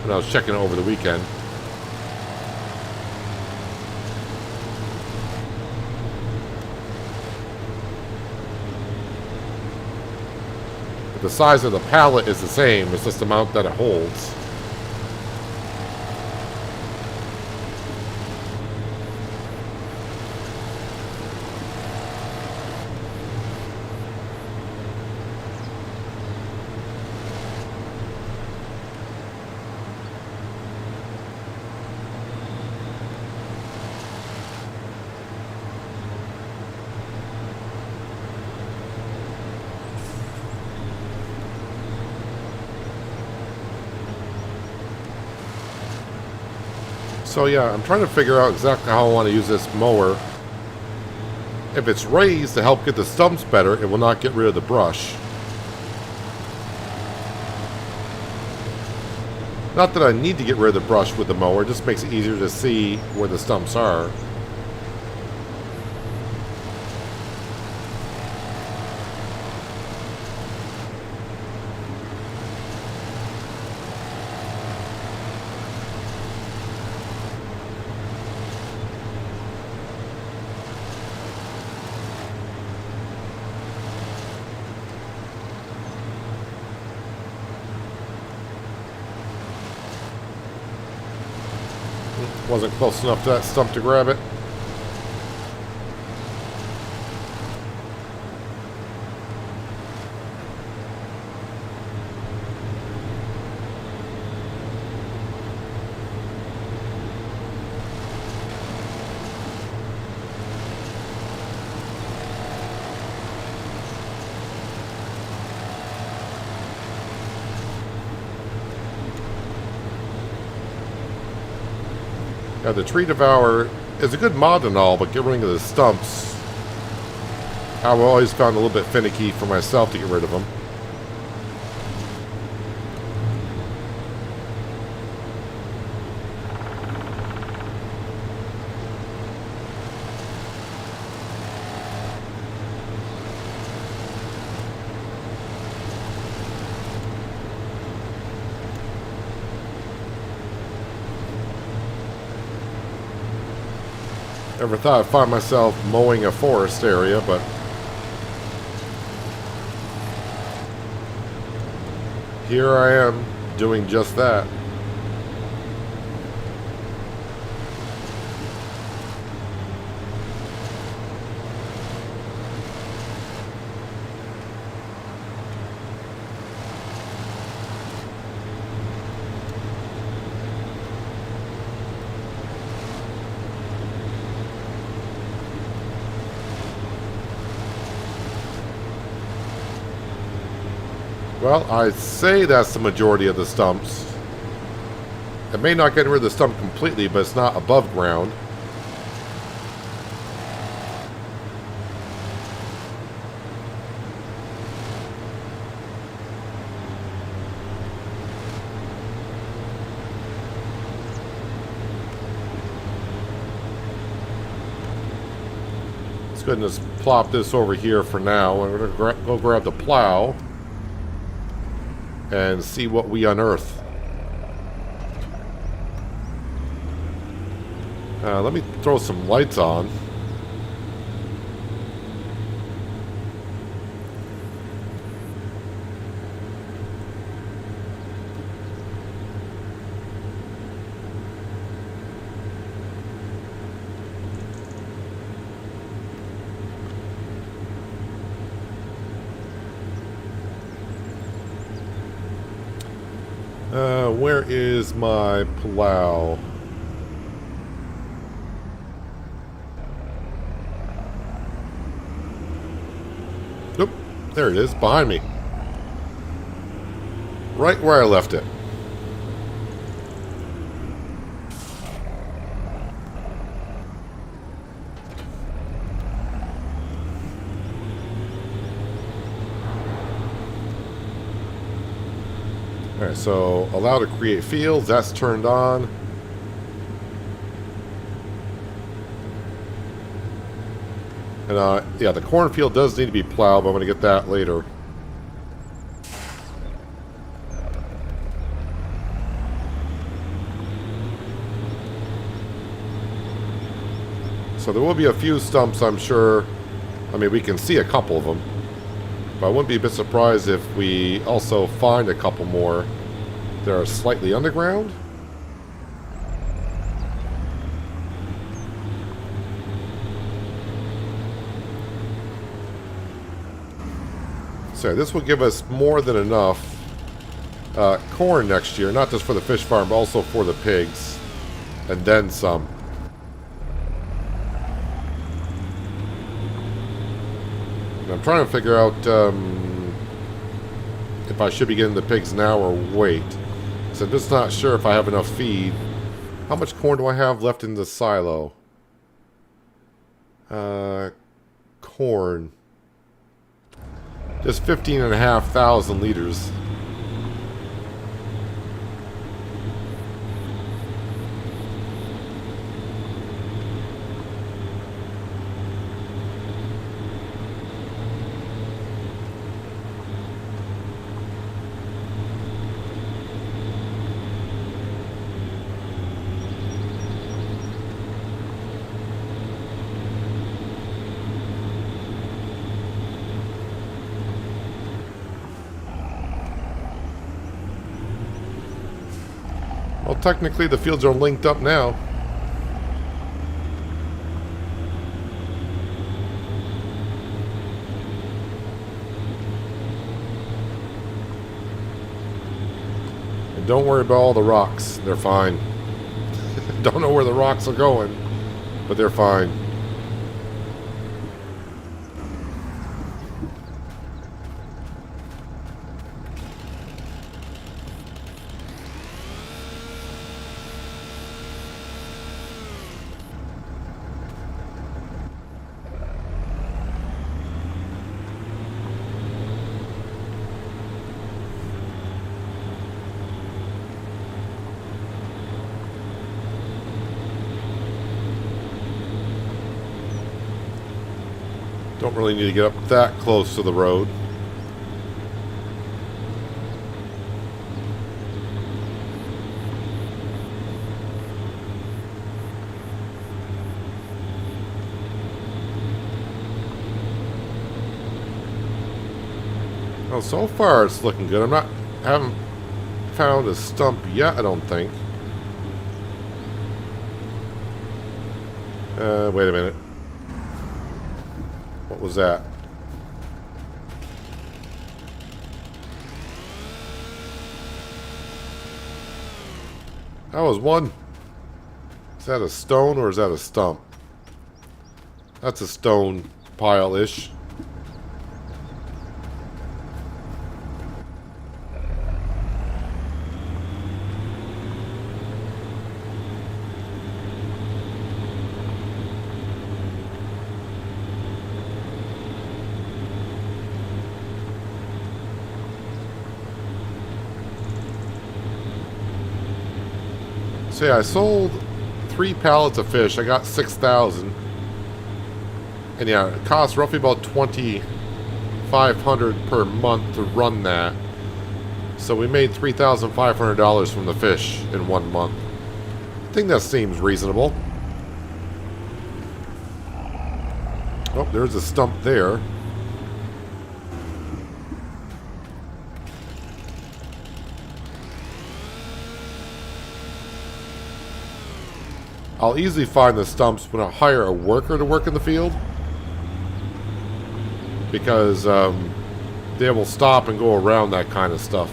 when I was checking it over the weekend. The size of the pallet is the same, it's just the amount that it holds. So yeah, I'm trying to figure out exactly how I want to use this mower. If it's raised to help get the stumps better, it will not get rid of the brush. Not that I need to get rid of the brush with the mower, it just makes it easier to see where the stumps are. Wasn't close enough to that stump to grab it. Now the tree devourer is a good mod and all, but getting rid of the stumps, I've always found a little bit finicky for myself to get rid of them. Never thought I'd find myself mowing a forest area, but here I am doing just that. Well, I'd say that's the majority of the stumps. It may not get rid of the stump completely, but it's not above ground. Let's go ahead and just plop this over here for now. We're going to go grab the plow and see what we unearth. Let me throw some lights on. Where is my plow? Oop, there it is, behind me. Right where I left it. Alright, so allow to create fields, that's turned on. And yeah, the cornfield does need to be plowed, but I'm going to get that later. So there will be a few stumps, I'm sure. I mean, we can see a couple of them. But I wouldn't be a bit surprised if we also find a couple more that are slightly underground. So this will give us more than enough corn next year, not just for the fish farm, but also for the pigs, and then some. And I'm trying to figure out if I should be getting the pigs now or wait. So I'm just not sure if I have enough feed. How much corn do I have left in the silo? Corn. Just 15,500 liters. Well, technically the fields are linked up now. And don't worry about all the rocks. They're fine. Don't know where the rocks are going, but they're fine. Don't really need to get up that close to the road. Well, so far it's looking good. I haven't found a stump yet, I don't think. Wait a minute. What was that? That was one. Is that a stone or is that a stump? That's a stone pile-ish. So yeah, I sold 3 pallets of fish. I got 6,000. And yeah, it costs roughly about $2,500 per month to run that. So we made $3,500 from the fish in 1 month. I think that seems reasonable. Oh, there's a stump there. I'll easily find the stumps when I hire a worker to work in the field. Because they will stop and go around that kind of stuff.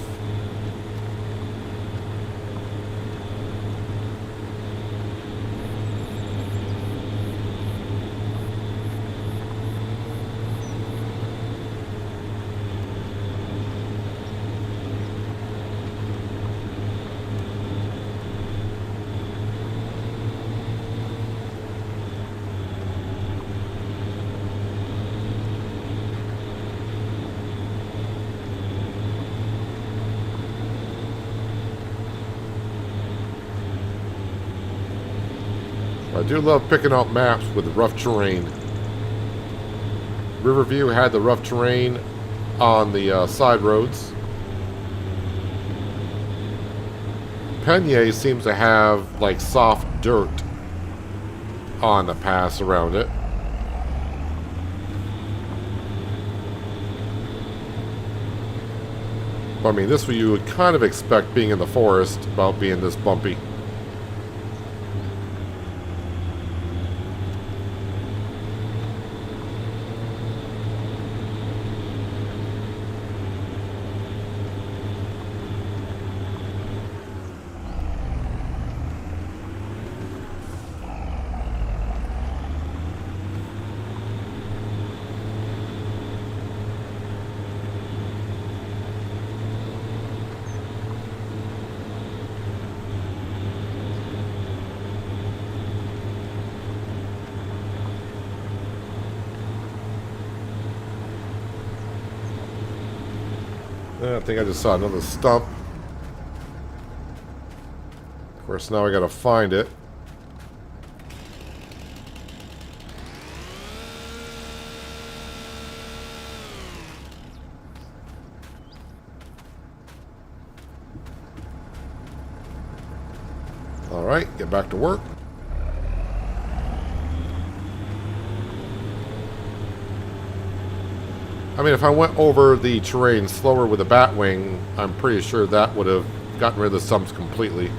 I do love picking out maps with rough terrain. Riverview had the rough terrain on the side roads. Peignay seems to have like soft dirt on the paths around it. But, I mean, this you would kind of expect being in the forest about being this bumpy. I think I just saw another stump. Of course, now I gotta find it. Alright, get back to work. I mean, if I went over the terrain slower with a bat wing, I'm pretty sure that would have gotten rid of the stumps completely.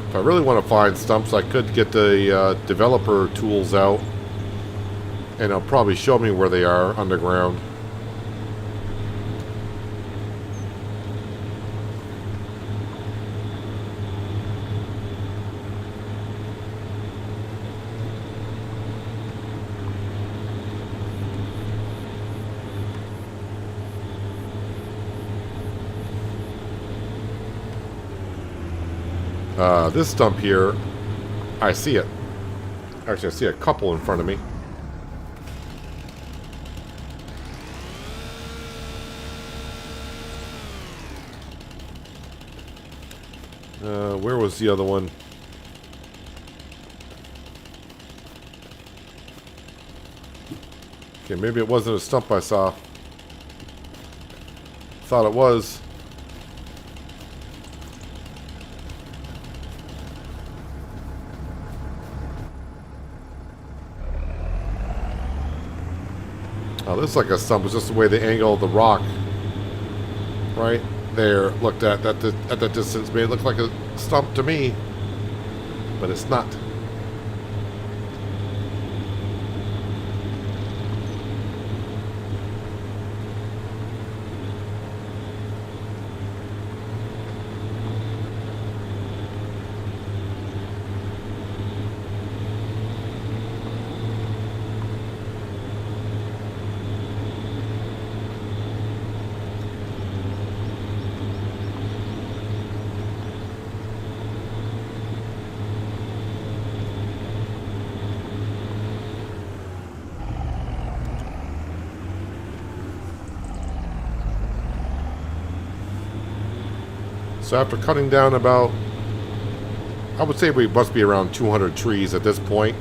If I really want to find stumps, I could get the developer tools out, and it'll probably show me where they are underground. This stump here, I see it. Actually, I see a couple in front of me. Where was the other one? Okay, maybe it wasn't a stump I saw. Thought it was. Oh, this is like a stump. It's just the way they angle the rock right there looked at that distance made it look like a stump to me, but it's not. So after cutting down about, I would say we must be around 200 trees at this point.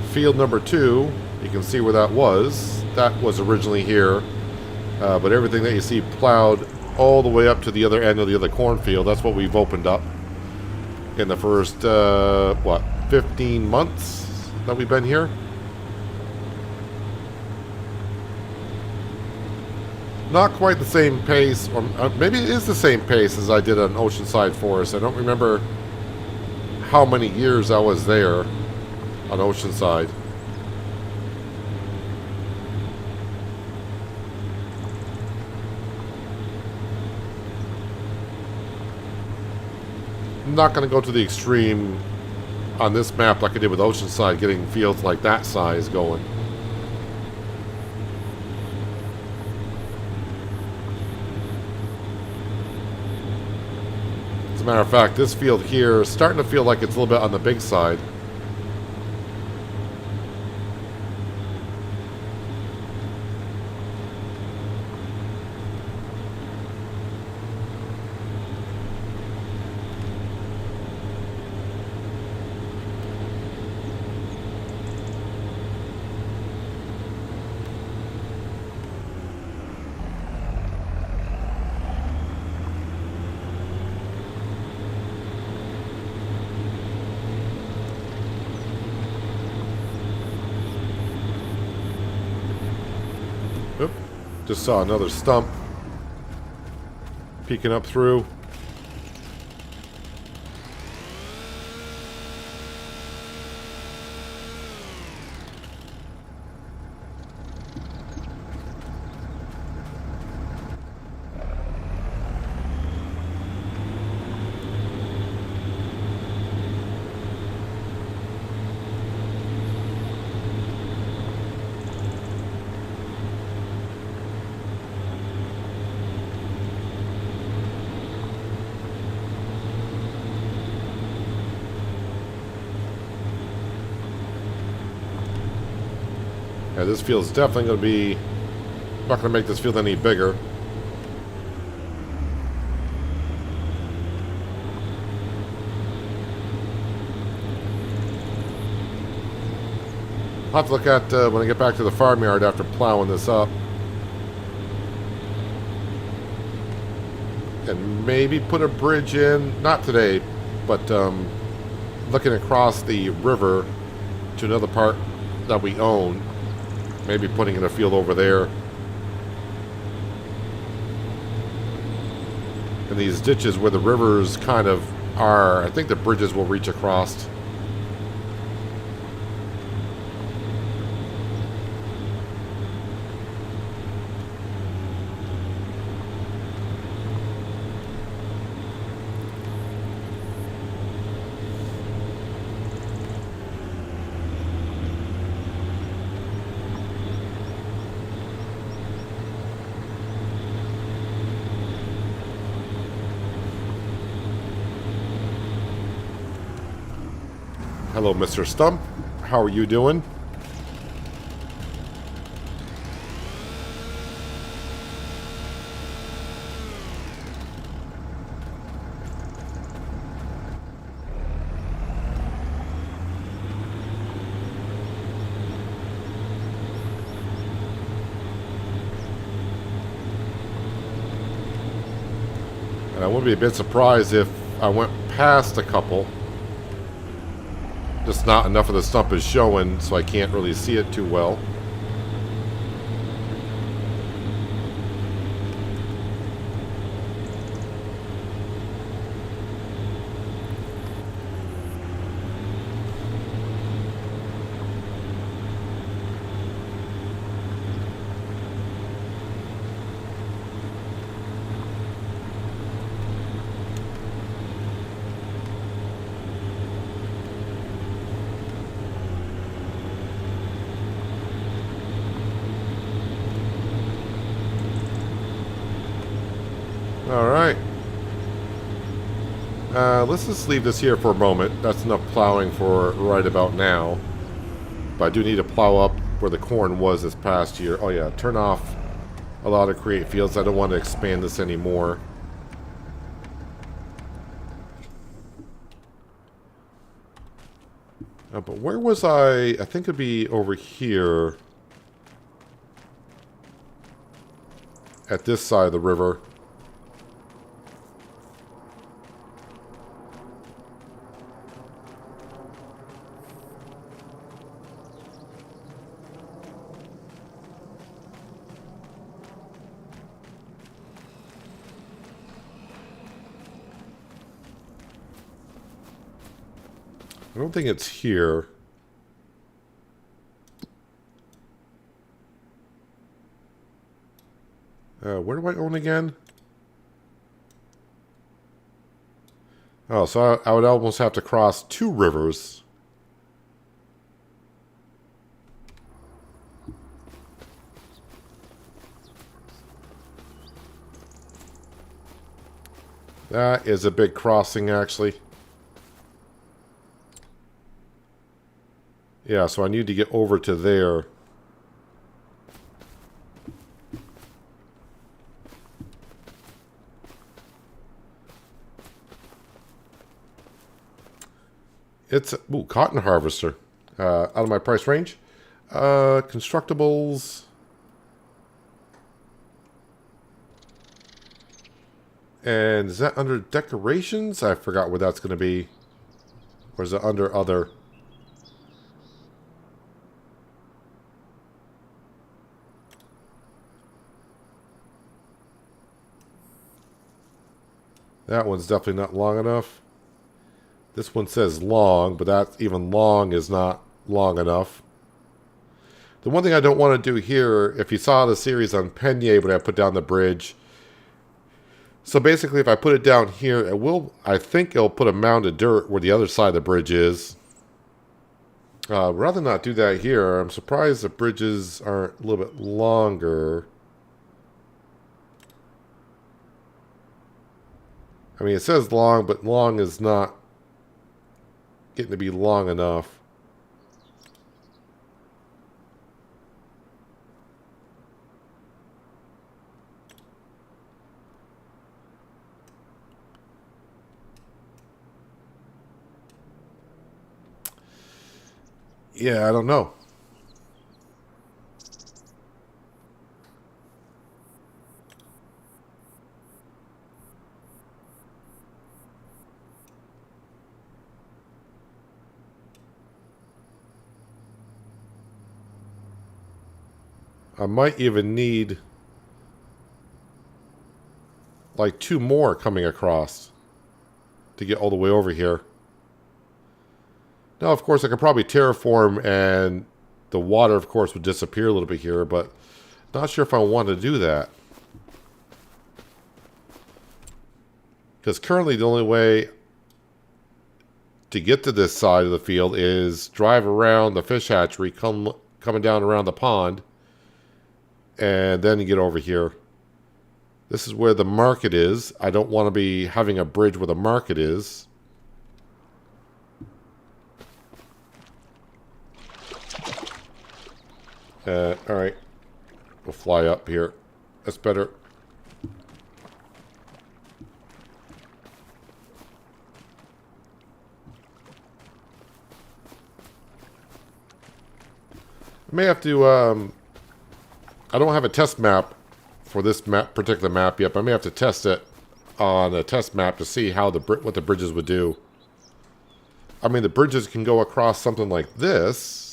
Field number 2, you can see where that was. That was originally here, but everything that you see plowed all the way up to the other end of the other cornfield, that's what we've opened up in the first, 15 months that we've been here. Not quite the same pace, or maybe it is the same pace as I did on Oceanside Forest. I don't remember how many years I was there on Oceanside. I'm not going to go to the extreme on this map like I did with Oceanside, getting fields like that size going. a matter of fact, this field here is starting to feel like it's a little bit on the big side. Oop, just saw another stump peeking up through. Yeah, this field's definitely going to be... not going to make this field any bigger. I'll have to look at when I get back to the farmyard after plowing this up. And maybe put a bridge in, not today, but looking across the river to another part that we own. Maybe putting in a field over there. And these ditches where the rivers kind of are, I think the bridges will reach across. Hello, Mr. Stump. How are you doing? And I wouldn't be a bit surprised if I went past a couple. Just not enough of the stump is showing, so I can't really see it too well. Alright. Let's just leave this here for a moment. That's enough plowing for right about now. But I do need to plow up where the corn was this past year. Oh yeah, turn off allow to create fields. I don't want to expand this anymore. But where was I? I think it'd be over here. At this side of the river. I don't think it's here. Where do I own again? Oh, so I would almost have to cross two rivers. That is a big crossing, actually. Yeah, so I need to get over to there. It's, ooh, cotton harvester. Out of my price range. Constructibles. And is that under decorations? I forgot where that's going to be. Or is it under other? That one's definitely not long enough. This one says long, but that even long is not long enough. The one thing I don't want to do here, if you saw the series on Penye, but I put down the bridge. So basically, if I put it down here, it will, I think it'll put a mound of dirt where the other side of the bridge is. Rather not do that here. I'm surprised the bridges aren't a little bit longer. I mean, it says long, but long is not getting to be long enough. Yeah, I don't know. I might even need like 2 more coming across to get all the way over here. Now, of course, I could probably terraform and the water, of course, would disappear a little bit here, but not sure if I want to do that. Because currently the only way to get to this side of the field is drive around the fish hatchery, coming down around the pond, and then you get over here. This is where the market is. I don't want to be having a bridge where the market is. Alright. We'll fly up here. That's better. I may have to, I don't have a test map for this particular map yet, but I may have to test it on a test map to see how what the bridges would do. I mean, the bridges can go across something like this.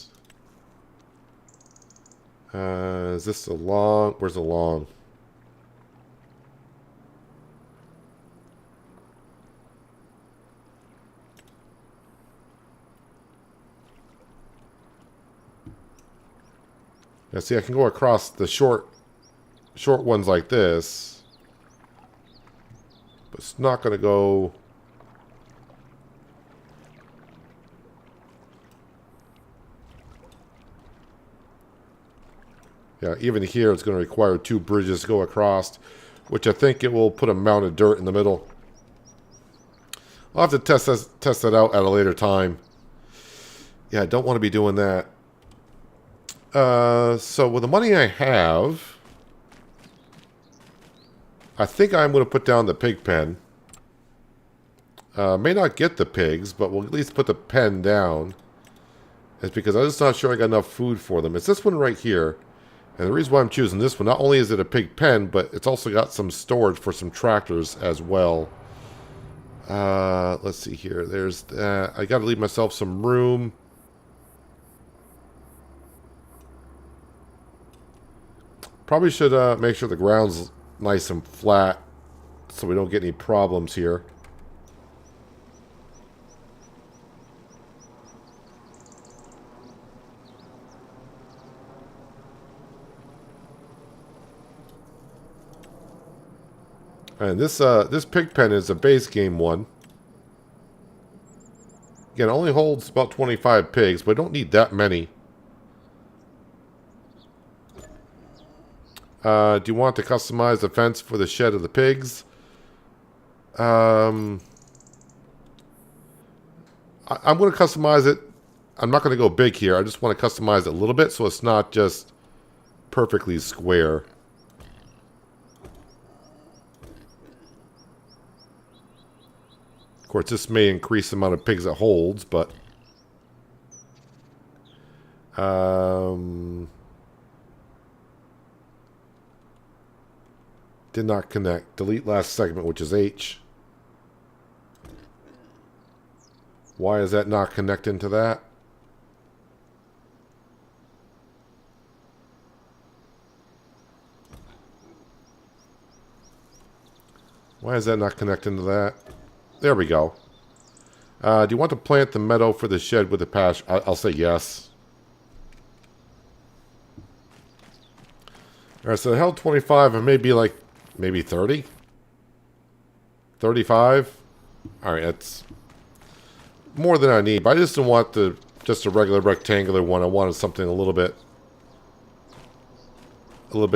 Is this a long? Where's the long? Yeah, see, I can go across the short ones like this, but it's not going to go. Yeah, even here it's going to require 2 bridges to go across, which I think it will put a mound of dirt in the middle. I'll have to test that out at a later time. Yeah, I don't want to be doing that. So with the money I have, I think I'm going to put down the pig pen. May not get the pigs, but we'll at least put the pen down. It's because I'm just not sure I got enough food for them. It's this one right here. And the reason why I'm choosing this one, not only is it a pig pen, but it's also got some storage for some tractors as well. Let's see here. There's that. I got to leave myself some room. Probably should make sure the ground's nice and flat so we don't get any problems here. And this pig pen is a base game one. Again, it only holds about 25 pigs, but I don't need that many. Do you want to customize the fence for the shed of the pigs? I'm going to customize it. I'm not going to go big here. I just want to customize it a little bit so it's not just perfectly square. Of course, this may increase the amount of pigs it holds, but... did not connect. Delete last segment, which is H. Why is that not connecting to that? Why is that not connecting to that? There we go. Do you want to plant the meadow for the shed with the pasture? I'll say yes. Alright, so it held 25 and maybe like, maybe 30? 35? Alright, that's more than I need, but I just don't want just a regular rectangular one. I wanted something a little bit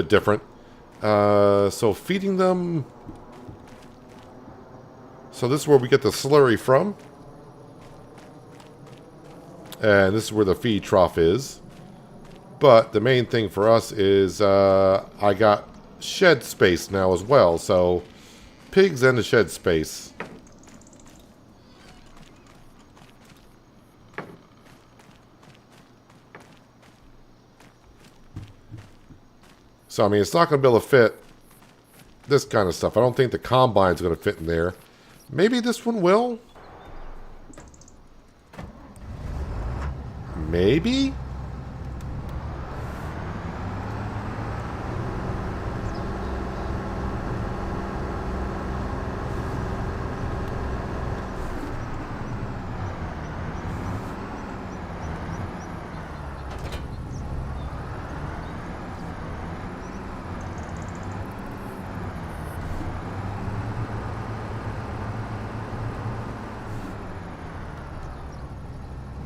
different. So feeding them... So this is where we get the slurry from. And this is where the feed trough is. But the main thing for us is I got shed space now as well. So pigs and the shed space. So I mean, it's not going to be able to fit this kind of stuff. I don't think the combine's going to fit in there. Maybe this one will? Maybe?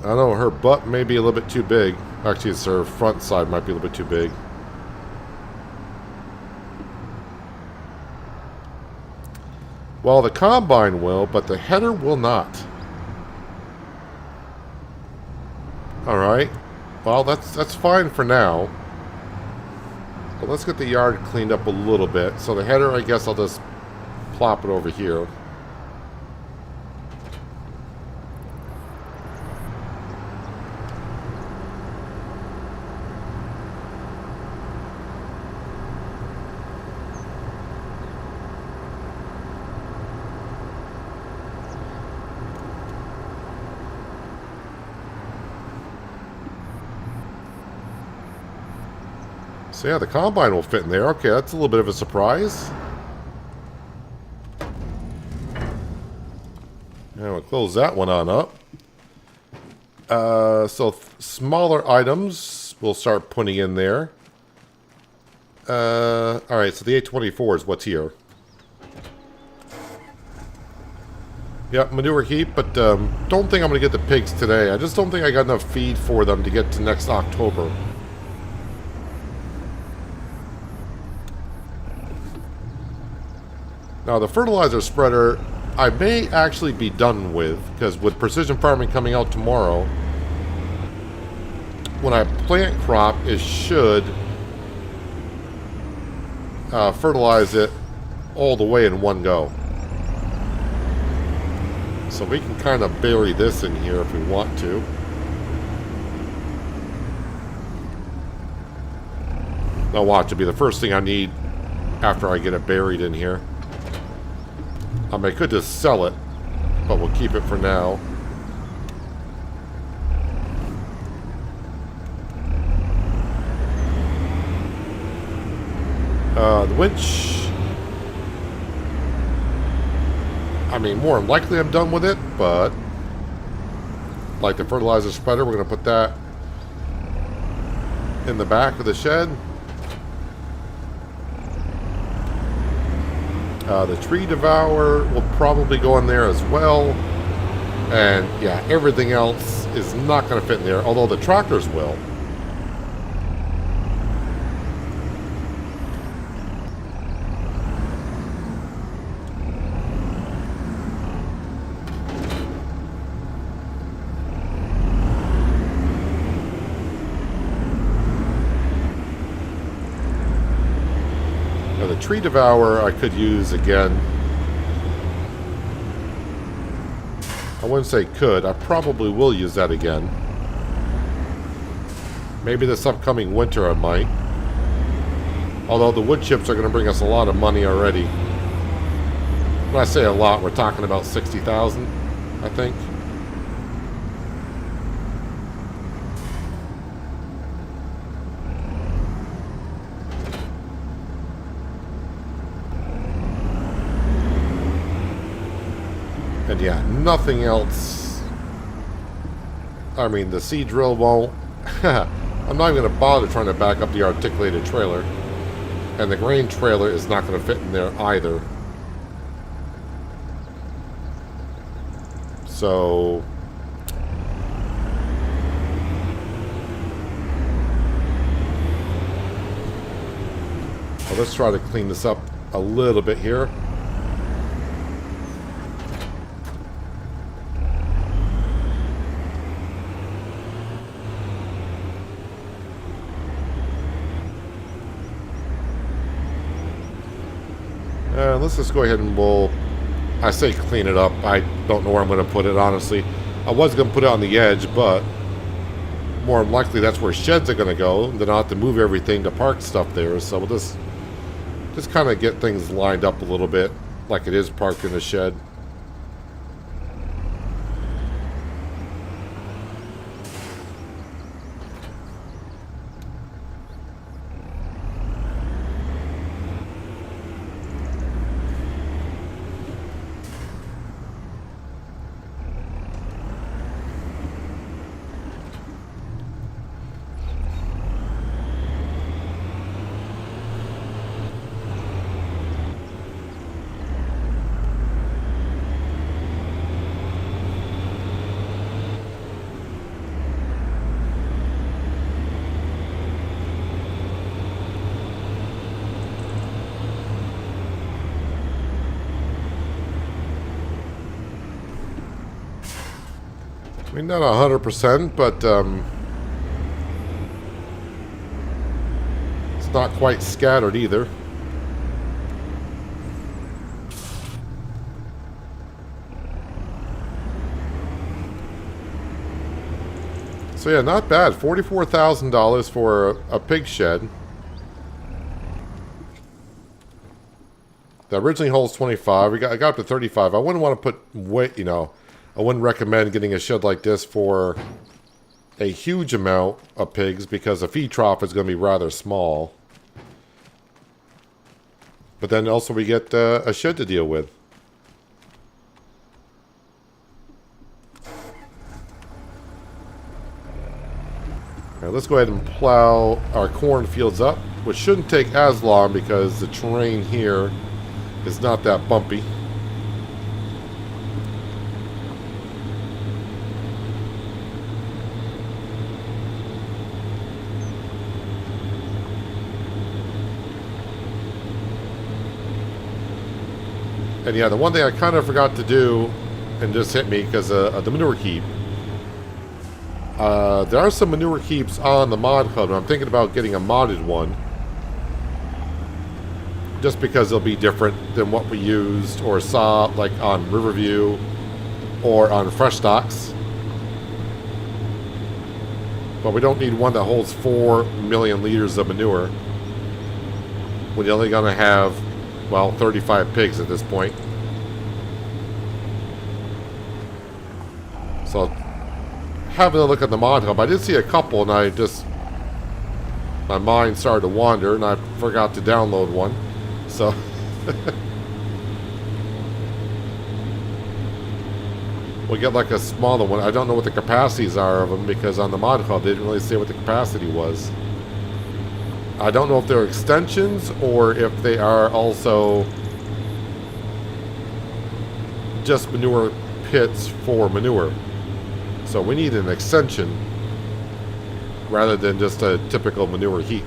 I don't know, her butt may be a little bit too big. Actually, it's her front side might be a little bit too big. Well, the combine will, but the header will not. Alright. Well, that's fine for now. But let's get the yard cleaned up a little bit. So the header, I guess I'll just plop it over here. So yeah, the combine will fit in there. Okay, that's a little bit of a surprise. And we'll close that one on up. So smaller items we'll start putting in there. Alright, so the 824 is what's here. Yep, manure heap, but don't think I'm going to get the pigs today. I just don't think I got enough feed for them to get to next October. Now, the fertilizer spreader, I may actually be done with, because with precision farming coming out tomorrow, when I plant crop, it should fertilize it all the way in one go. So we can kind of bury this in here if we want to. Now watch, it'll be the first thing I need after I get it buried in here. I mean, I could just sell it, but we'll keep it for now. The winch. I mean, more than likely I'm done with it, but like the fertilizer spreader, we're going to put that in the back of the shed. The tree devourer will probably go in there as well. And yeah, everything else is not going to fit in there, although the tractors will. Now the tree devourer I could use again. I wouldn't say could. I probably will use that again. Maybe this upcoming winter I might. Although the wood chips are going to bring us a lot of money already. When I say a lot, we're talking about 60,000, I think. And yeah, nothing else. I mean, the seed drill won't. I'm not even going to bother trying to back up the articulated trailer. And the grain trailer is not going to fit in there either. So... well, let's try to clean this up a little bit here. Let's just go ahead and I say clean it up. I don't know where I'm going to put it, honestly. I was going to put it on the edge, but more than likely that's where sheds are going to go. Then I'll have to move everything to park stuff there. So we'll just kind of get things lined up a little bit like it is parked in the shed. I mean, not 100%, but it's not quite scattered either. So yeah, not bad. $44,000 for a pig shed. The originally holds 25. I got up to 35. I wouldn't want to put weight, you know. I wouldn't recommend getting a shed like this for a huge amount of pigs because a feed trough is going to be rather small. But then also we get a shed to deal with. Now let's go ahead and plow our cornfields up, which shouldn't take as long because the terrain here is not that bumpy. And yeah, the one thing I kind of forgot to do, and just hit me because of the manure heap. There are some manure heaps on the mod hub, and I'm thinking about getting a modded one. Just because they'll be different than what we used or saw like on Riverview or on Fresh Stocks. But we don't need one that holds 4 million liters of manure. We're only going to have, well, 35 pigs at this point. So, having a look at the mod hub, I did see a couple and my mind started to wander and I forgot to download one. So, we'll get like a smaller one. I don't know what the capacities are of them because on the mod hub they didn't really say what the capacity was. I don't know if they're extensions or if they are also just manure pits for manure. So we need an extension rather than just a typical manure heap.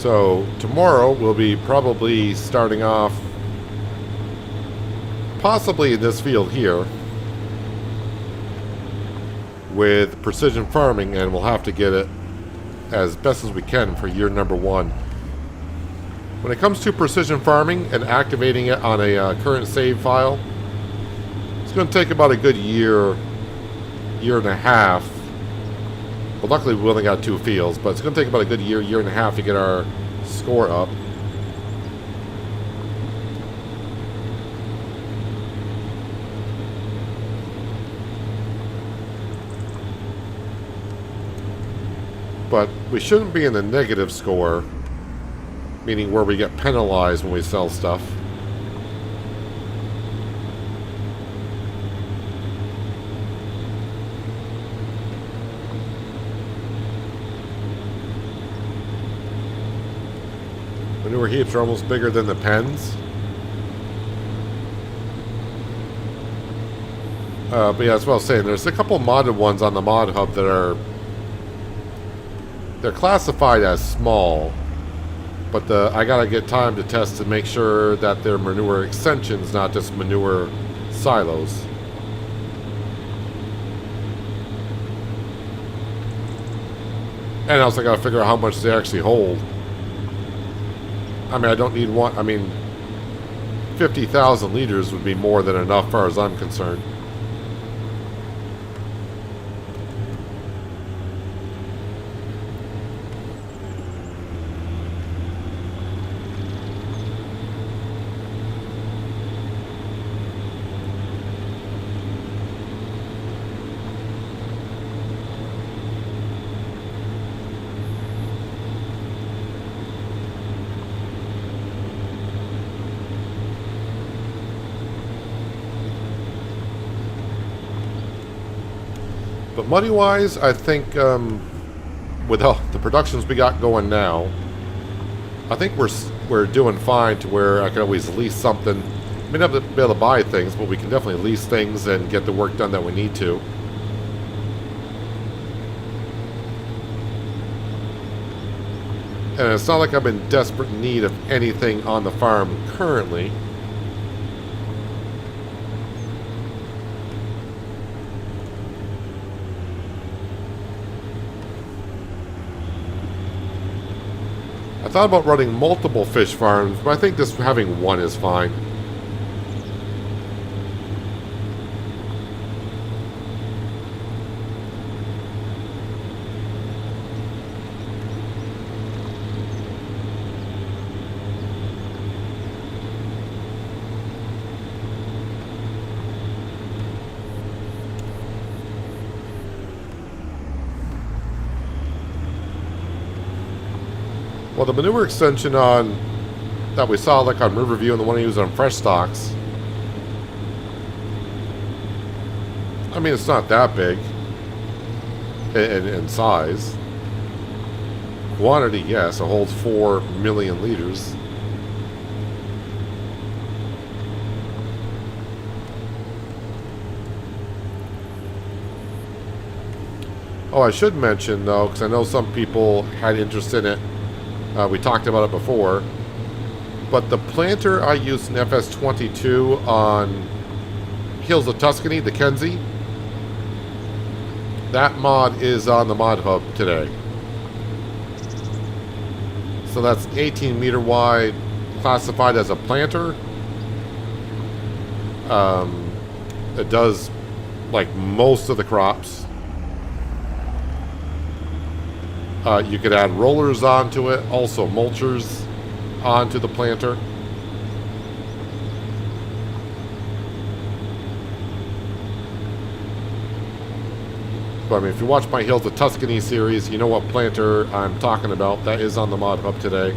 So tomorrow we'll be probably starting off possibly in this field here with precision farming, and we'll have to get it as best as we can for year number 1. When it comes to precision farming and activating it on a current save file, it's going to take about a good year and a half. Well, luckily we only got 2 fields, but it's going to take about a good year and a half to get our score up. But we shouldn't be in the negative score, meaning where we get penalized when we sell stuff. Manure heaps are almost bigger than the pens. But yeah, that's what I was saying. There's a couple modded ones on the mod hub that are... They're classified as small, but I gotta get time to test to make sure that they're manure extensions, not just manure silos. And I also gotta figure out how much they actually hold. I mean, I don't need one. I mean, 50,000 liters would be more than enough as far as I'm concerned. But money-wise, I think with the productions we got going now, I think we're doing fine to where I can always lease something. I may not be able to buy things, but we can definitely lease things and get the work done that we need to. And it's not like I'm in desperate need of anything on the farm currently. I thought about running multiple fish farms, but I think just having one is fine. Well, the manure extension on that we saw like on Riverview and the one I use on Fresh Stocks, I mean, it's not that big in size. Quantity, yes, it holds 4 million liters. Oh, I should mention, though, because I know some people had interest in it. We talked about it before. But the planter I used in FS22 on Hills of Tuscany, the Kenzie, that mod is on the mod hub today. So that's 18 meter wide, classified as a planter. It does like most of the crops. You could add rollers onto it, also mulchers onto the planter. But I mean, if you watch my Hills of Tuscany series, you know what planter I'm talking about. That is on the mod hub today.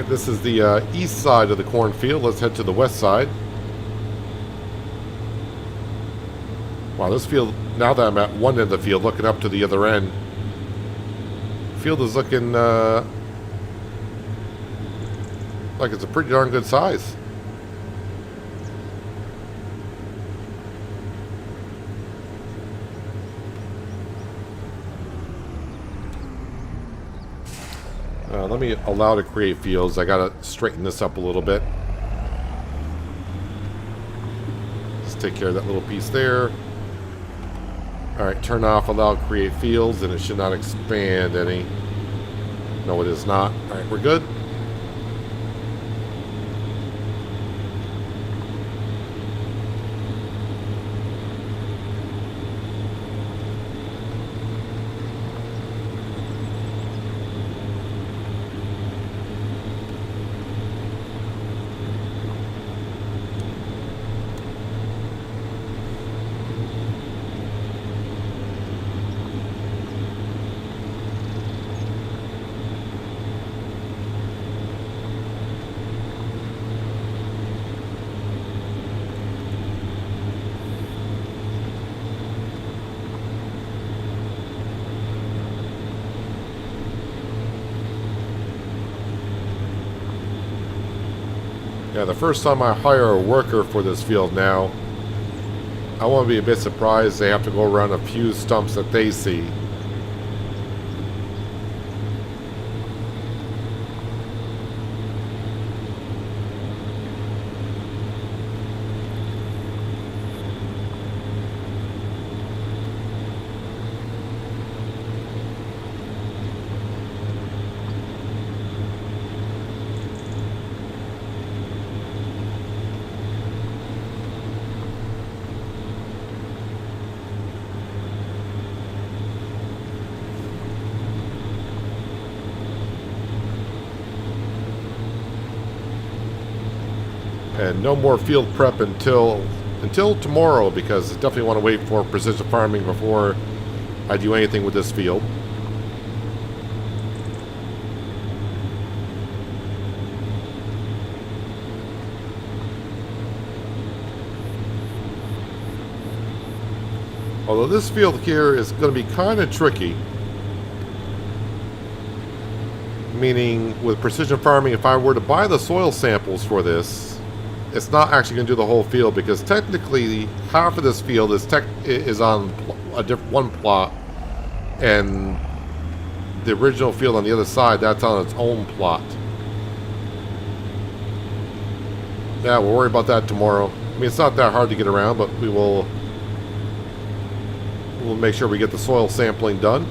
Alright, this is the east side of the cornfield. Let's head to the west side. Wow, this field, now that I'm at one end of the field, looking up to the other end, the field is looking like it's a pretty darn good size. Let me allow to create fields. I gotta straighten this up a little bit. Let's take care of that little piece there. Alright, turn off allow create fields, and it should not expand any. No, it is not. Alright, we're good. Yeah, the first time I hire a worker for this field now, I want to be a bit surprised they have to go around a few stumps that they see. And no more field prep until tomorrow, because I definitely want to wait for precision farming before I do anything with this field. Although this field here is going to be kind of tricky. Meaning, with precision farming, if I were to buy the soil samples for this, it's not actually going to do the whole field, because technically half of this field is on one plot, and the original field on the other side, that's on its own plot. Yeah, we'll worry about that tomorrow. I mean, it's not that hard to get around, but we'll make sure we get the soil sampling done.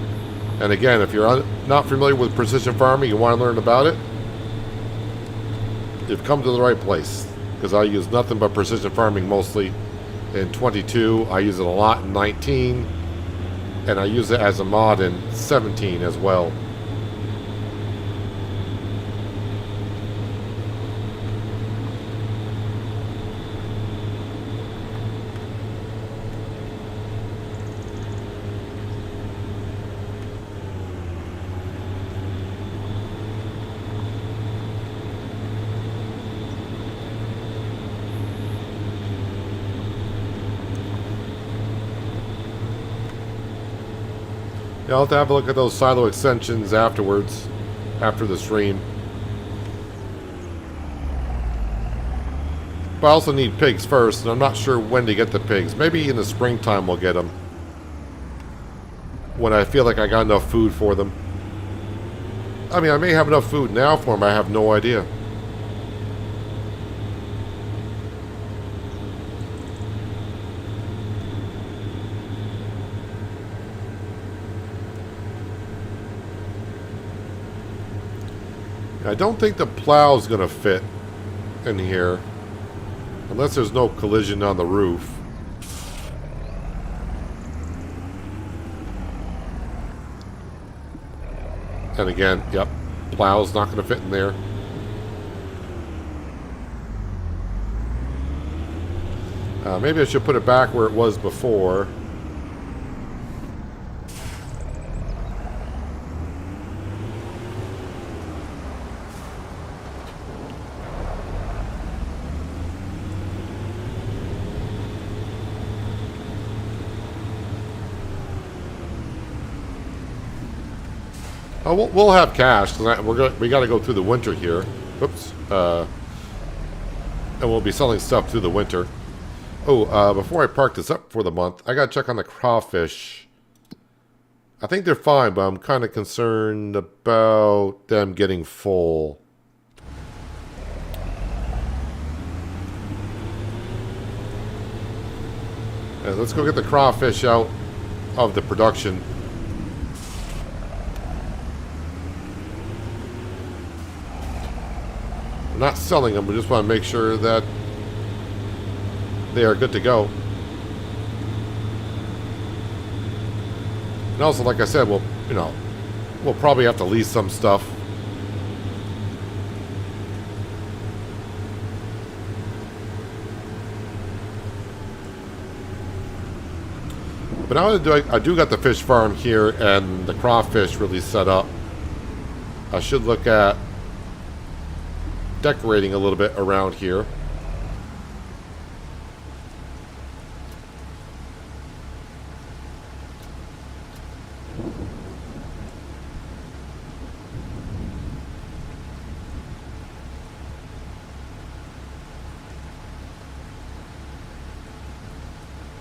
And again, if you're not familiar with precision farming, you want to learn about it, you've come to the right place. Because I use nothing but precision farming mostly in 22. I use it a lot in 19. And I use it as a mod in 17 as well. Yeah, I'll have to have a look at those silo extensions afterwards, after the stream. But I also need pigs first, and I'm not sure when to get the pigs. Maybe in the springtime we'll get them. When I feel like I got enough food for them. I mean, I may have enough food now for them, I have no idea. I don't think the plow is going to fit in here, unless there's no collision on the roof. And again, yep, plow's not going to fit in there. Maybe I should put it back where it was before. Oh, we'll have cash. We got to go through the winter here. Oops. And we'll be selling stuff through the winter. Oh, before I park this up for the month, I got to check on the crawfish. I think they're fine, but I'm kind of concerned about them getting full. And let's go get the crawfish out of the production. We're not selling them, we just want to make sure that they are good to go. And also, like I said, we'll probably have to lease some stuff. But now I do got the fish farm here and the crawfish really set up. I should look at decorating a little bit around here.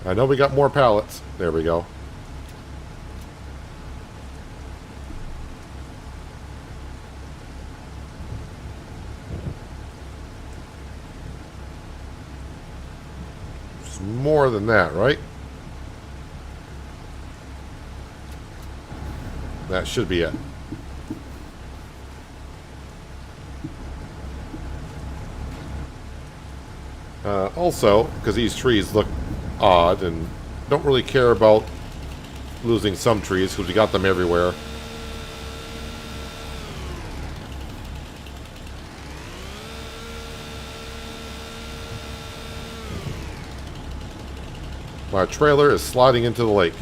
I know we got more pallets. There we go. It's more than that, right? That should be it. Also, because these trees look odd and don't really care about losing some trees because we got them everywhere. My trailer is sliding into the lake.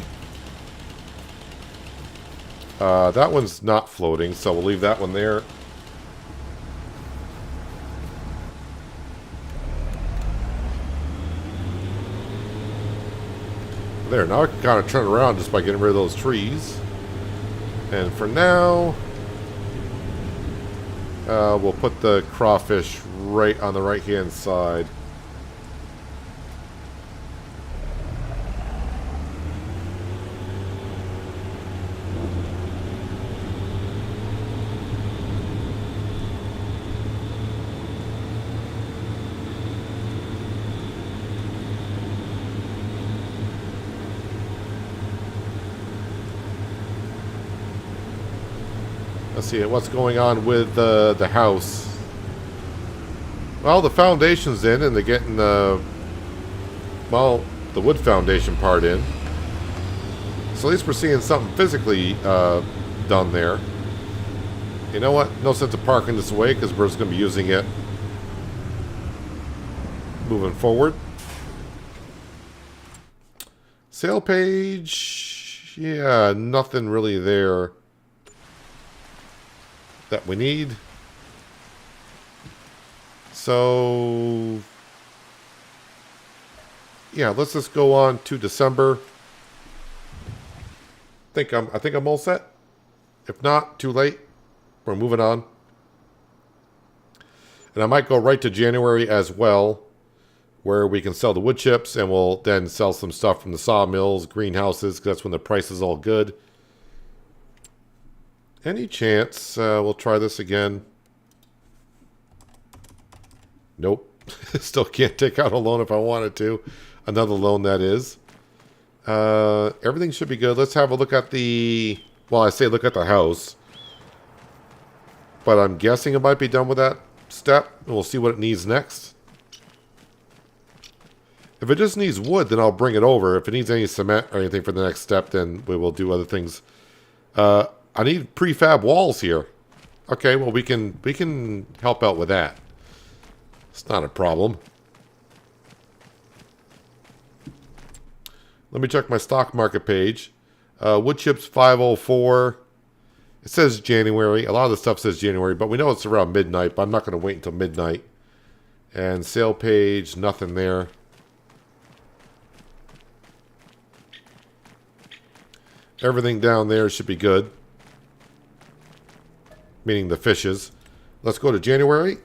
That one's not floating, so we'll leave that one there. There, now I can kind of turn around just by getting rid of those trees. And for now, we'll put the crawfish right on the right-hand side. Let's see what's going on with the house. Well, the foundation's in, and they're getting the wood foundation part in. So at least we're seeing something physically done there. You know what? No sense of parking this away because we're just going to be using it moving forward. Sale page, yeah, nothing really there that we need. So yeah, let's just go on to December. I think I'm all set. If not, too late. We're moving on. And I might go right to January as well, where we can sell the wood chips and we'll then sell some stuff from the sawmills, greenhouses, because that's when the price is all good. Any chance we'll try this again? Nope. Still can't take out a loan if I wanted to. Another loan, that is. Everything should be good. Let's have a look at the... Well, I say look at the house. But I'm guessing it might be done with that step. And we'll see what it needs next. If it just needs wood, then I'll bring it over. If it needs any cement or anything for the next step, then we will do other things. I need prefab walls here. Okay, well we can help out with that. It's not a problem. Let me check my stock market page. Wood chips 504. It says January. A lot of the stuff says January, but we know it's around midnight, but I'm not going to wait until midnight. And sale page, nothing there. Everything down there should be good. meaning the fishes. Let's go to January.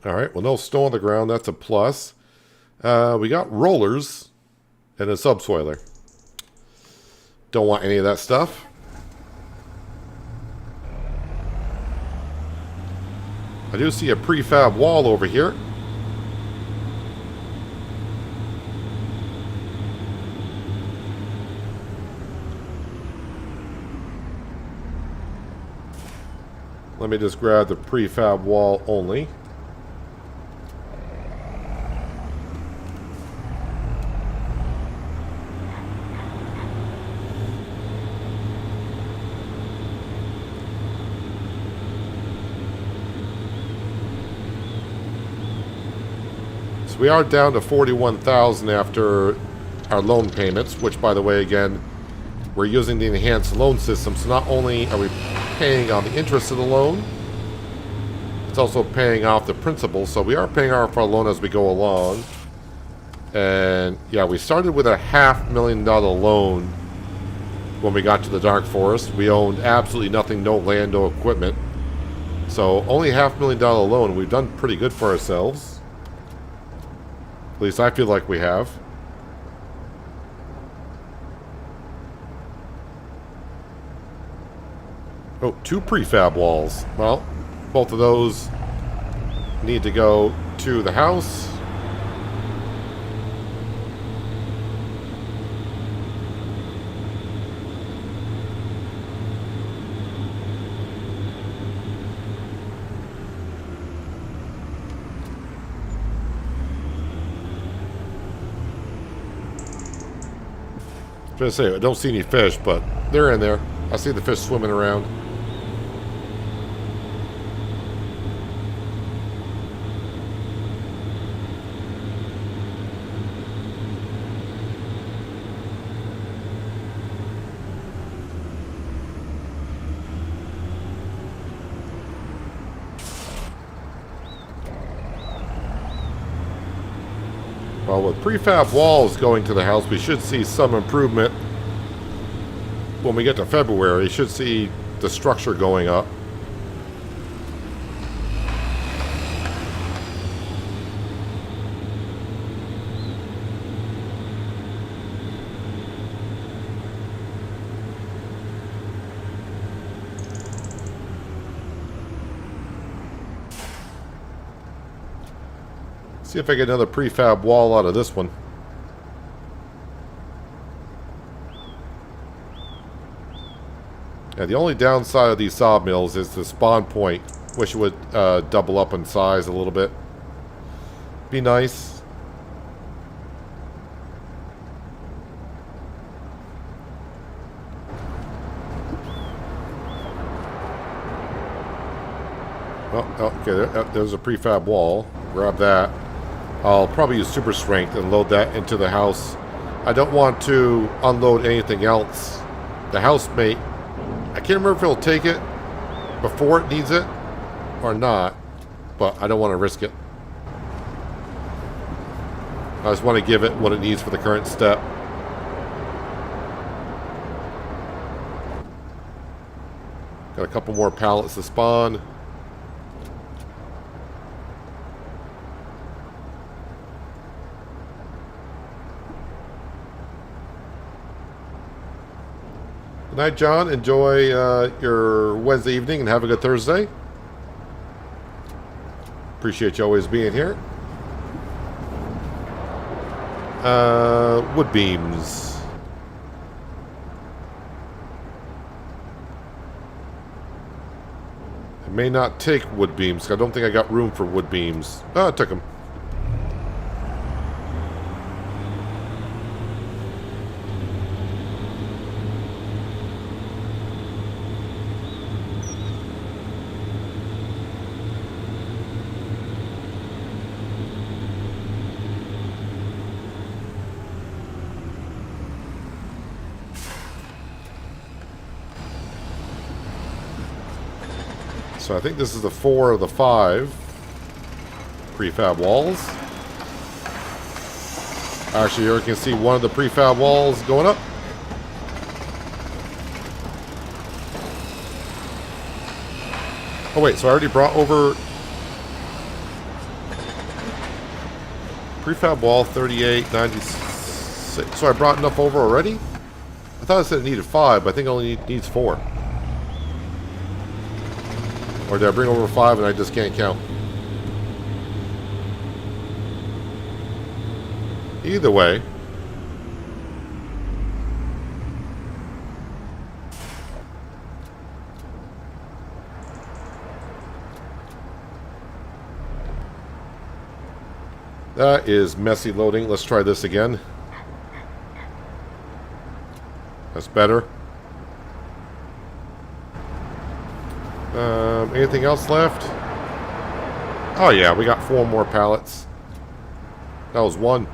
All right, well, no snow on the ground. That's a plus. We got rollers and a subsoiler. Don't want any of that stuff. I do see a prefab wall over here. Let me just grab the prefab wall only. We are down to 41,000 after our loan payments, which, by the way, again, we're using the enhanced loan system. So not only are we paying on the interest of the loan, it's also paying off the principal. So we are paying off our loan as we go along. And yeah, we started with a $500,000 loan when we got to the Dark Forest. We owned absolutely nothing, no land, no equipment. So only $500,000 loan. We've done pretty good for ourselves. At least I feel like we have. Oh, 2 prefab walls. Well, both of those need to go to the house. I was gonna say, I don't see any fish, but they're in there. I see the fish swimming around. Well, with prefab walls going to the house, we should see some improvement when we get to February. You should see the structure going up. See if I get another prefab wall out of this one. Yeah, the only downside of these sawmills is the spawn point. Wish it would double up in size a little bit. Be nice. Oh, okay, there's a prefab wall. Grab that. I'll probably use super strength and load that into the house. I don't want to unload anything else. The housemate, I can't remember if it'll take it before it needs it or not, but I don't want to risk it. I just want to give it what it needs for the current step. Got a couple more pallets to spawn. Good night, John. Enjoy your Wednesday evening and have a good Thursday. Appreciate you always being here. Wood beams. I may not take wood beams. I don't think I got room for wood beams. Oh, I took them. So I think this is the 4 of the 5 prefab walls. Actually, here you can see one of the prefab walls going up. Oh wait, so I already brought over prefab wall 3896. So I brought enough over already? I thought it said it needed 5, but I think it only needs 4. Or did I bring over 5 and I just can't count? Either way. That is messy loading. Let's try this again. That's better. Anything else left? Oh yeah, we got 4 more pallets. That was 1.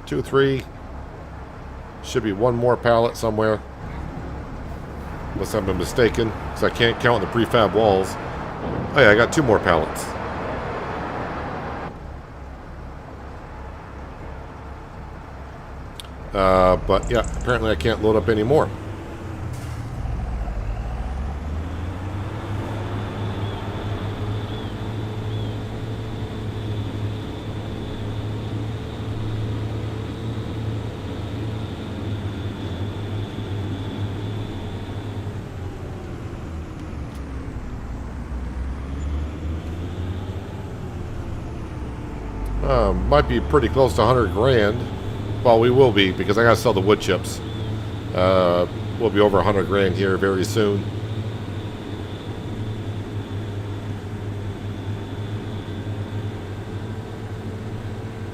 Two, 3. Should be 1 more pallet somewhere. Unless I've been mistaken, because I can't count the prefab walls. Oh yeah, I got 2 more pallets. But yeah, apparently I can't load up any more. Might be pretty close to 100 grand. Well, we will be, because I gotta sell the wood chips. We'll be over 100 grand here very soon.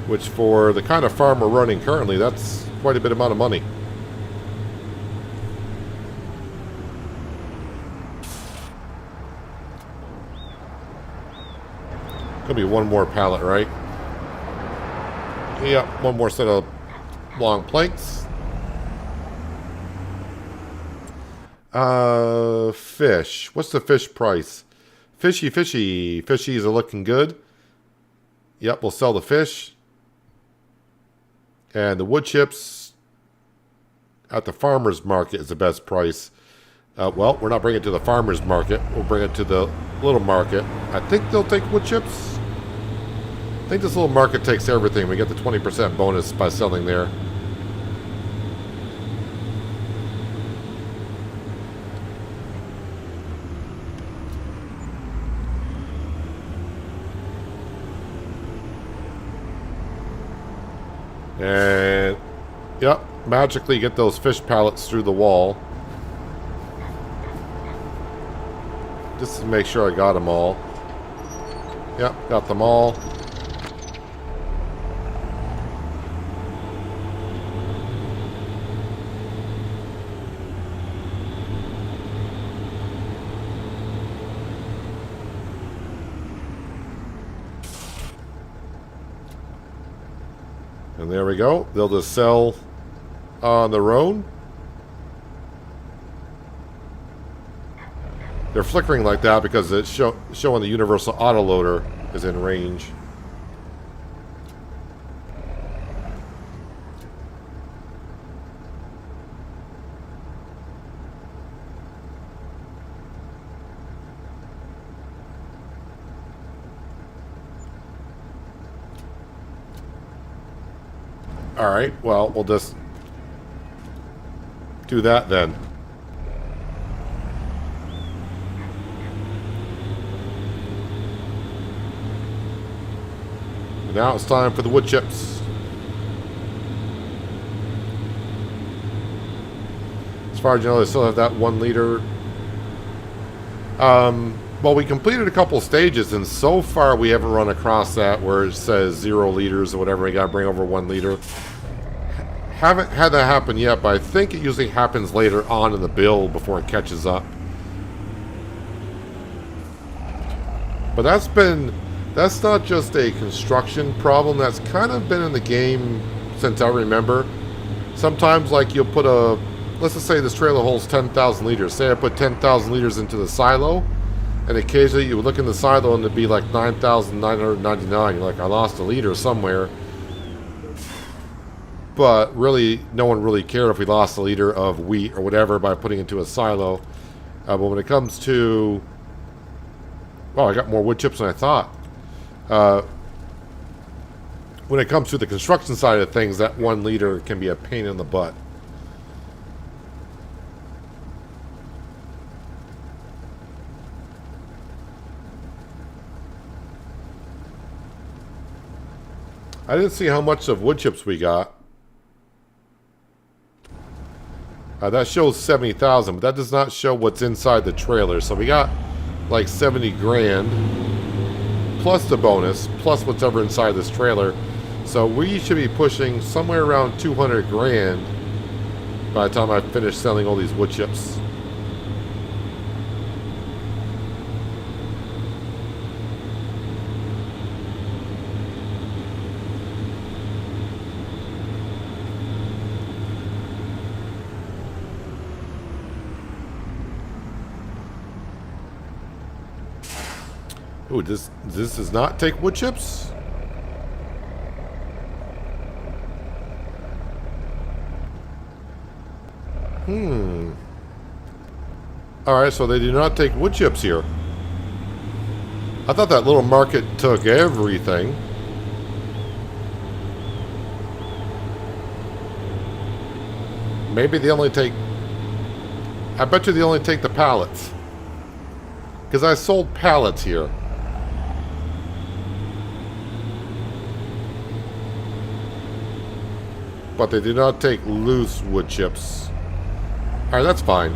Which, for the kind of farm we're running currently, that's quite a bit amount of money. Could be 1 more pallet, right? Yep, 1 more set of long planks. Fish. What's the fish price? Fishy. Fishies are looking good. Yep, we'll sell the fish. And the wood chips at the farmer's market is the best price. Well, we're not bringing it to the farmer's market. We'll bring it to the little market. I think they'll take wood chips. I think this little market takes everything. We get the 20% bonus by selling there. And, yep, magically get those fish pallets through the wall. Just to make sure I got them all. Yep, got them all. And there we go. They'll just sell on their own. They're flickering like that because it's showing the universal autoloader is in range. Alright, well, we'll just do that then. And now it's time for the wood chips. As far as you know, they still have that 1 liter. Well, we completed a couple stages, and so far we haven't run across that where it says 0 liters or whatever. We gotta bring over 1 liter. Haven't had that happen yet, but I think it usually happens later on in the build before it catches up. But that's been That's not just a construction problem. That's kind of been in the game since I remember. Sometimes, like, you'll put a... Let's just say this trailer holds 10,000 liters. Say I put 10,000 liters into the silo, and occasionally you would look in the silo and it'd be like 9,999. You're like, I lost a liter somewhere. But really, no one really cared if we lost a liter of wheat or whatever by putting it into a silo. But when it comes to... Wow, I got more wood chips than I thought. When it comes to the construction side of things, that 1 liter can be a pain in the butt. I didn't see how much of wood chips we got. That shows 70,000, but that does not show what's inside the trailer. So we got like 70 grand plus the bonus, plus what's ever inside this trailer. So we should be pushing somewhere around 200 grand by the time I finish selling all these wood chips. Ooh, this does not take wood chips? Alright, so they do not take wood chips here. I thought that little market took everything. Maybe they only take... I bet you they only take the pallets. Because I sold pallets here. But they do not take loose wood chips. Alright, that's fine.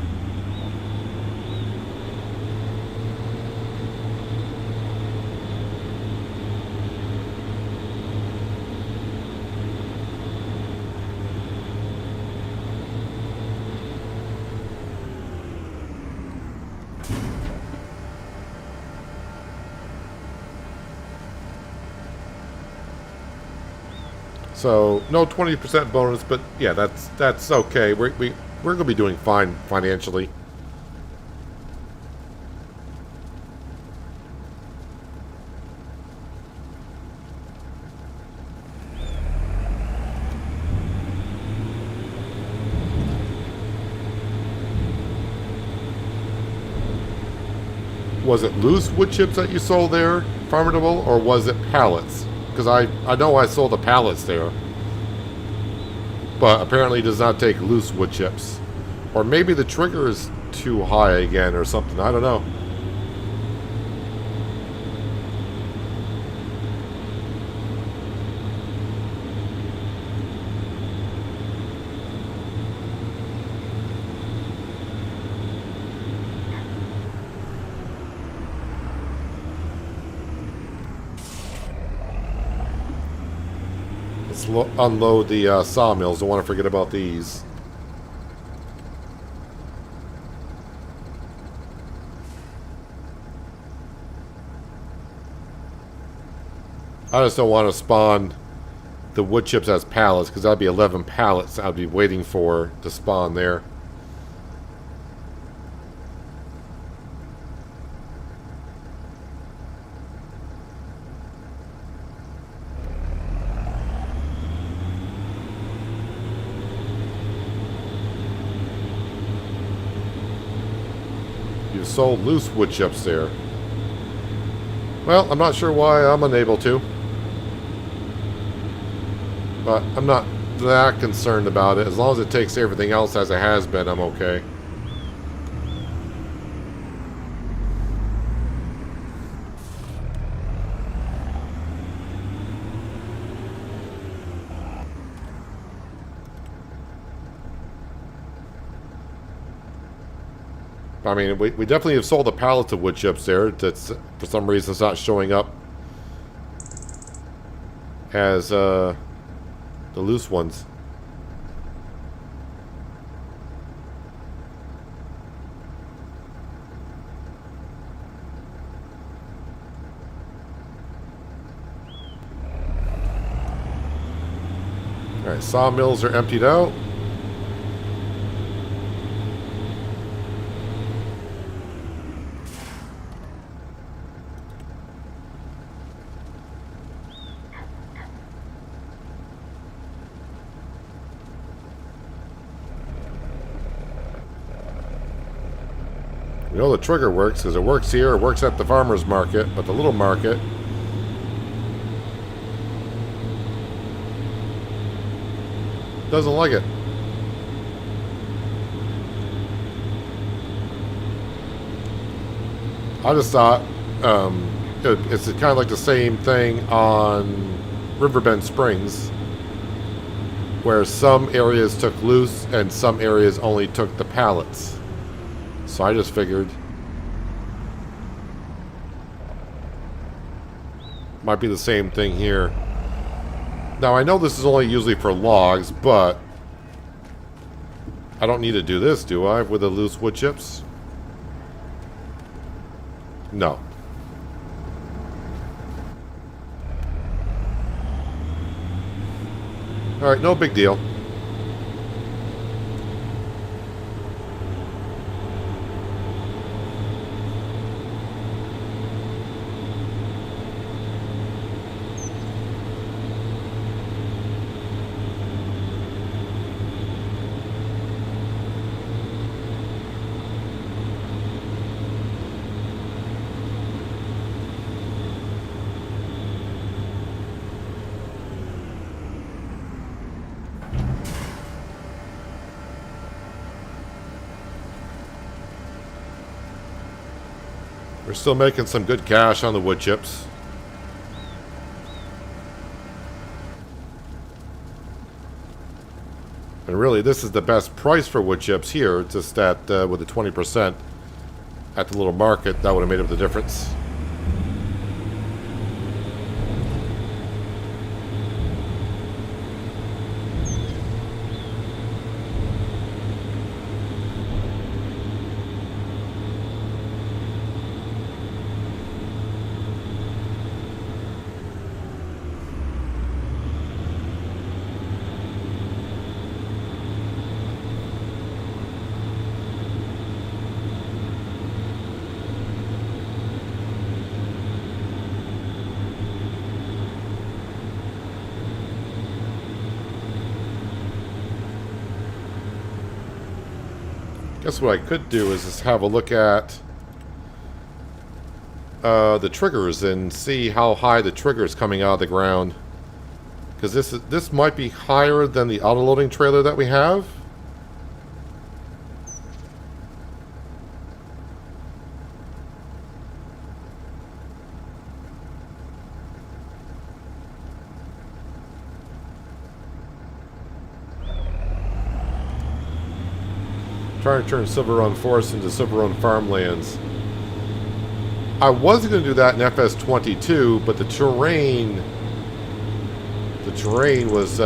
So no 20% bonus, but yeah, that's okay. We're gonna be doing fine financially. Was it loose wood chips that you sold there, Farmable, or was it pallets? Because I know I sold the pallets there. But apparently it does not take loose wood chips. Or maybe the trigger is too high again or something. I don't know. Unload the sawmills. Don't want to forget about these. I just don't want to spawn the wood chips as pallets, because that'd be 11 pallets I'd be waiting for to spawn there. You sold loose wood chips there. Well, I'm not sure why I'm unable to. But I'm not that concerned about it. As long as it takes everything else as it has been, I'm okay. I mean, we definitely have sold the pallets of wood chips there. That's, for some reason, it's not showing up as the loose ones. Alright, sawmills are emptied out. You know the trigger works, because it works here, it works at the farmer's market, but the little market... doesn't like it. I just thought it's kind of like the same thing on Riverbend Springs, where some areas took loose and some areas only took the pallets. So I just figured might be the same thing here. Now I know this is only usually for logs, but I don't need to do this, do I, with the loose wood chips? No. Alright, no big deal. We're still making some good cash on the wood chips. And really, this is the best price for wood chips here. It's just that with the 20% at the little market, that would have made up the difference. Guess what I could do is just have a look at the triggers and see how high the trigger is coming out of the ground. Because this might be higher than the auto-loading trailer that we have. Trying to turn Silver Run Forest into Silver Run Farmlands. I was going to do that in FS22, but the terrain was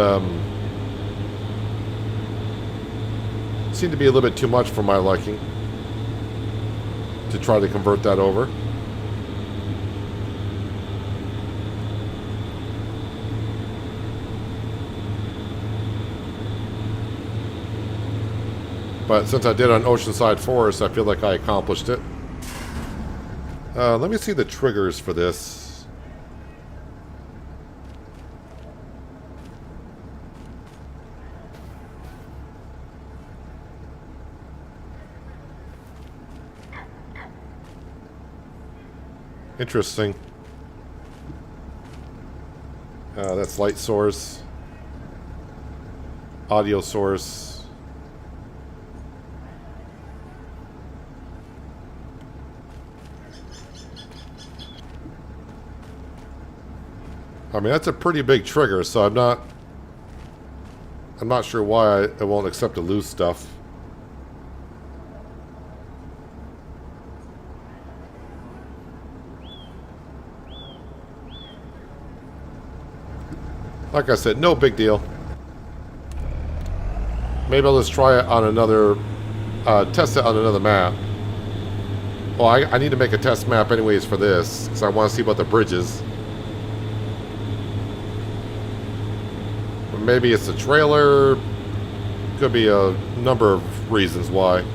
seemed to be a little bit too much for my liking to try to convert that over. But since I did on Oceanside Forest, I feel like I accomplished it. Let me see the triggers for this. Interesting. That's light source. Audio source. I mean, that's a pretty big trigger, so I'm not sure why it won't accept the loose stuff. Like I said, no big deal. Maybe I'll just try it on another, test it on another map. Well, I need to make a test map anyways for this, because I want to see about the bridges. maybe it's a trailer. Could be a number of reasons why.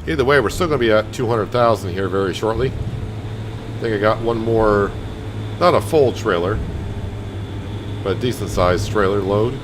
Either way, we're still going to be at 200,000 here very shortly. I think I got one more, not a full trailer, but a decent sized trailer load.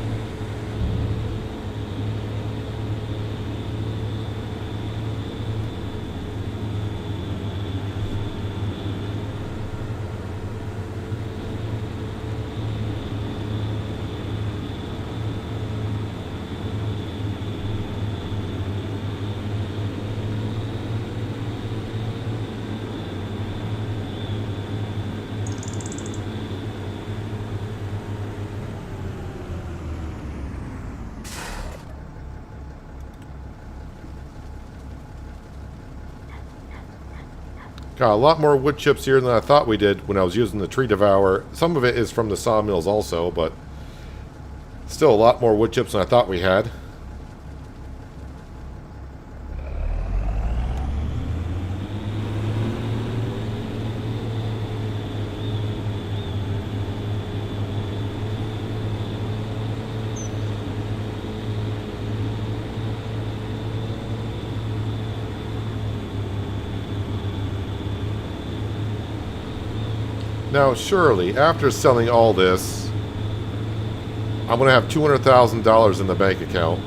Got a lot more wood chips here than I thought we did when I was using the tree devourer. Some of it is from the sawmills also, but still a lot more wood chips than I thought we had. Now, surely, after selling all this, I'm going to have $200,000 in the bank account.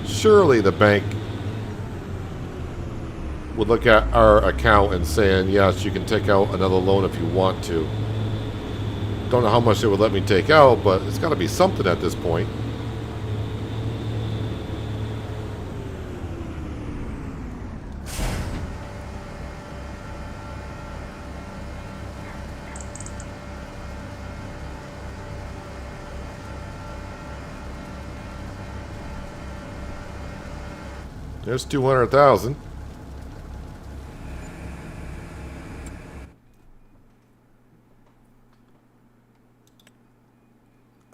Surely the bank would look at our account and saying, yes, you can take out another loan if you want to. Don't know how much they would let me take out, but it's got to be something at this point. There's 200,000.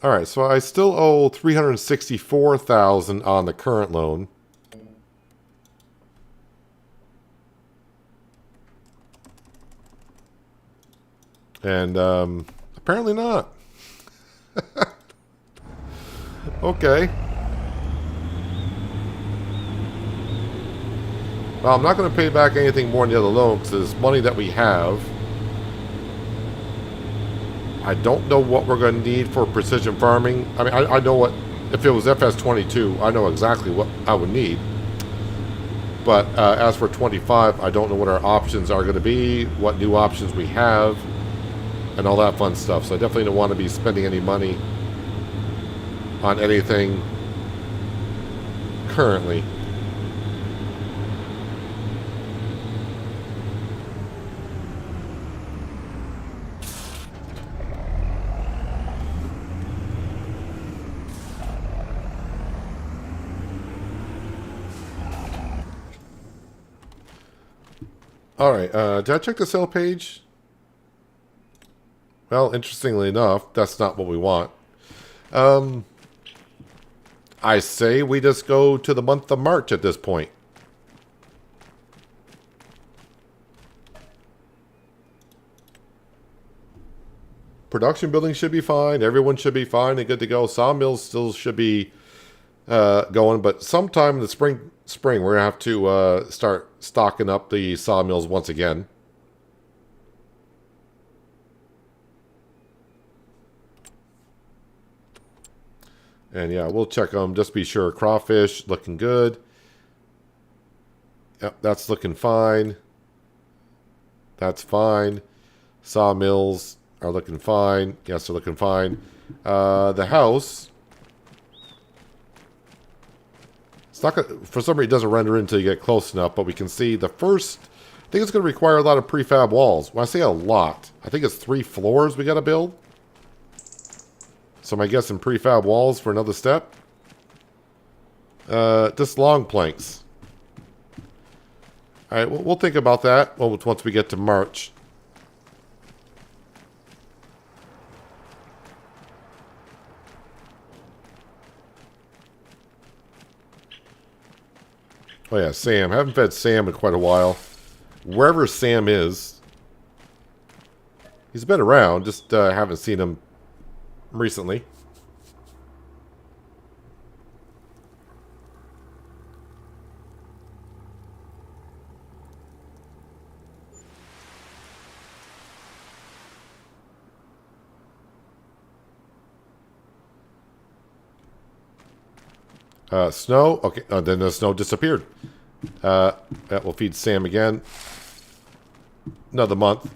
All right, so I still owe 364,000 on the current loan. And apparently not. Okay. Well, I'm not going to pay back anything more than the other loan because it's money that we have. I don't know what we're going to need for precision farming. I mean, I know what, if it was FS22, I know exactly what I would need. But as for 25, I don't know what our options are going to be, what new options we have, and all that fun stuff. So I definitely don't want to be spending any money on anything currently. Alright, did I check the sale page? Well, interestingly enough, that's not what we want. I say we just go to the month of March at this point. Production building should be fine. Everyone should be fine and good to go. Sawmills still should be going, but sometime in the spring we're going to have to start stocking up the sawmills once again. And yeah, we'll check them. Just be sure. Crawfish, looking good. Yep, that's looking fine. That's fine. Sawmills are looking fine. Yes, they're looking fine. The house... It's not gonna, for some reason, it doesn't render in until you get close enough, but we can see the first... I think it's going to require a lot of prefab walls. When I say a lot, I think it's 3 floors we got to build. So am I guessing prefab walls for another step? Just long planks. All right, we'll think about that once we get to March. Oh yeah, Sam. I haven't fed Sam in quite a while. Wherever Sam is, he's been around. Just haven't seen him recently. Snow. Okay, then the snow disappeared. That will feed Sam again. Another month.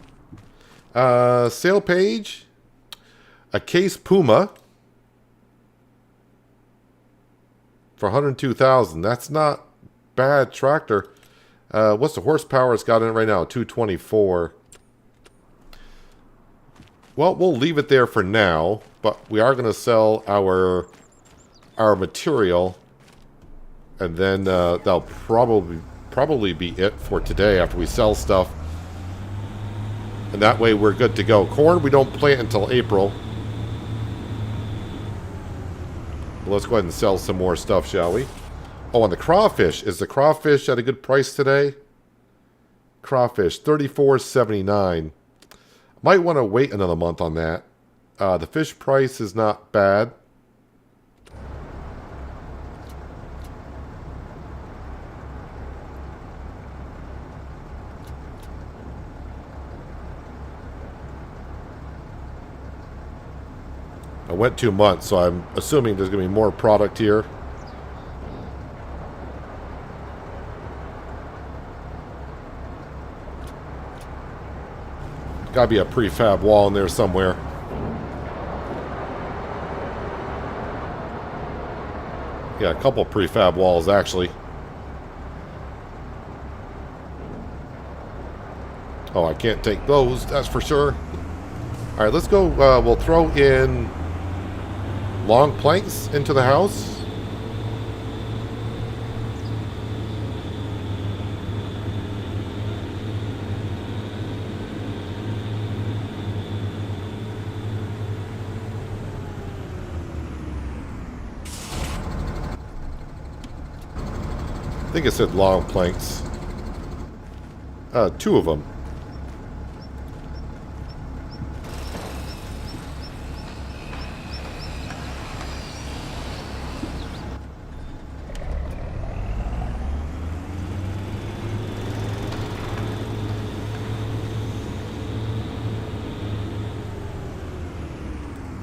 Sale page. A Case Puma. For $102,000. That's not bad tractor. What's the horsepower it's got in it right now? 224. Well, we'll leave it there for now. But we are going to sell our material. And then that'll probably be it for today after we sell stuff. And that way we're good to go. Corn we don't plant until April. Well, let's go ahead and sell some more stuff, shall we? Oh, and the crawfish. Is the crawfish at a good price today? Crawfish, $34.79. Might want to wait another month on that. The fish price is not bad. I went 2 months, so I'm assuming there's going to be more product here. Got to be a prefab wall in there somewhere. Yeah, a couple prefab walls, actually. Oh, I can't take those, that's for sure. All right, let's go. We'll throw in long planks into the house. I think it said long planks. 2 of them.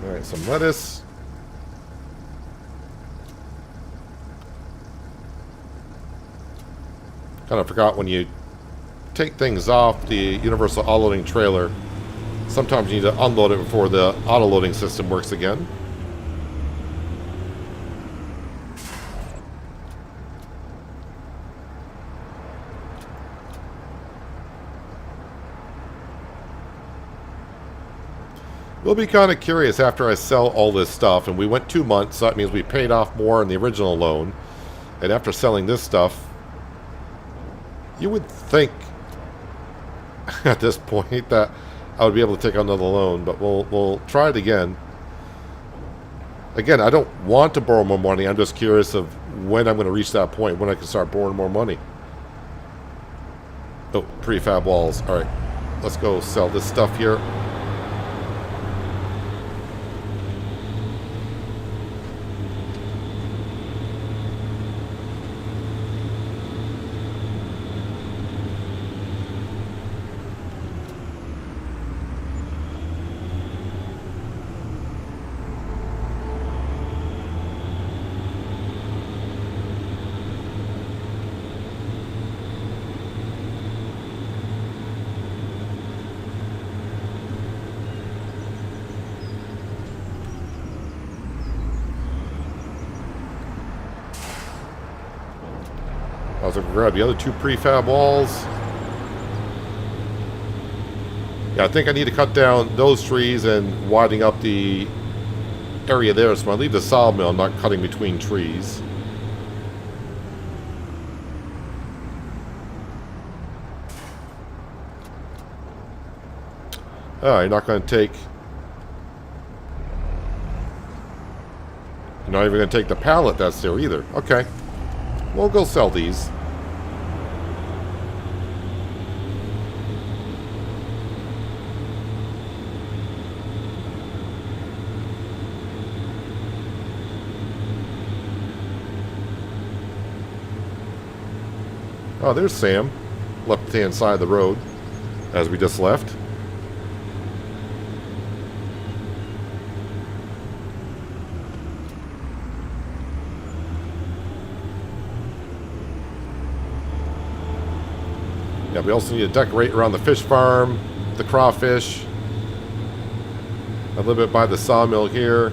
Alright, some lettuce. Kind of forgot when you take things off the universal auto-loading trailer, sometimes you need to unload it before the auto-loading system works again. We'll be kind of curious after I sell all this stuff, and we went 2 months, so that means we paid off more on the original loan. And after selling this stuff, you would think at this point that I would be able to take another loan, but we'll try it again. Again, I don't want to borrow more money. I'm just curious of when I'm going to reach that point, when I can start borrowing more money. Oh, prefab walls. All right, let's go sell this stuff here. I was going to grab the other 2 prefab walls. Yeah, I think I need to cut down those trees and widening up the area there. So when I leave the sawmill, I'm not cutting between trees. Oh, you're not going to take... You're not even going to take the pallet that's there either. Okay. We'll go sell these. Oh, there's Sam. Left-hand side of the road. As we just left. Yeah, we also need to decorate around the fish farm, the crawfish, a little bit by the sawmill here.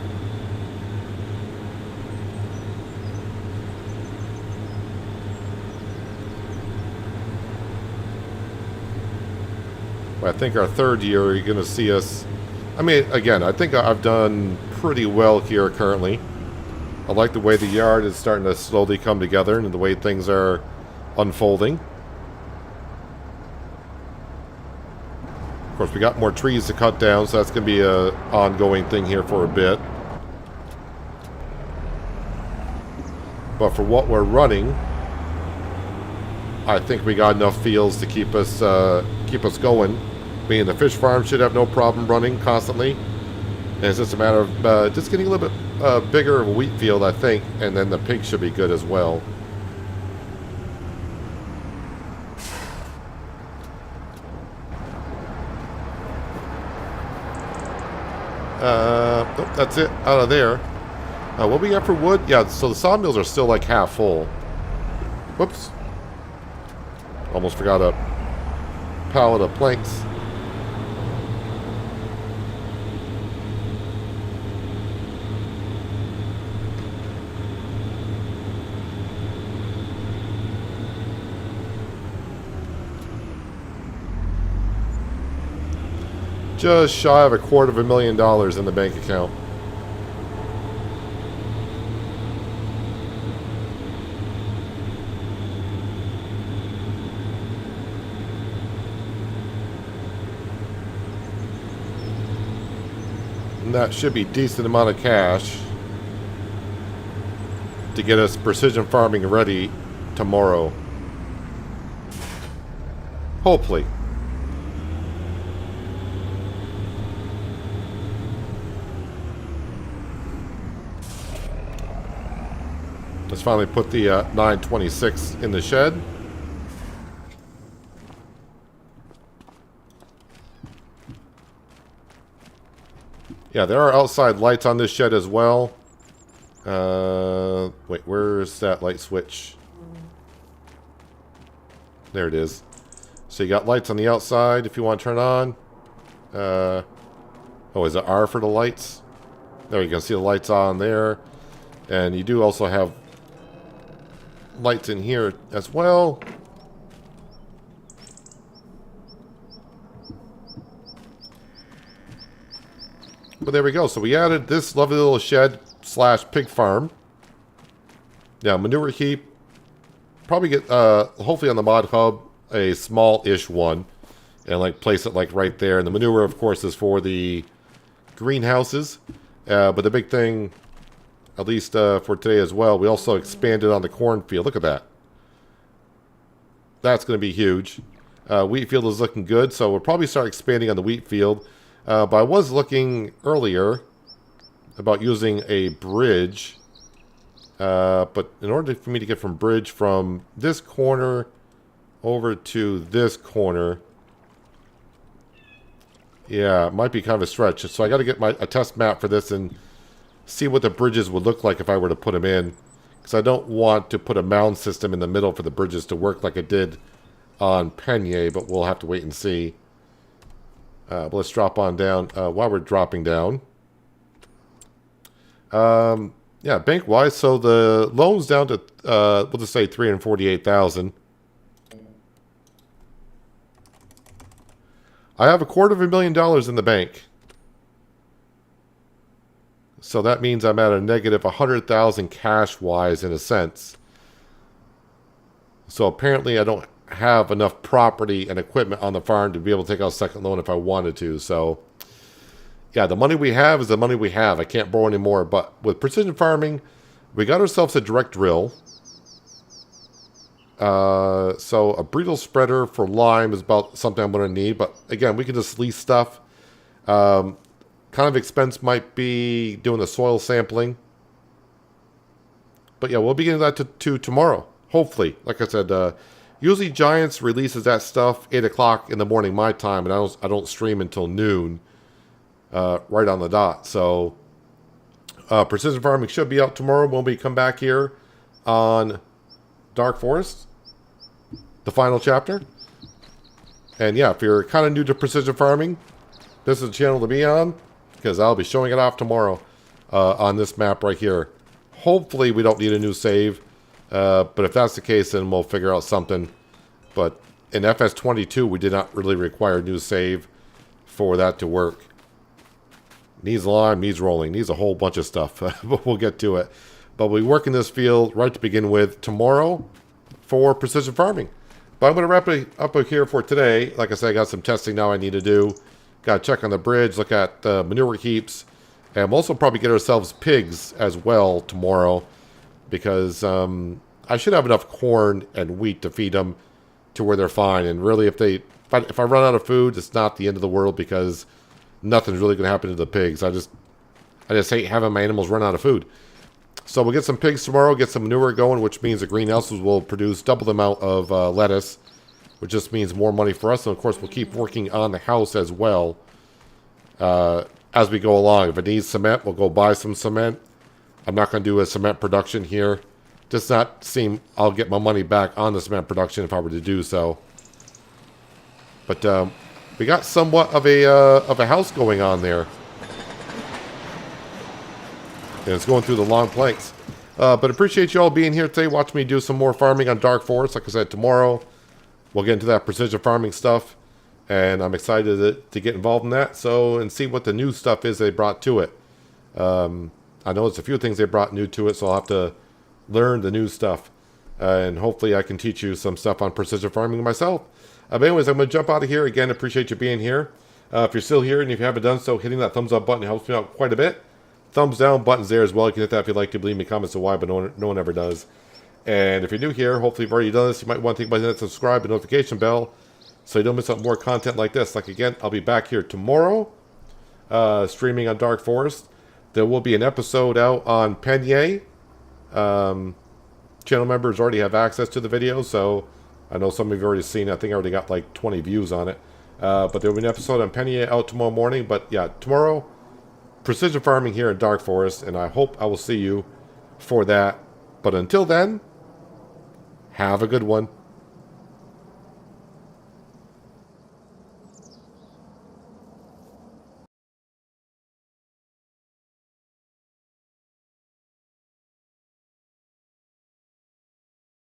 I think our third year, you're going to see us... I mean, again, I think I've done pretty well here currently. I like the way the yard is starting to slowly come together and the way things are unfolding. Of course, we got more trees to cut down, so that's going to be an ongoing thing here for a bit. But for what we're running, I think we got enough fields to keep us going. I mean, the fish farm should have no problem running constantly. And it's just a matter of just getting a little bit bigger of a wheat field, I think. And then the pigs should be good as well. Nope, that's it out of there. What we got for wood? Yeah, so the sawmills are still like half full. Whoops. Almost forgot a pallet of planks. Just shy of $250,000 in the bank account. And that should be a decent amount of cash to get us precision farming ready tomorrow. Hopefully. Let's finally put the 926 in the shed. Yeah, there are outside lights on this shed as well. Wait, where's that light switch? There it is. So you got lights on the outside if you want to turn on. Oh, is it R for the lights? There, you can see the lights on there. And you do also have lights in here as well. But there we go. So we added this lovely little shed / pig farm. Yeah, manure heap. Probably get, hopefully on the mod hub, a small-ish one. And like place it like right there. And the manure, of course, is for the greenhouses. But the big thing, at least for today as well, we also expanded on the cornfield. Look at that. That's going to be huge. Wheat field is looking good, so we'll probably start expanding on the wheat field. But I was looking earlier about using a bridge. But in order for me to get from bridge from this corner over to this corner, yeah, it might be kind of a stretch. So I got to get a test map for this and see what the bridges would look like if I were to put them in. Because I don't want to put a mound system in the middle for the bridges to work like it did on Penier, but we'll have to wait and see. But let's drop on down. While we're dropping down. Yeah, bank-wise, so the loan's down to, we'll just say $348,000. I have $250,000 in the bank. So that means I'm at a negative $100,000 cash-wise in a sense. So apparently I don't have enough property and equipment on the farm to be able to take out a second loan if I wanted to. So, yeah, the money we have is the money we have. I can't borrow any more. But with precision farming, we got ourselves a direct drill. So a bridle spreader for lime is about something I'm going to need. But again, we can just lease stuff. Kind of expense might be doing the soil sampling. But yeah, we'll be getting that to tomorrow. Hopefully. Like I said, usually Giants releases that stuff 8 o'clock in the morning my time. And I don't stream until noon. Right on the dot. So precision farming should be out tomorrow when we come back here on Dark Forest, the final chapter. And yeah, if you're kind of new to precision farming, this is the channel to be on, because I'll be showing it off tomorrow on this map right here. Hopefully we don't need a new save, but if that's the case, then we'll figure out something. But in FS22 we did not really require a new save for that to work. Needs lime, needs rolling, needs a whole bunch of stuff, but we'll get to it. But we work in this field right to begin with tomorrow for precision farming. But I'm going to wrap it up here for today. Like I said, I got some testing now I need to do. Got to check on the bridge, look at manure heaps, and we'll also probably get ourselves pigs as well tomorrow, because I should have enough corn and wheat to feed them to where they're fine. And really, if I run out of food, it's not the end of the world, because nothing's really going to happen to the pigs. I just hate having my animals run out of food. So we'll get some pigs tomorrow, get some manure going, which means the greenhouses will produce double the amount of lettuce, which just means more money for us. And of course, we'll keep working on the house as well as we go along. If it needs cement, we'll go buy some cement. I'm not going to do a cement production here. Does not seem I'll get my money back on the cement production if I were to do so. But we got somewhat of a house going on there. And it's going through the long planks. But appreciate you all being here today. Watch me do some more farming on Dark Forest. Like I said, tomorrow we'll get into that precision farming stuff. And I'm excited to get involved in that. And see what the new stuff is they brought to it. I know there's a few things they brought new to it, so I'll have to learn the new stuff. And hopefully I can teach you some stuff on precision farming myself. But anyways, I'm going to jump out of here. Again, appreciate you being here. If you're still here and if you haven't done so, hitting that thumbs up button helps me out quite a bit. Thumbs down button's there as well. You can hit that if you'd like to. Believe me, comments are why, but no one ever does. And if you're new here, hopefully you've already done this. You might want to think about hitting that subscribe and notification bell so you don't miss out more content like this. Like again, I'll be back here tomorrow streaming on Dark Forest. There will be an episode out on Penye. Channel members already have access to the video, so I know some of you have already seen it. I think I already got like 20 views on it. But there will be an episode on Penye out tomorrow morning. But yeah, tomorrow, precision farming here in Dark Forest, and I hope I will see you for that. But until then, have a good one.